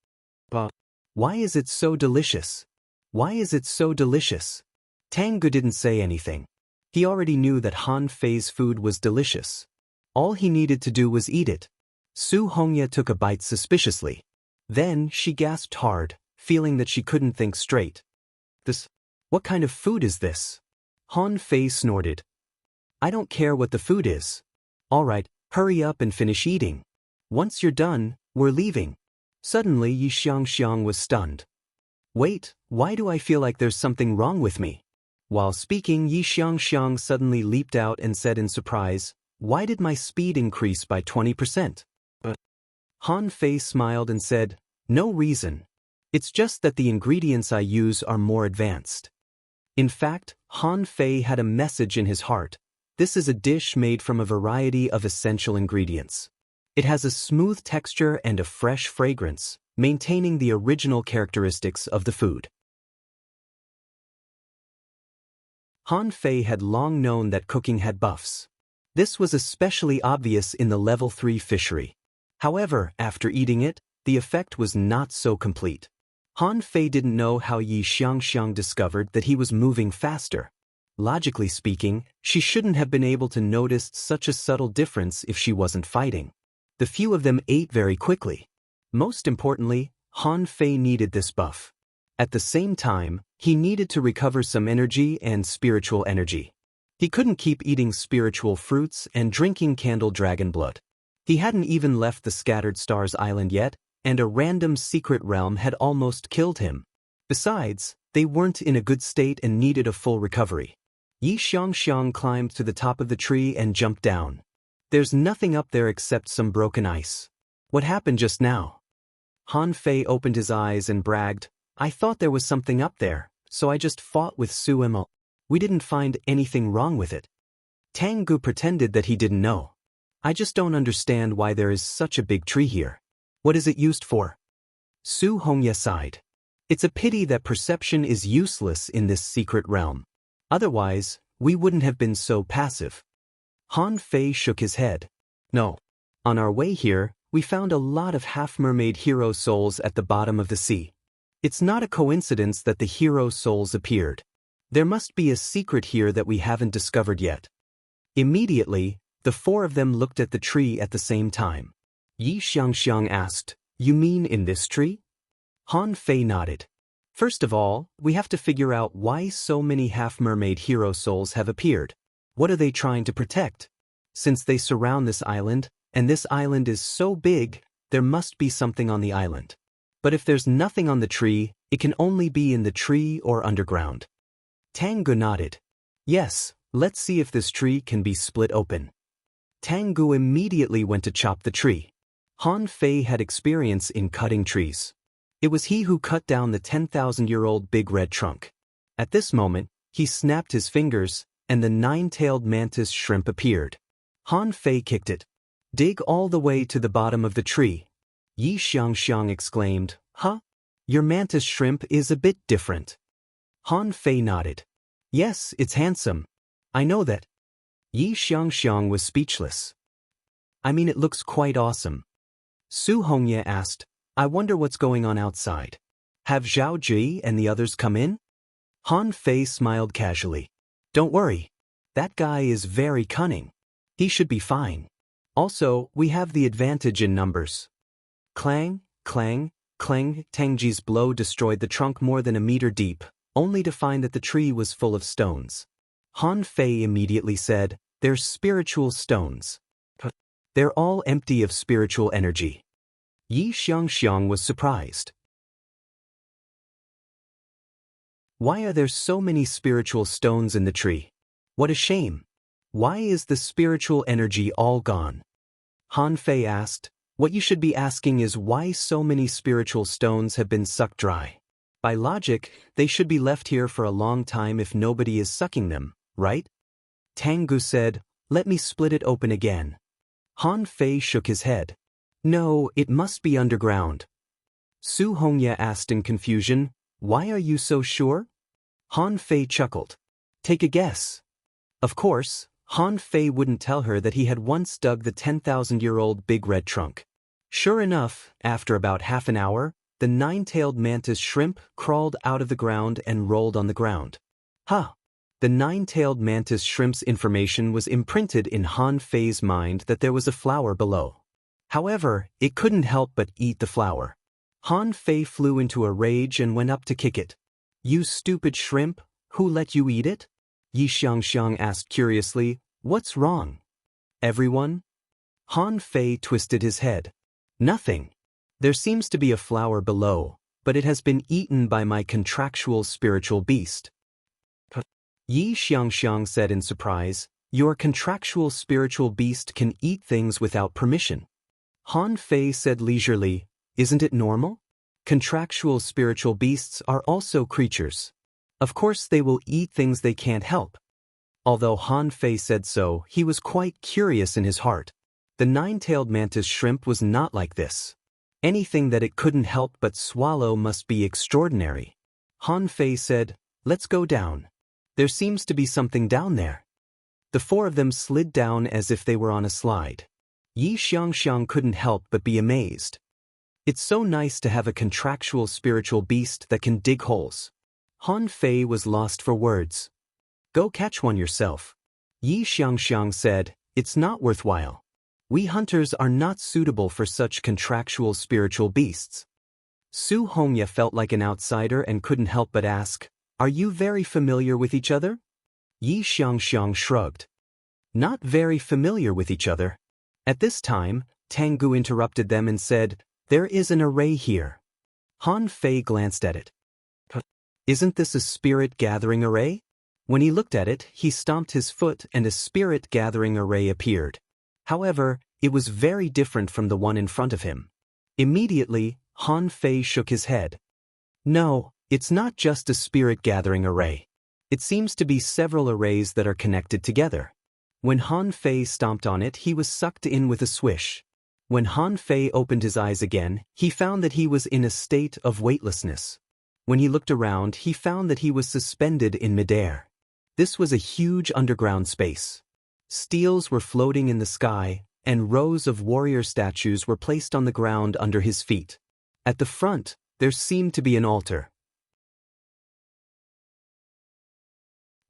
But why is it so delicious? Why is it so delicious? Tang Gu didn't say anything. He already knew that Han Fei's food was delicious. All he needed to do was eat it. Su Hongye took a bite suspiciously. Then she gasped hard, feeling that she couldn't think straight. What kind of food is this? Han Fei snorted. I don't care what the food is. All right, hurry up and finish eating. Once you're done, we're leaving. Suddenly Yi Xiangxiang was stunned. Wait, why do I feel like there's something wrong with me? While speaking, Yi Xiangxiang suddenly leaped out and said in surprise, why did my speed increase by 20%? Han Fei smiled and said, no reason. It's just that the ingredients I use are more advanced. In fact, Han Fei had a message in his heart. This is a dish made from a variety of essential ingredients. It has a smooth texture and a fresh fragrance, maintaining the original characteristics of the food. Han Fei had long known that cooking had buffs. This was especially obvious in the level 3 fishery. However, after eating it, the effect was not so complete. Han Fei didn't know how Yi Xiangxiang discovered that he was moving faster. Logically speaking, she shouldn't have been able to notice such a subtle difference if she wasn't fighting. The few of them ate very quickly. Most importantly, Han Fei needed this buff. At the same time, he needed to recover some energy and spiritual energy. He couldn't keep eating spiritual fruits and drinking candle dragon blood. He hadn't even left the Scattered Stars Island yet, and a random secret realm had almost killed him. Besides, they weren't in a good state and needed a full recovery. Yi Xiangxiang climbed to the top of the tree and jumped down. There's nothing up there except some broken ice. What happened just now? Han Fei opened his eyes and bragged, I thought there was something up there, so I just fought with Su Emo. We didn't find anything wrong with it. Tang Gu pretended that he didn't know. I just don't understand why there is such a big tree here. What is it used for? Su Hongye sighed. It's a pity that perception is useless in this secret realm. Otherwise, we wouldn't have been so passive. Han Fei shook his head. No. On our way here, we found a lot of half-mermaid hero souls at the bottom of the sea. It's not a coincidence that the hero souls appeared. There must be a secret here that we haven't discovered yet. Immediately, the four of them looked at the tree at the same time. Yi Xiangxiang asked, You mean in this tree? Han Fei nodded. First of all, we have to figure out why so many half-mermaid hero souls have appeared. What are they trying to protect? Since they surround this island, and this island is so big, there must be something on the island. But if there's nothing on the tree, it can only be in the tree or underground. Tang Gu nodded. Yes, let's see if this tree can be split open. Tang Gu immediately went to chop the tree. Han Fei had experience in cutting trees. It was he who cut down the 10,000-year-old big red trunk. At this moment, he snapped his fingers, and the nine-tailed mantis shrimp appeared. Han Fei kicked it. Dig all the way to the bottom of the tree. Yi Xiangxiang exclaimed, Huh? Your mantis shrimp is a bit different. Han Fei nodded. Yes, it's handsome. I know that. Yi Xiangxiang was speechless. I mean, it looks quite awesome. Su Hongye asked, I wonder what's going on outside. Have Zhao Ji and the others come in? Han Fei smiled casually. Don't worry. That guy is very cunning. He should be fine. Also, we have the advantage in numbers. Clang, clang, clang. Tangji's blow destroyed the trunk more than a meter deep, only to find that the tree was full of stones. Han Fei immediately said, They're spiritual stones. They're all empty of spiritual energy. Yi Xiangxiang was surprised. Why are there so many spiritual stones in the tree? What a shame. Why is the spiritual energy all gone? Han Fei asked. What you should be asking is why so many spiritual stones have been sucked dry. By logic, they should be left here for a long time if nobody is sucking them, right? Tang Gu said, Let me split it open again. Han Fei shook his head. No, it must be underground. Su Hongye asked in confusion, Why are you so sure? Han Fei chuckled. Take a guess. Of course, Han Fei wouldn't tell her that he had once dug the 10,000-year-old big red trunk. Sure enough, after about half an hour, the nine-tailed mantis shrimp crawled out of the ground and rolled on the ground. Ha! The nine-tailed mantis shrimp's information was imprinted in Han Fei's mind that there was a flower below. However, it couldn't help but eat the flower. Han Fei flew into a rage and went up to kick it. You stupid shrimp, who let you eat it? Yi Xiangxiang asked curiously, What's wrong? Everyone? Han Fei twisted his head. Nothing. There seems to be a flower below, but it has been eaten by my contractual spiritual beast. Yi Xiangxiang said in surprise, Your contractual spiritual beast can eat things without permission. Han Fei said leisurely, Isn't it normal? Contractual spiritual beasts are also creatures. Of course they will eat things they can't help. Although Han Fei said so, he was quite curious in his heart. The nine-tailed mantis shrimp was not like this. Anything that it couldn't help but swallow must be extraordinary. Han Fei said, Let's go down. There seems to be something down there. The four of them slid down as if they were on a slide. Yi Xiangxiang couldn't help but be amazed. It's so nice to have a contractual spiritual beast that can dig holes. Han Fei was lost for words. Go catch one yourself. Yi Xiangxiang said, It's not worthwhile. We hunters are not suitable for such contractual spiritual beasts. Su Hongye felt like an outsider and couldn't help but ask, Are you very familiar with each other? Yi Xiangxiang shrugged. Not very familiar with each other. At this time, Tanggu interrupted them and said, "There is an array here." Han Fei glanced at it. "Isn't this a spirit-gathering array?" When he looked at it, he stomped his foot and a spirit-gathering array appeared. However, it was very different from the one in front of him. Immediately, Han Fei shook his head. "No, it's not just a spirit-gathering array. It seems to be several arrays that are connected together." When Han Fei stomped on it, he was sucked in with a swish. When Han Fei opened his eyes again, he found that he was in a state of weightlessness. When he looked around, he found that he was suspended in midair. This was a huge underground space. Steels were floating in the sky, and rows of warrior statues were placed on the ground under his feet. At the front, there seemed to be an altar.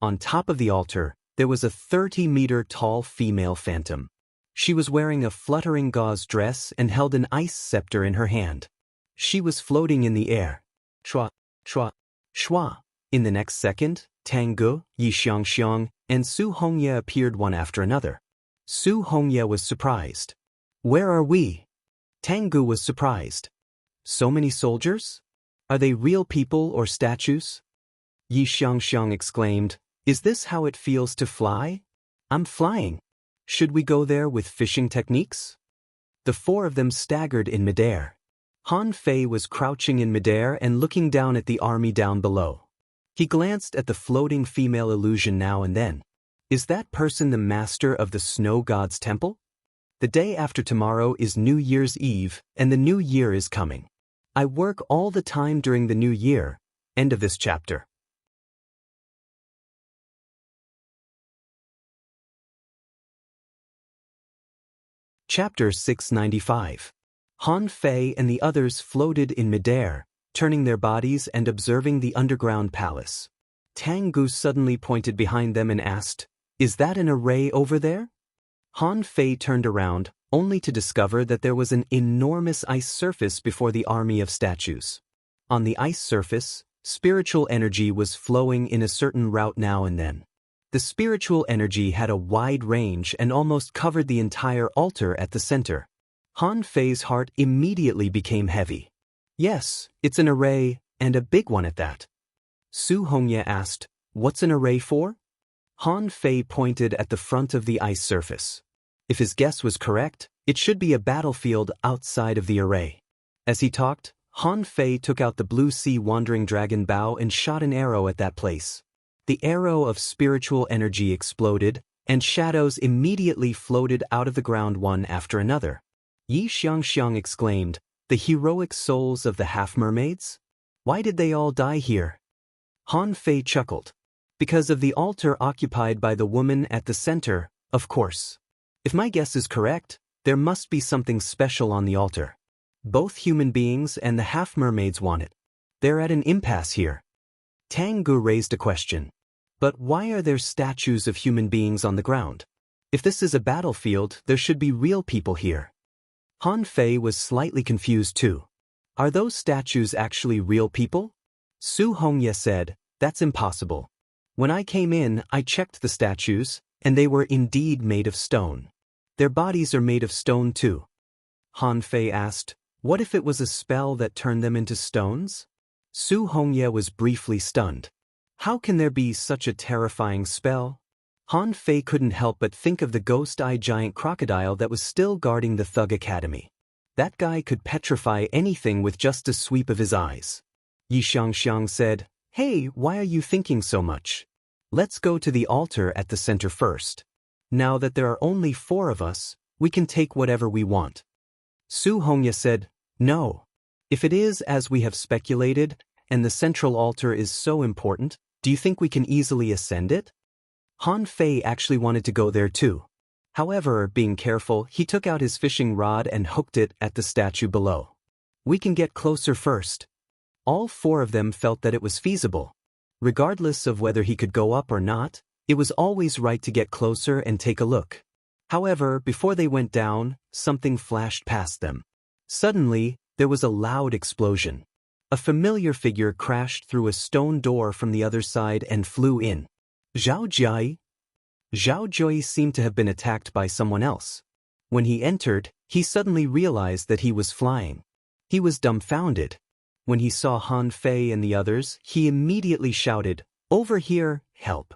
On top of the altar, there was a 30-meter-tall female phantom. She was wearing a fluttering gauze dress and held an ice scepter in her hand. She was floating in the air. Shwa, shwa, shwa. In the next second, Tanggu, Yi Xiangxiang, and Su Hongye appeared one after another. Su Hongye was surprised. "Where are we?" Tanggu was surprised. "So many soldiers? Are they real people or statues?" Yi Xiangxiang exclaimed, "Is this how it feels to fly? I'm flying. Should we go there with fishing techniques?" The four of them staggered in midair. Han Fei was crouching in midair and looking down at the army down below. He glanced at the floating female illusion now and then. Is that person the master of the snow god's temple? The day after tomorrow is New Year's Eve, and the new year is coming. I work all the time during the new year. End of this chapter. Chapter 695. Han Fei and the others floated in midair, turning their bodies and observing the underground palace. Tanggu suddenly pointed behind them and asked, "Is that an array over there?" Han Fei turned around, only to discover that there was an enormous ice surface before the army of statues. On the ice surface, spiritual energy was flowing in a certain route now and then. The spiritual energy had a wide range and almost covered the entire altar at the center. Han Fei's heart immediately became heavy. "Yes, it's an array, and a big one at that." Su Hongye asked, "What's an array for?" Han Fei pointed at the front of the ice surface. If his guess was correct, it should be a battlefield outside of the array. As he talked, Han Fei took out the blue sea wandering dragon bow and shot an arrow at that place. The arrow of spiritual energy exploded, and shadows immediately floated out of the ground one after another. Yi Xiangxiang exclaimed, "The heroic souls of the half-mermaids? Why did they all die here?" Han Fei chuckled. "Because of the altar occupied by the woman at the center, of course. If my guess is correct, there must be something special on the altar. Both human beings and the half-mermaids want it. They're at an impasse here." Tanggu raised a question. "But why are there statues of human beings on the ground? If this is a battlefield, there should be real people here." Han Fei was slightly confused too. "Are those statues actually real people?" Su Hongye said, "That's impossible. When I came in, I checked the statues, and they were indeed made of stone. Their bodies are made of stone too." Han Fei asked, "What if it was a spell that turned them into stones?" Su Hongye was briefly stunned. How can there be such a terrifying spell? Han Fei couldn't help but think of the ghost-eye giant crocodile that was still guarding the Thug Academy. That guy could petrify anything with just a sweep of his eyes. Yi Xiangxiang said, "Hey, why are you thinking so much? Let's go to the altar at the center first. Now that there are only four of us, we can take whatever we want." Su Hongye said, "No. If it is as we have speculated, and the central altar is so important, do you think we can easily ascend it?" Han Fei actually wanted to go there too. However, being careful, he took out his fishing rod and hooked it at the statue below. "We can get closer first." All four of them felt that it was feasible. Regardless of whether he could go up or not, it was always right to get closer and take a look. However, before they went down, something flashed past them. Suddenly, there was a loud explosion. A familiar figure crashed through a stone door from the other side and flew in. Zhao Jiai? Zhao Jiai seemed to have been attacked by someone else. When he entered, he suddenly realized that he was flying. He was dumbfounded. When he saw Han Fei and the others, he immediately shouted, "Over here, help!"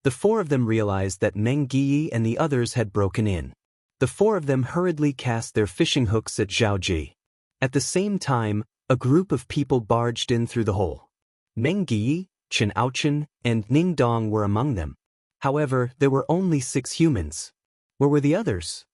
The four of them realized that Meng Yi and the others had broken in. The four of them hurriedly cast their fishing hooks at Zhao Ji. At the same time, a group of people barged in through the hole. Meng Yi, Chen Aochen, and Ning Dong were among them. However, there were only 6 humans. Where were the others?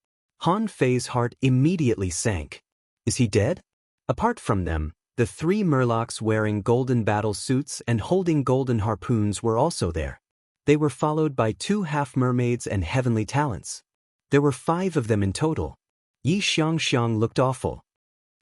Han Fei's heart immediately sank. Is he dead? Apart from them, the 3 Murlocs wearing golden battle suits and holding golden harpoons were also there. They were followed by 2 half-mermaids and heavenly talents. There were 5 of them in total. Yi Xiangxiang looked awful.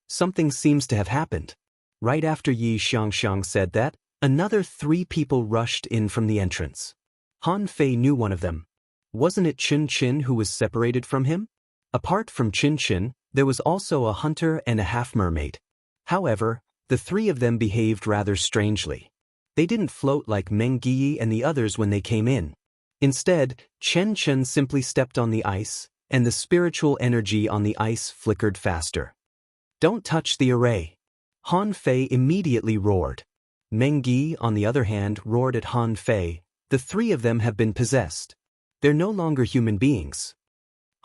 Something seems to have happened. Right after Yi Xiangxiang said that, another 3 people rushed in from the entrance. Han Fei knew one of them. Wasn't it Qin Qin who was separated from him? Apart from Qin Qin, there was also a hunter and a half-mermaid. However, the 3 of them behaved rather strangely. They didn't float like Meng Yi and the others when they came in. Instead, Chen Chen simply stepped on the ice, and the spiritual energy on the ice flickered faster. "Don't touch the array!" Han Fei immediately roared. Meng Yi, on the other hand, roared at Han Fei. The 3 of them have been possessed. They're no longer human beings.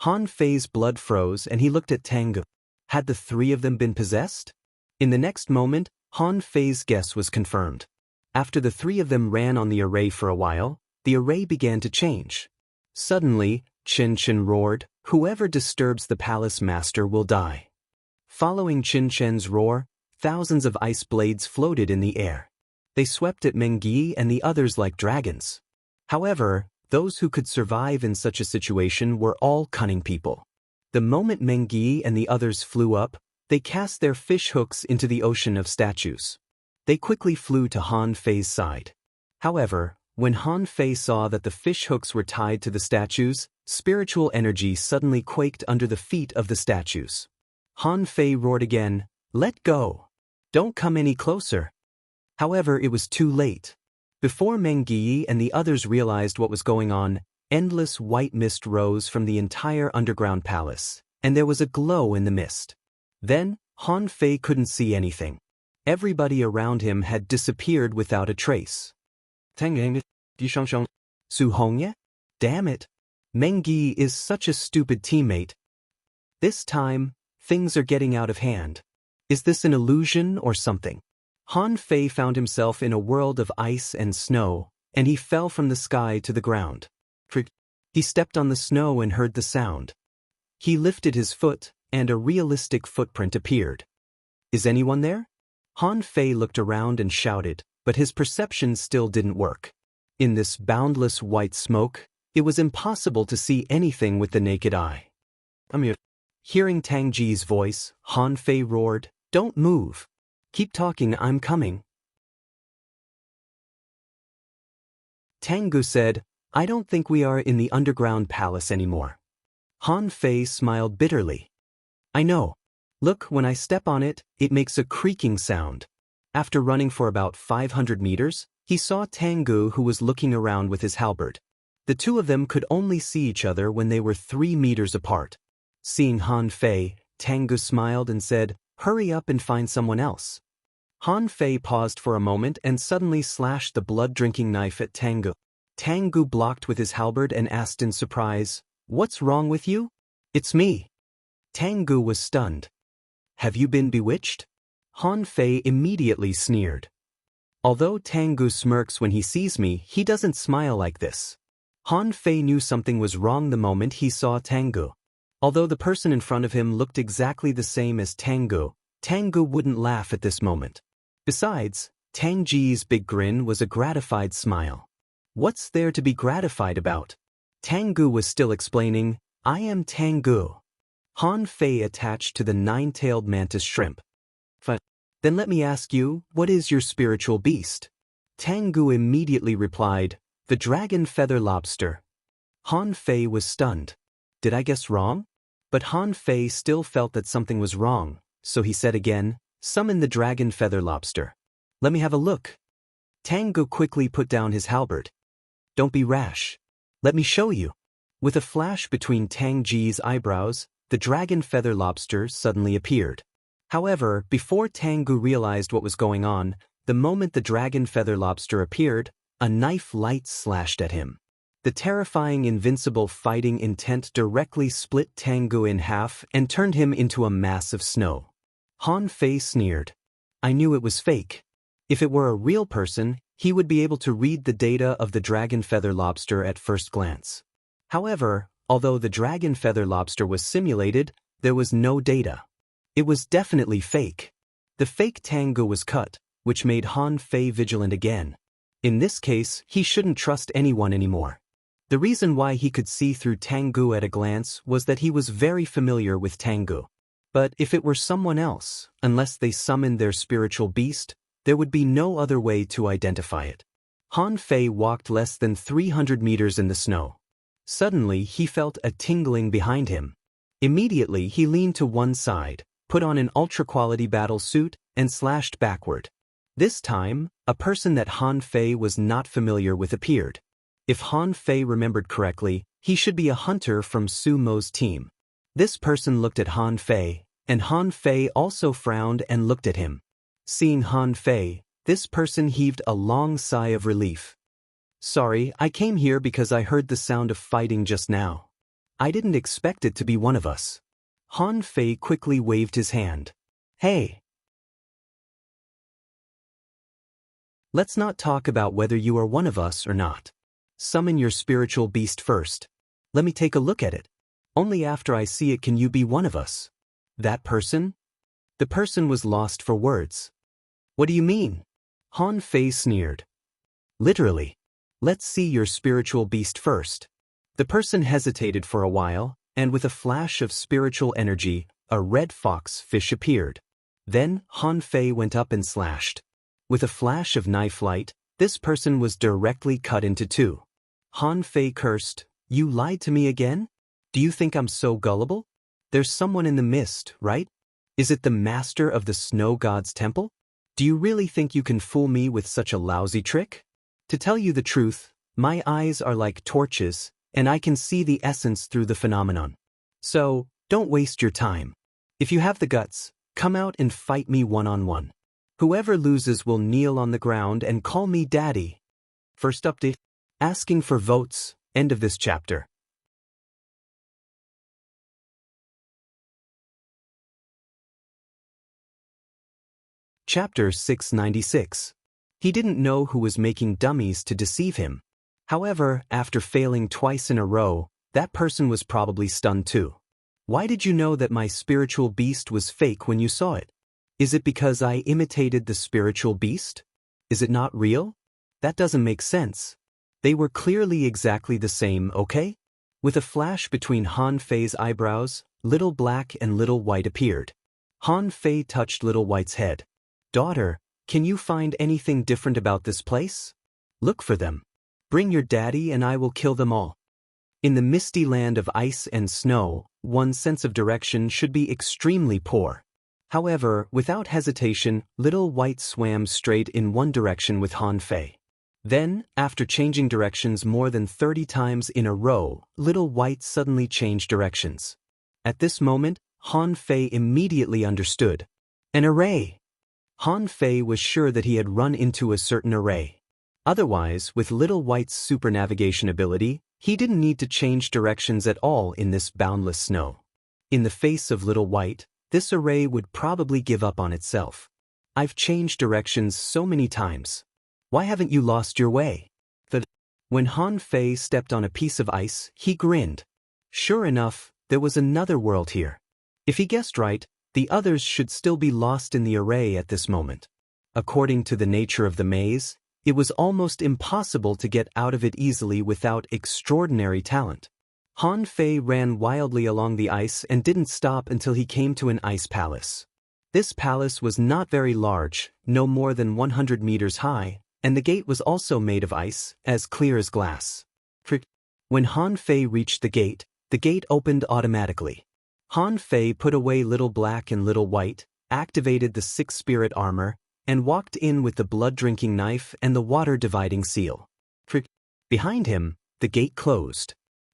Han Fei's blood froze and he looked at Tangu. Had the 3 of them been possessed? In the next moment, Han Fei's guess was confirmed. After the 3 of them ran on the array for a while, the array began to change. Suddenly, Qin Qin roared, "Whoever disturbs the palace master will die." Following Qin Qin's roar, thousands of ice blades floated in the air. They swept at Meng Yi and the others like dragons. However, those who could survive in such a situation were all cunning people. The moment Meng Yi and the others flew up, they cast their fish hooks into the ocean of statues. They quickly flew to Han Fei's side. However, when Han Fei saw that the fish hooks were tied to the statues, spiritual energy suddenly quaked under the feet of the statues. Han Fei roared again, "Let go! Don't come any closer!" However, it was too late. Before Meng Yi and the others realized what was going on, endless white mist rose from the entire underground palace, and there was a glow in the mist. Then, Han Fei couldn't see anything. Everybody around him had disappeared without a trace. Su Hongye? Damn it! Meng Yi is such a stupid teammate. This time, things are getting out of hand. Is this an illusion or something? Han Fei found himself in a world of ice and snow, and he fell from the sky to the ground. He stepped on the snow and heard the sound. He lifted his foot, and a realistic footprint appeared. Is anyone there? Han Fei looked around and shouted, but his perception still didn't work. In this boundless white smoke, it was impossible to see anything with the naked eye. "I'm here." Hearing Tang Ji's voice, Han Fei roared, "Don't move. Keep talking, I'm coming." Tangu said, "I don't think we are in the underground palace anymore." Han Fei smiled bitterly. "I know. Look, when I step on it, it makes a creaking sound." After running for about 500 meters, he saw Tangu who was looking around with his halberd. The 2 of them could only see each other when they were 3 meters apart. Seeing Han Fei, Tangu smiled and said, "Hurry up and find someone else." Han Fei paused for a moment and suddenly slashed the blood-drinking knife at Tangu. Tangu blocked with his halberd and asked in surprise, "What's wrong with you?" "It's me." Tangu was stunned. "Have you been bewitched?" Han Fei immediately sneered. Although Tangu smirks when he sees me, he doesn't smile like this. Han Fei knew something was wrong the moment he saw Tangu. Although the person in front of him looked exactly the same as Tangu, Tangu wouldn't laugh at this moment. Besides, Tang Ji's big grin was a gratified smile. What's there to be gratified about? Tangu was still explaining, "I am Tangu." Han Fei attached to the 9-tailed mantis shrimp. "Then let me ask you, what is your spiritual beast?" Tangu immediately replied, "The dragon feather lobster." Han Fei was stunned. Did I guess wrong? But Han Fei still felt that something was wrong, so he said again, "Summon the dragon feather lobster. Let me have a look." Tangu quickly put down his halberd. Don't be rash. Let me show you. With a flash between Tang Ji's eyebrows, the dragon feather lobster suddenly appeared. However, before Tangu realized what was going on, the moment the dragon feather lobster appeared, a knife light slashed at him. The terrifying invincible fighting intent directly split Tangu in half and turned him into a mass of snow. Han Fei sneered. I knew it was fake. If it were a real person, he would be able to read the data of the dragon feather lobster at first glance. However, although the dragon feather lobster was simulated, there was no data. It was definitely fake. The fake Tangu was cut, which made Han Fei vigilant again. In this case, he shouldn't trust anyone anymore. The reason why he could see through Tangu at a glance was that he was very familiar with Tangu. But if it were someone else, unless they summoned their spiritual beast, there would be no other way to identify it. Han Fei walked less than 300 meters in the snow. Suddenly, he felt a tingling behind him. Immediately, he leaned to one side, put on an ultra-quality battle suit, and slashed backward. This time, a person that Han Fei was not familiar with appeared. If Han Fei remembered correctly, he should be a hunter from Su Mo's team. This person looked at Han Fei, and Han Fei also frowned and looked at him. Seeing Han Fei, this person heaved a long sigh of relief. Sorry, I came here because I heard the sound of fighting just now. I didn't expect it to be one of us. Han Fei quickly waved his hand. Hey! Let's not talk about whether you are one of us or not. Summon your spiritual beast first. Let me take a look at it. Only after I see it can you be one of us. That person? The person was lost for words. What do you mean? Han Fei sneered. Literally. Let's see your spiritual beast first. The person hesitated for a while, and with a flash of spiritual energy, a red fox fish appeared. Then, Han Fei went up and slashed. With a flash of knife light, this person was directly cut into two. Han Fei cursed, You lied to me again? Do you think I'm so gullible? There's someone in the mist, right? Is it the master of the snow god's temple? Do you really think you can fool me with such a lousy trick? To tell you the truth, my eyes are like torches, and I can see the essence through the phenomenon. So, don't waste your time. If you have the guts, come out and fight me one-on-one. Whoever loses will kneel on the ground and call me daddy. First update. Asking for votes. End of this chapter. Chapter 696. He didn't know who was making dummies to deceive him. However, after failing twice in a row, that person was probably stunned too. Why did you know that my spiritual beast was fake when you saw it? Is it because I imitated the spiritual beast? Is it not real? That doesn't make sense. They were clearly exactly the same, okay? With a flash between Han Fei's eyebrows, Little Black and Little White appeared. Han Fei touched Little White's head. Daughter, can you find anything different about this place? Look for them. Bring your daddy and I will kill them all. In the misty land of ice and snow, one's sense of direction should be extremely poor. However, without hesitation, Little White swam straight in one direction with Han Fei. Then, after changing directions more than 30 times in a row, Little White suddenly changed directions. At this moment, Han Fei immediately understood. An array! Han Fei was sure that he had run into a certain array. Otherwise, with Little White's super navigation ability, he didn't need to change directions at all in this boundless snow. In the face of Little White, this array would probably give up on itself. I've changed directions so many times. Why haven't you lost your way? When Han Fei stepped on a piece of ice, he grinned. Sure enough, there was another world here. If he guessed right, the others should still be lost in the array at this moment. According to the nature of the maze, it was almost impossible to get out of it easily without extraordinary talent. Han Fei ran wildly along the ice and didn't stop until he came to an ice palace. This palace was not very large, no more than 100 meters high, and the gate was also made of ice, as clear as glass. When Han Fei reached the gate opened automatically. Han Fei put away Little Black and Little White, activated the 6 spirit armor, and walked in with the blood-drinking knife and the water-dividing seal. Behind him, the gate closed.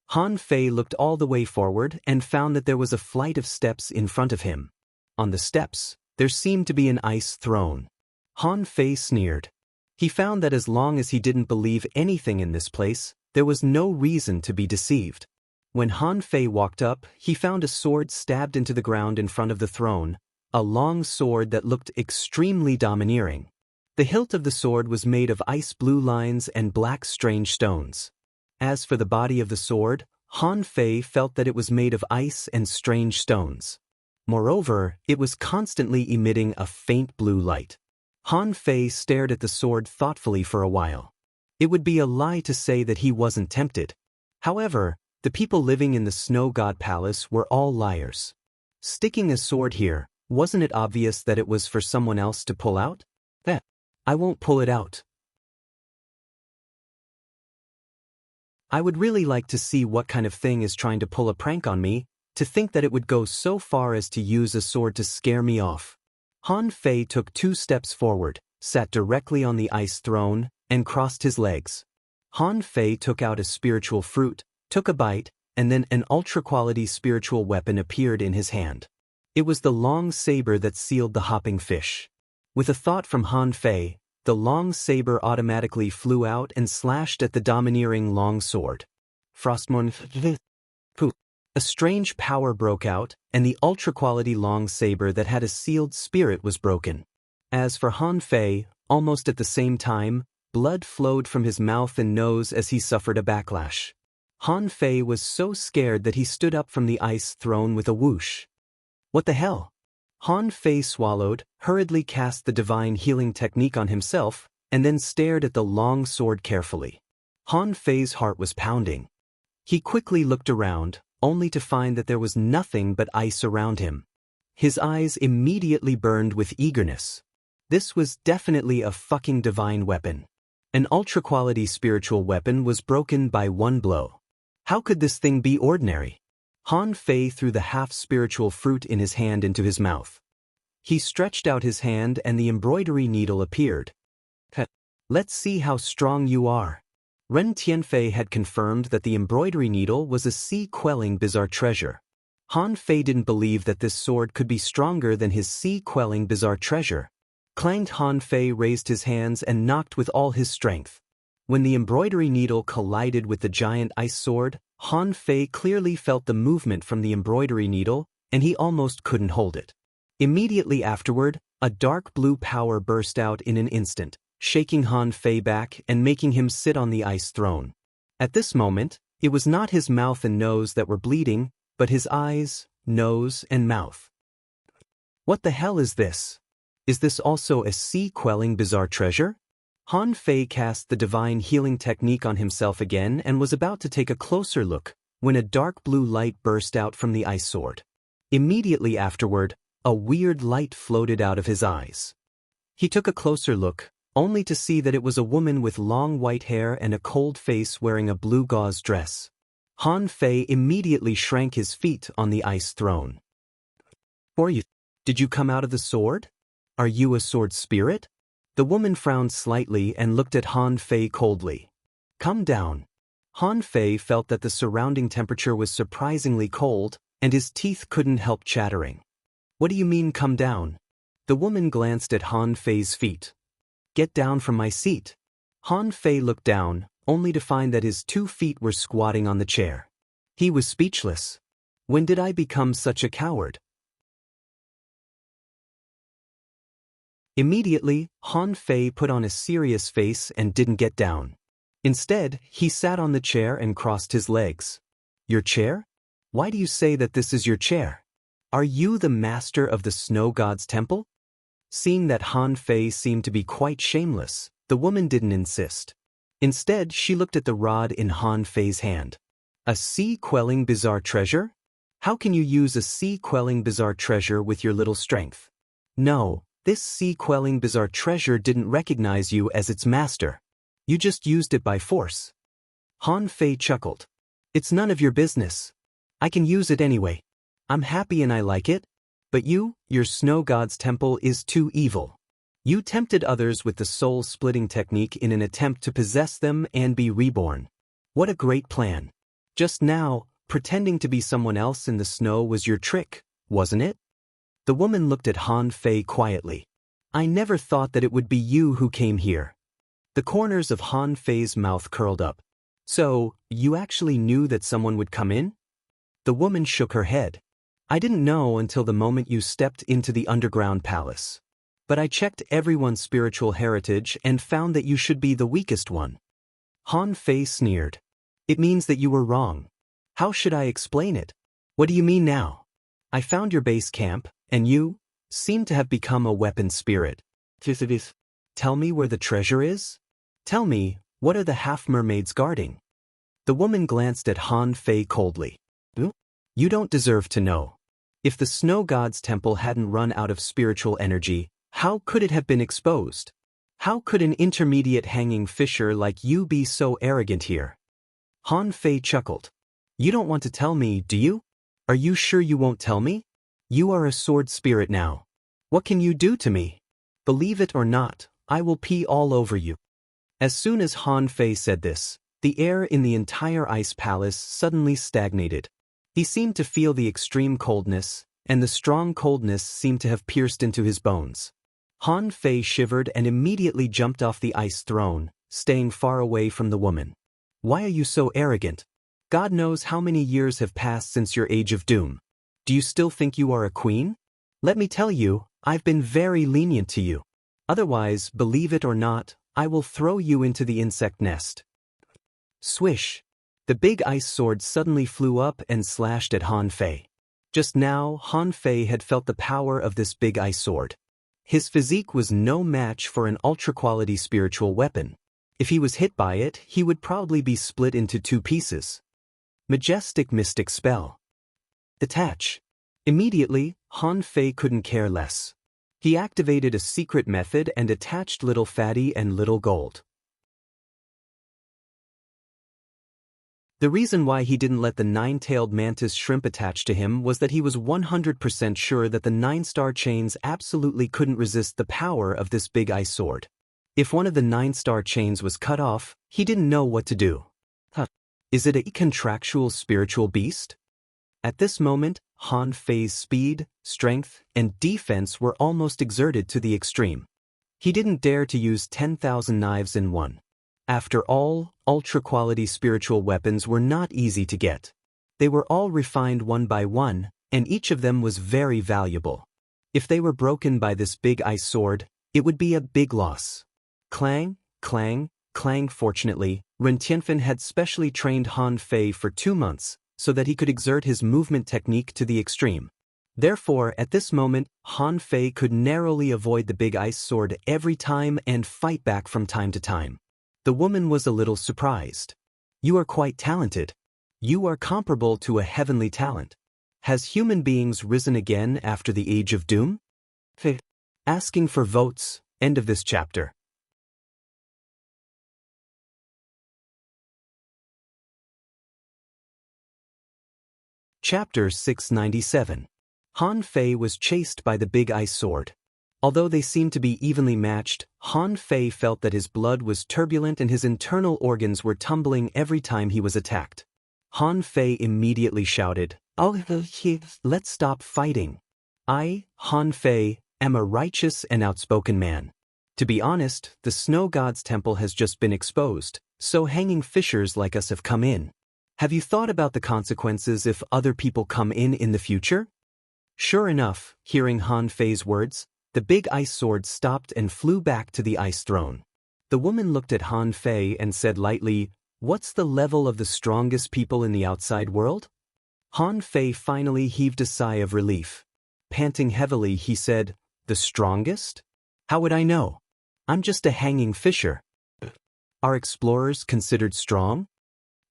Han Fei looked all the way forward and found that there was a flight of steps in front of him. On the steps, there seemed to be an ice throne. Han Fei sneered. He found that as long as he didn't believe anything in this place, there was no reason to be deceived. When Han Fei walked up, he found a sword stabbed into the ground in front of the throne, a long sword that looked extremely domineering. The hilt of the sword was made of ice blue lines and black strange stones. As for the body of the sword, Han Fei felt that it was made of ice and strange stones. Moreover, it was constantly emitting a faint blue light. Han Fei stared at the sword thoughtfully for a while. It would be a lie to say that he wasn't tempted. However, the people living in the Snow God Palace were all liars. Sticking a sword here, wasn't it obvious that it was for someone else to pull out? I won't pull it out. I would really like to see what kind of thing is trying to pull a prank on me, to think that it would go so far as to use a sword to scare me off. Han Fei took 2 steps forward, sat directly on the ice throne, and crossed his legs. Han Fei took out a spiritual fruit, took a bite, and then an ultra-quality spiritual weapon appeared in his hand. It was the long saber that sealed the hopping fish. With a thought from Han Fei, the long saber automatically flew out and slashed at the domineering long sword. Frostmourne. A strange power broke out, and the ultra-quality long saber that had a sealed spirit was broken. As for Han Fei, almost at the same time, blood flowed from his mouth and nose as he suffered a backlash. Han Fei was so scared that he stood up from the ice throne with a whoosh. What the hell? Han Fei swallowed, hurriedly cast the divine healing technique on himself, and then stared at the long sword carefully. Han Fei's heart was pounding. He quickly looked around, only to find that there was nothing but ice around him. His eyes immediately burned with eagerness. This was definitely a fucking divine weapon. An ultra-quality spiritual weapon was broken by one blow. How could this thing be ordinary? Han Fei threw the half-spiritual fruit in his hand into his mouth. He stretched out his hand and the embroidery needle appeared. Let's see how strong you are. Ren Tianfei had confirmed that the embroidery needle was a sea-quelling bizarre treasure. Han Fei didn't believe that this sword could be stronger than his sea-quelling bizarre treasure. Clanged. Han Fei raised his hands and knocked with all his strength. When the embroidery needle collided with the giant ice sword, Han Fei clearly felt the movement from the embroidery needle, and he almost couldn't hold it. Immediately afterward, a dark blue power burst out in an instant, shaking Han Fei back and making him sit on the ice throne. At this moment, it was not his mouth and nose that were bleeding, but his eyes, nose, and mouth. What the hell is this? Is this also a sea-quelling bizarre treasure? Han Fei cast the divine healing technique on himself again and was about to take a closer look when a dark blue light burst out from the ice sword. Immediately afterward, a weird light floated out of his eyes. He took a closer look, only to see that it was a woman with long white hair and a cold face wearing a blue gauze dress. Han Fei immediately shrank his feet on the ice throne. Did you come out of the sword? Are you a sword spirit? The woman frowned slightly and looked at Han Fei coldly. Come down. Han Fei felt that the surrounding temperature was surprisingly cold, and his teeth couldn't help chattering. What do you mean come down? The woman glanced at Han Fei's feet. Get down from my seat. Han Fei looked down, only to find that his 2 feet were squatting on the chair. He was speechless. When did I become such a coward? Immediately, Han Fei put on a serious face and didn't get down. Instead, he sat on the chair and crossed his legs. Your chair? Why do you say that this is your chair? Are you the master of the Snow God's temple? Seeing that Han Fei seemed to be quite shameless, the woman didn't insist. Instead, she looked at the rod in Han Fei's hand. A sea-quelling bizarre treasure? How can you use a sea-quelling bizarre treasure with your little strength? No, this sea-quelling bizarre treasure didn't recognize you as its master. You just used it by force. Han Fei chuckled. It's none of your business. I can use it anyway. I'm happy and I like it. But your Snow God's temple is too evil. You tempted others with the soul-splitting technique in an attempt to possess them and be reborn. What a great plan. Just now, pretending to be someone else in the snow was your trick, wasn't it? The woman looked at Han Fei quietly. I never thought that it would be you who came here. The corners of Han Fei's mouth curled up. So, you actually knew that someone would come in? The woman shook her head. I didn't know until the moment you stepped into the underground palace. But I checked everyone's spiritual heritage and found that you should be the weakest one. Han Fei sneered. It means that you were wrong. How should I explain it? What do you mean now? I found your base camp, and you seem to have become a weapon spirit. Tell me where the treasure is? Tell me, what are the half-mermaids guarding? The woman glanced at Han Fei coldly. You don't deserve to know. If the snow god's temple hadn't run out of spiritual energy, how could it have been exposed? How could an intermediate hanging fisher like you be so arrogant here? Han Fei chuckled. You don't want to tell me, do you? Are you sure you won't tell me? You are a sword spirit now. What can you do to me? Believe it or not, I will pee all over you. As soon as Han Fei said this, the air in the entire ice palace suddenly stagnated. He seemed to feel the extreme coldness, and the strong coldness seemed to have pierced into his bones. Han Fei shivered and immediately jumped off the ice throne, staying far away from the woman. Why are you so arrogant? God knows how many years have passed since your age of doom. Do you still think you are a queen? Let me tell you, I've been very lenient to you. Otherwise, believe it or not, I will throw you into the insect nest. Swish! The big ice sword suddenly flew up and slashed at Han Fei. Just now, Han Fei had felt the power of this big ice sword. His physique was no match for an ultra-quality spiritual weapon. If he was hit by it, he would probably be split into two pieces. Majestic mystic spell. Detach. Immediately, Han Fei couldn't care less. He activated a secret method and attached Little Fatty and Little Gold. The reason why he didn't let the nine-tailed mantis shrimp attach to him was that he was 100% sure that the 9-star chains absolutely couldn't resist the power of this big ice sword. If one of the 9-star chains was cut off, he didn't know what to do. Is it a contractual spiritual beast? At this moment, Han Fei's speed, strength, and defense were almost exerted to the extreme. He didn't dare to use 10,000 knives in one. After all, ultra-quality spiritual weapons were not easy to get. They were all refined one by one, and each of them was very valuable. If they were broken by this big ice sword, it would be a big loss. Clang, clang, clang. Fortunately, Ren Tianfen had specially trained Han Fei for 2 months, so that he could exert his movement technique to the extreme. Therefore, at this moment, Han Fei could narrowly avoid the big ice sword every time and fight back from time to time. The woman was a little surprised. You are quite talented. You are comparable to a heavenly talent. Has human beings risen again after the age of doom? Asking for votes. End of this chapter. Chapter 697. Han Fei was chased by the big ice sword. Although they seemed to be evenly matched, Han Fei felt that his blood was turbulent and his internal organs were tumbling every time he was attacked. Han Fei immediately shouted, "Oh, let's stop fighting. I, Han Fei, am a righteous and outspoken man. To be honest, the snow god's temple has just been exposed, so hanging fishers like us have come in. Have you thought about the consequences if other people come in the future?" Sure enough, hearing Han Fei's words, the big ice sword stopped and flew back to the ice throne. The woman looked at Han Fei and said lightly, "What's the level of the strongest people in the outside world?" Han Fei finally heaved a sigh of relief. Panting heavily, he said, "The strongest? How would I know? I'm just a hanging fisher." Are explorers considered strong?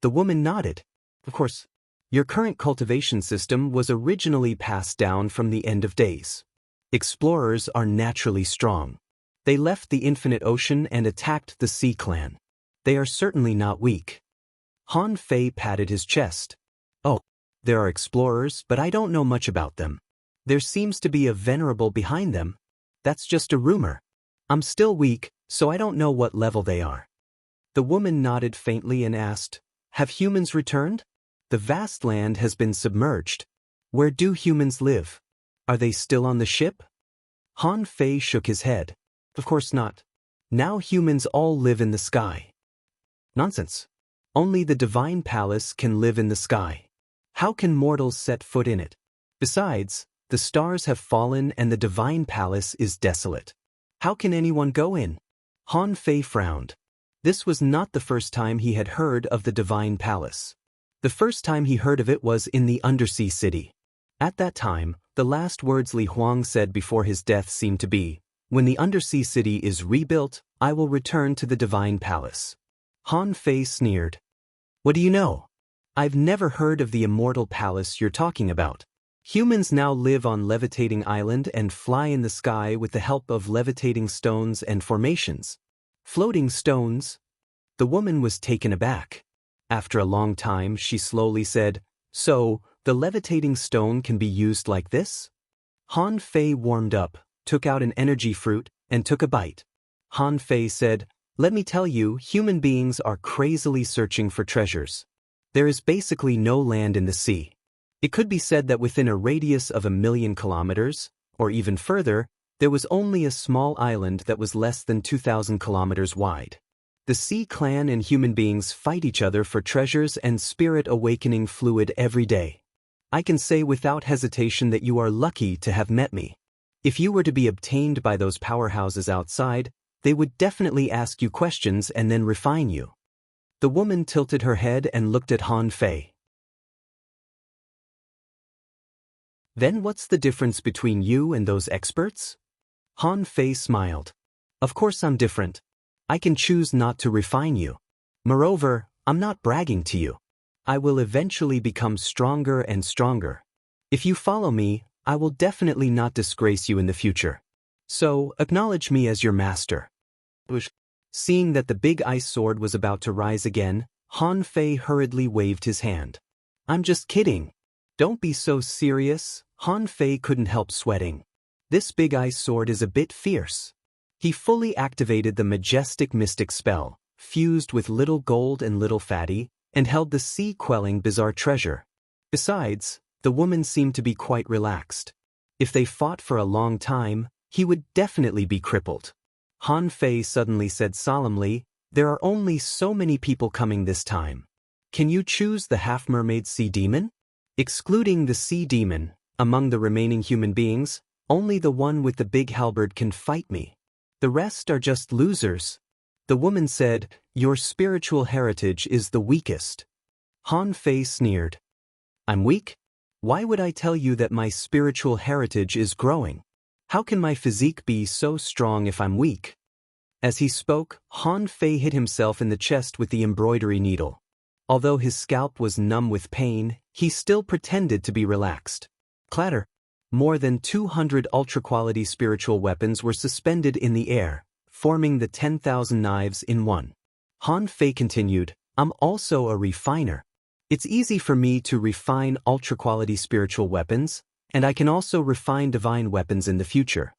The woman nodded. Of course. Your current cultivation system was originally passed down from the end of days. Explorers are naturally strong. They left the infinite ocean and attacked the Sea Clan. They are certainly not weak. Han Fei patted his chest. Oh, there are explorers, but I don't know much about them. There seems to be a venerable behind them. That's just a rumor. I'm still weak, so I don't know what level they are. The woman nodded faintly and asked, have humans returned? The vast land has been submerged. Where do humans live? Are they still on the ship? Han Fei shook his head. Of course not. Now humans all live in the sky. Nonsense. Only the divine palace can live in the sky. How can mortals set foot in it? Besides, the stars have fallen and the divine palace is desolate. How can anyone go in? Han Fei frowned. This was not the first time he had heard of the divine palace. The first time he heard of it was in the undersea city. At that time, the last words Li Huang said before his death seemed to be, when the undersea city is rebuilt, I will return to the divine palace. Han Fei sneered. What do you know? I've never heard of the immortal palace you're talking about. Humans now live on Levitating Island and fly in the sky with the help of levitating stones and formations. Floating stones? The woman was taken aback. After a long time, she slowly said, so, the levitating stone can be used like this? Han Fei warmed up, took out an energy fruit, and took a bite. Han Fei said, let me tell you, human beings are crazily searching for treasures. There is basically no land in the sea. It could be said that within a radius of 1,000,000 kilometers, or even further, there was only a small island that was less than 2,000 kilometers wide. The Sea Clan and human beings fight each other for treasures and spirit awakening fluid every day. I can say without hesitation that you are lucky to have met me. If you were to be obtained by those powerhouses outside, they would definitely ask you questions and then refine you. The woman tilted her head and looked at Han Fei. Then what's the difference between you and those experts? Han Fei smiled. Of course I'm different. I can choose not to refine you. Moreover, I'm not bragging to you. I will eventually become stronger and stronger. If you follow me, I will definitely not disgrace you in the future. So, acknowledge me as your master. Seeing that the big ice sword was about to rise again, Han Fei hurriedly waved his hand. I'm just kidding. Don't be so serious. Han Fei couldn't help sweating. This big ice sword is a bit fierce. He fully activated the majestic mystic spell, fused with little gold and little fatty, and held the sea-quelling bizarre treasure. Besides, the woman seemed to be quite relaxed. If they fought for a long time, he would definitely be crippled. Han Fei suddenly said solemnly, there are only so many people coming this time. Can you choose the half-mermaid sea demon? Excluding the sea demon, among the remaining human beings, only the one with the big halberd can fight me. The rest are just losers. The woman said, your spiritual heritage is the weakest. Han Fei sneered. I'm weak? Why would I tell you that my spiritual heritage is growing? How can my physique be so strong if I'm weak? As he spoke, Han Fei hit himself in the chest with the embroidery needle. Although his scalp was numb with pain, he still pretended to be relaxed. Clatter. More than 200 ultra-quality spiritual weapons were suspended in the air, forming the 10,000 knives in one. Han Fei continued, I'm also a refiner. It's easy for me to refine ultra-quality spiritual weapons, and I can also refine divine weapons in the future.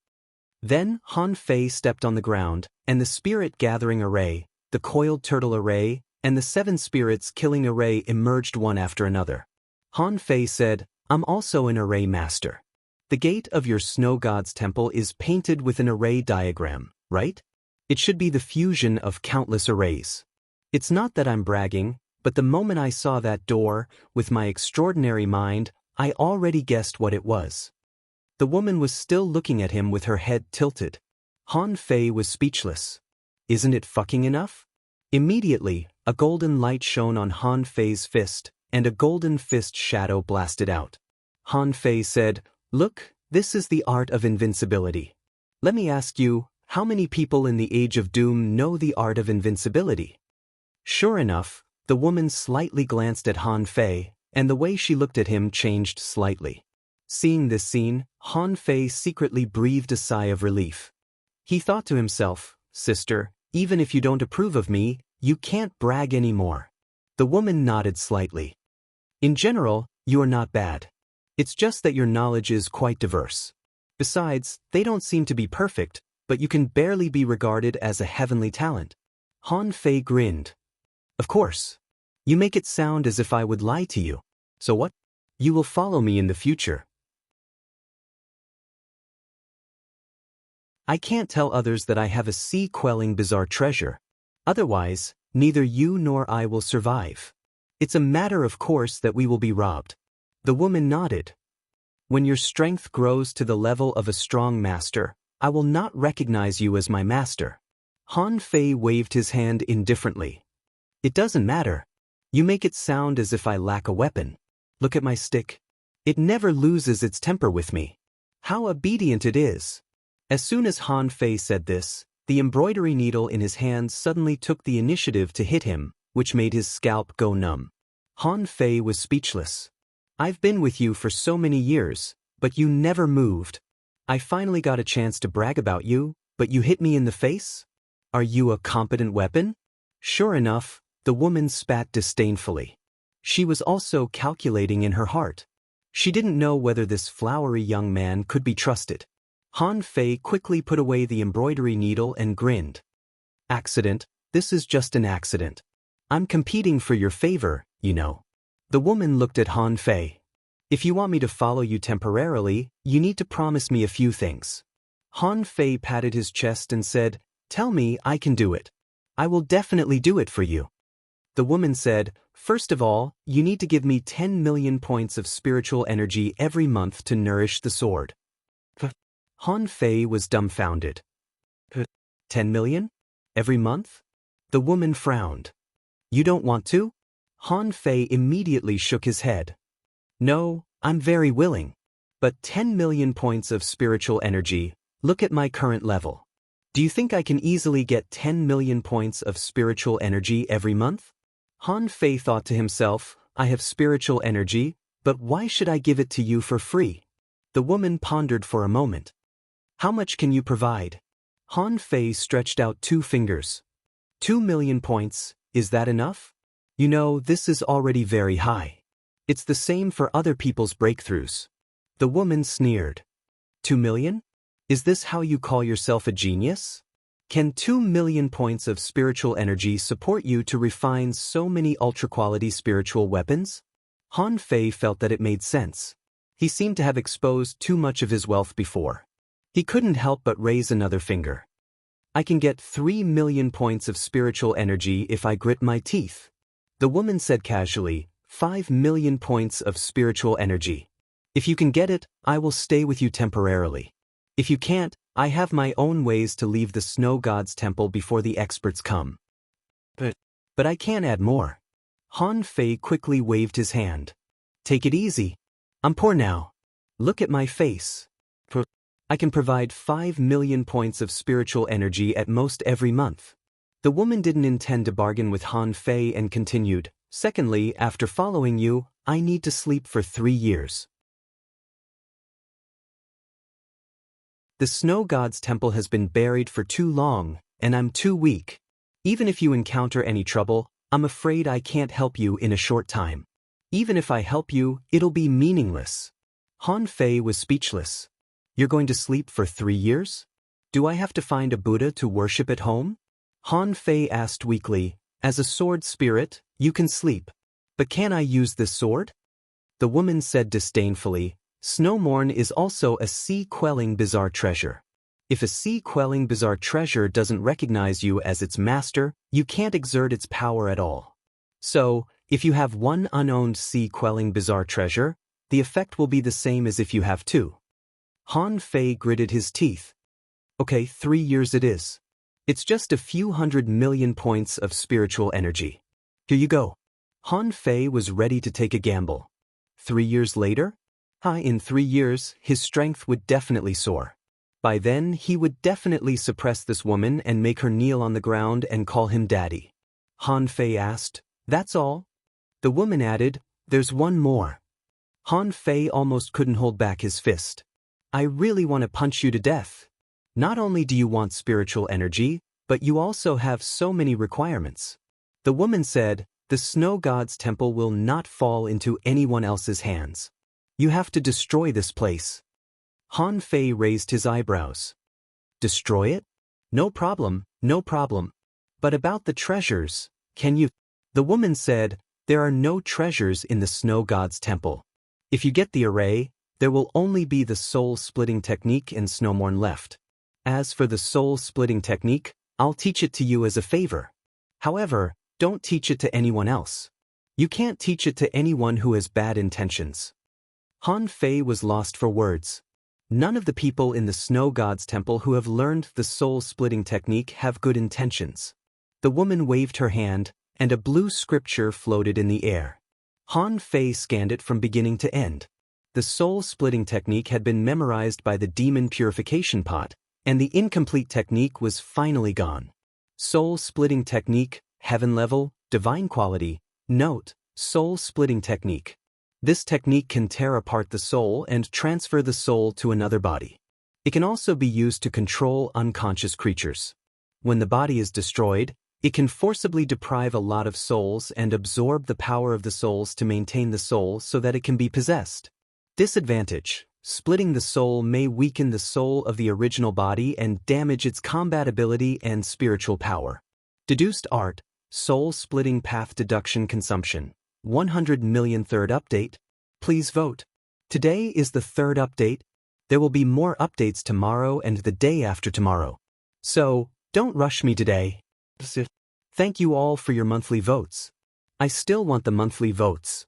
Then Han Fei stepped on the ground, and the spirit gathering array, the coiled turtle array, and the 7 spirits killing array emerged one after another. Han Fei said, I'm also an array master. The gate of your snow god's temple is painted with an array diagram, right? It should be the fusion of countless arrays. It's not that I'm bragging, but the moment I saw that door, with my extraordinary mind, I already guessed what it was. The woman was still looking at him with her head tilted. Han Fei was speechless. Isn't it fucking enough? Immediately, a golden light shone on Han Fei's fist, and a golden fist shadow blasted out. Han Fei said, look, this is the art of invincibility. Let me ask you, how many people in the Age of Doom know the art of invincibility? Sure enough, the woman slightly glanced at Han Fei, and the way she looked at him changed slightly. Seeing this scene, Han Fei secretly breathed a sigh of relief. He thought to himself, sister, even if you don't approve of me, you can't brag anymore. The woman nodded slightly. In general, you are not bad. It's just that your knowledge is quite diverse. Besides, they don't seem to be perfect, but you can barely be regarded as a heavenly talent. Han Fei grinned. Of course. You make it sound as if I would lie to you. So what? You will follow me in the future. I can't tell others that I have a sea-quelling bizarre treasure. Otherwise, neither you nor I will survive. It's a matter of course that we will be robbed. The woman nodded. When your strength grows to the level of a strong master, I will not recognize you as my master. Han Fei waved his hand indifferently. It doesn't matter. You make it sound as if I lack a weapon. Look at my stick. It never loses its temper with me. How obedient it is. As soon as Han Fei said this, the embroidery needle in his hand suddenly took the initiative to hit him, which made his scalp go numb. Han Fei was speechless. I've been with you for so many years, but you never moved. I finally got a chance to brag about you, but you hit me in the face? Are you a competent weapon? Sure enough, the woman spat disdainfully. She was also calculating in her heart. She didn't know whether this flowery young man could be trusted. Han Fei quickly put away the embroidery needle and grinned. Accident, this is just an accident. I'm competing for your favor, you know. The woman looked at Han Fei. If you want me to follow you temporarily, you need to promise me a few things. Han Fei patted his chest and said, Tell me, I can do it. I will definitely do it for you. The woman said, First of all, you need to give me 10 million points of spiritual energy every month to nourish the sword. Han Fei was dumbfounded. 10 million? Every month? The woman frowned. You don't want to? Han Fei immediately shook his head. No, I'm very willing. But 10 million points of spiritual energy, look at my current level. Do you think I can easily get 10 million points of spiritual energy every month? Han Fei thought to himself, I have spiritual energy, but why should I give it to you for free? The woman pondered for a moment. How much can you provide? Han Fei stretched out 2 fingers. 2 million points, is that enough? You know, this is already very high. It's the same for other people's breakthroughs. The woman sneered. 2 million? Is this how you call yourself a genius? Can 2 million points of spiritual energy support you to refine so many ultra-quality spiritual weapons? Han Fei felt that it made sense. He seemed to have exposed too much of his wealth before. He couldn't help but raise another finger. I can get 3 million points of spiritual energy if I grit my teeth. The woman said casually, 5 million points of spiritual energy. If you can get it, I will stay with you temporarily. If you can't, I have my own ways to leave the snow god's temple before the experts come. But I can't add more. Han Fei quickly waved his hand. Take it easy. I'm poor now. Look at my face. I can provide 5 million points of spiritual energy at most every month. The woman didn't intend to bargain with Han Fei and continued, Secondly, after following you, I need to sleep for 3 years. The snow god's temple has been buried for too long, and I'm too weak. Even if you encounter any trouble, I'm afraid I can't help you in a short time. Even if I help you, it'll be meaningless. Han Fei was speechless. You're going to sleep for 3 years? Do I have to find a Buddha to worship at home? Han Fei asked weakly, As a sword spirit, you can sleep. But can I use this sword? The woman said disdainfully, Snowmorn is also a sea-quelling bizarre treasure. If a sea-quelling bizarre treasure doesn't recognize you as its master, you can't exert its power at all. So, if you have one unowned sea-quelling bizarre treasure, the effect will be the same as if you have 2. Han Fei gritted his teeth. Okay, 3 years it is. It's just a few 100 million points of spiritual energy. Here you go. Han Fei was ready to take a gamble. 3 years later? In 3 years, his strength would definitely soar. By then, he would definitely suppress this woman and make her kneel on the ground and call him daddy. Han Fei asked, That's all? The woman added, There's one more. Han Fei almost couldn't hold back his fist. I really want to punch you to death. Not only do you want spiritual energy, but you also have so many requirements. The woman said, The snow god's temple will not fall into anyone else's hands. You have to destroy this place. Han Fei raised his eyebrows. Destroy it? No problem, no problem. But about the treasures, can you? The woman said, there are no treasures in the snow god's temple. If you get the array, there will only be the soul-splitting technique and Snowmorn left. As for the soul-splitting technique, I'll teach it to you as a favor. However, don't teach it to anyone else. You can't teach it to anyone who has bad intentions. Han Fei was lost for words. None of the people in the snow god's temple who have learned the soul-splitting technique have good intentions. The woman waved her hand, and a blue scripture floated in the air. Han Fei scanned it from beginning to end. The soul-splitting technique had been memorized by the demon purification pot, and the incomplete technique was finally gone. Soul-splitting technique, heaven level, divine quality. Note, soul-splitting technique. This technique can tear apart the soul and transfer the soul to another body. It can also be used to control unconscious creatures. When the body is destroyed, it can forcibly deprive a lot of souls and absorb the power of the souls to maintain the soul so that it can be possessed. Disadvantage: splitting the soul may weaken the soul of the original body and damage its combat ability and spiritual power. Deduced art, soul-splitting path deduction consumption. 100 million third update. Please vote. Today is the third update. There will be more updates tomorrow and the day after tomorrow. So, don't rush me today. Thank you all for your monthly votes. I still want the monthly votes.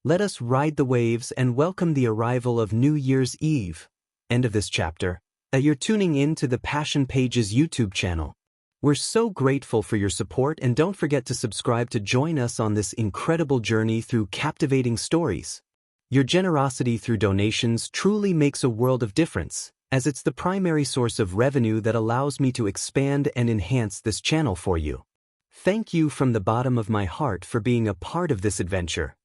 Let us ride the waves and welcome the arrival of New Year's Eve. End of this chapter. You're tuning in to the Passion Pages YouTube channel. We're so grateful for your support, and don't forget to subscribe to join us on this incredible journey through captivating stories. Your generosity through donations truly makes a world of difference, as it's the primary source of revenue that allows me to expand and enhance this channel for you. Thank you from the bottom of my heart for being a part of this adventure.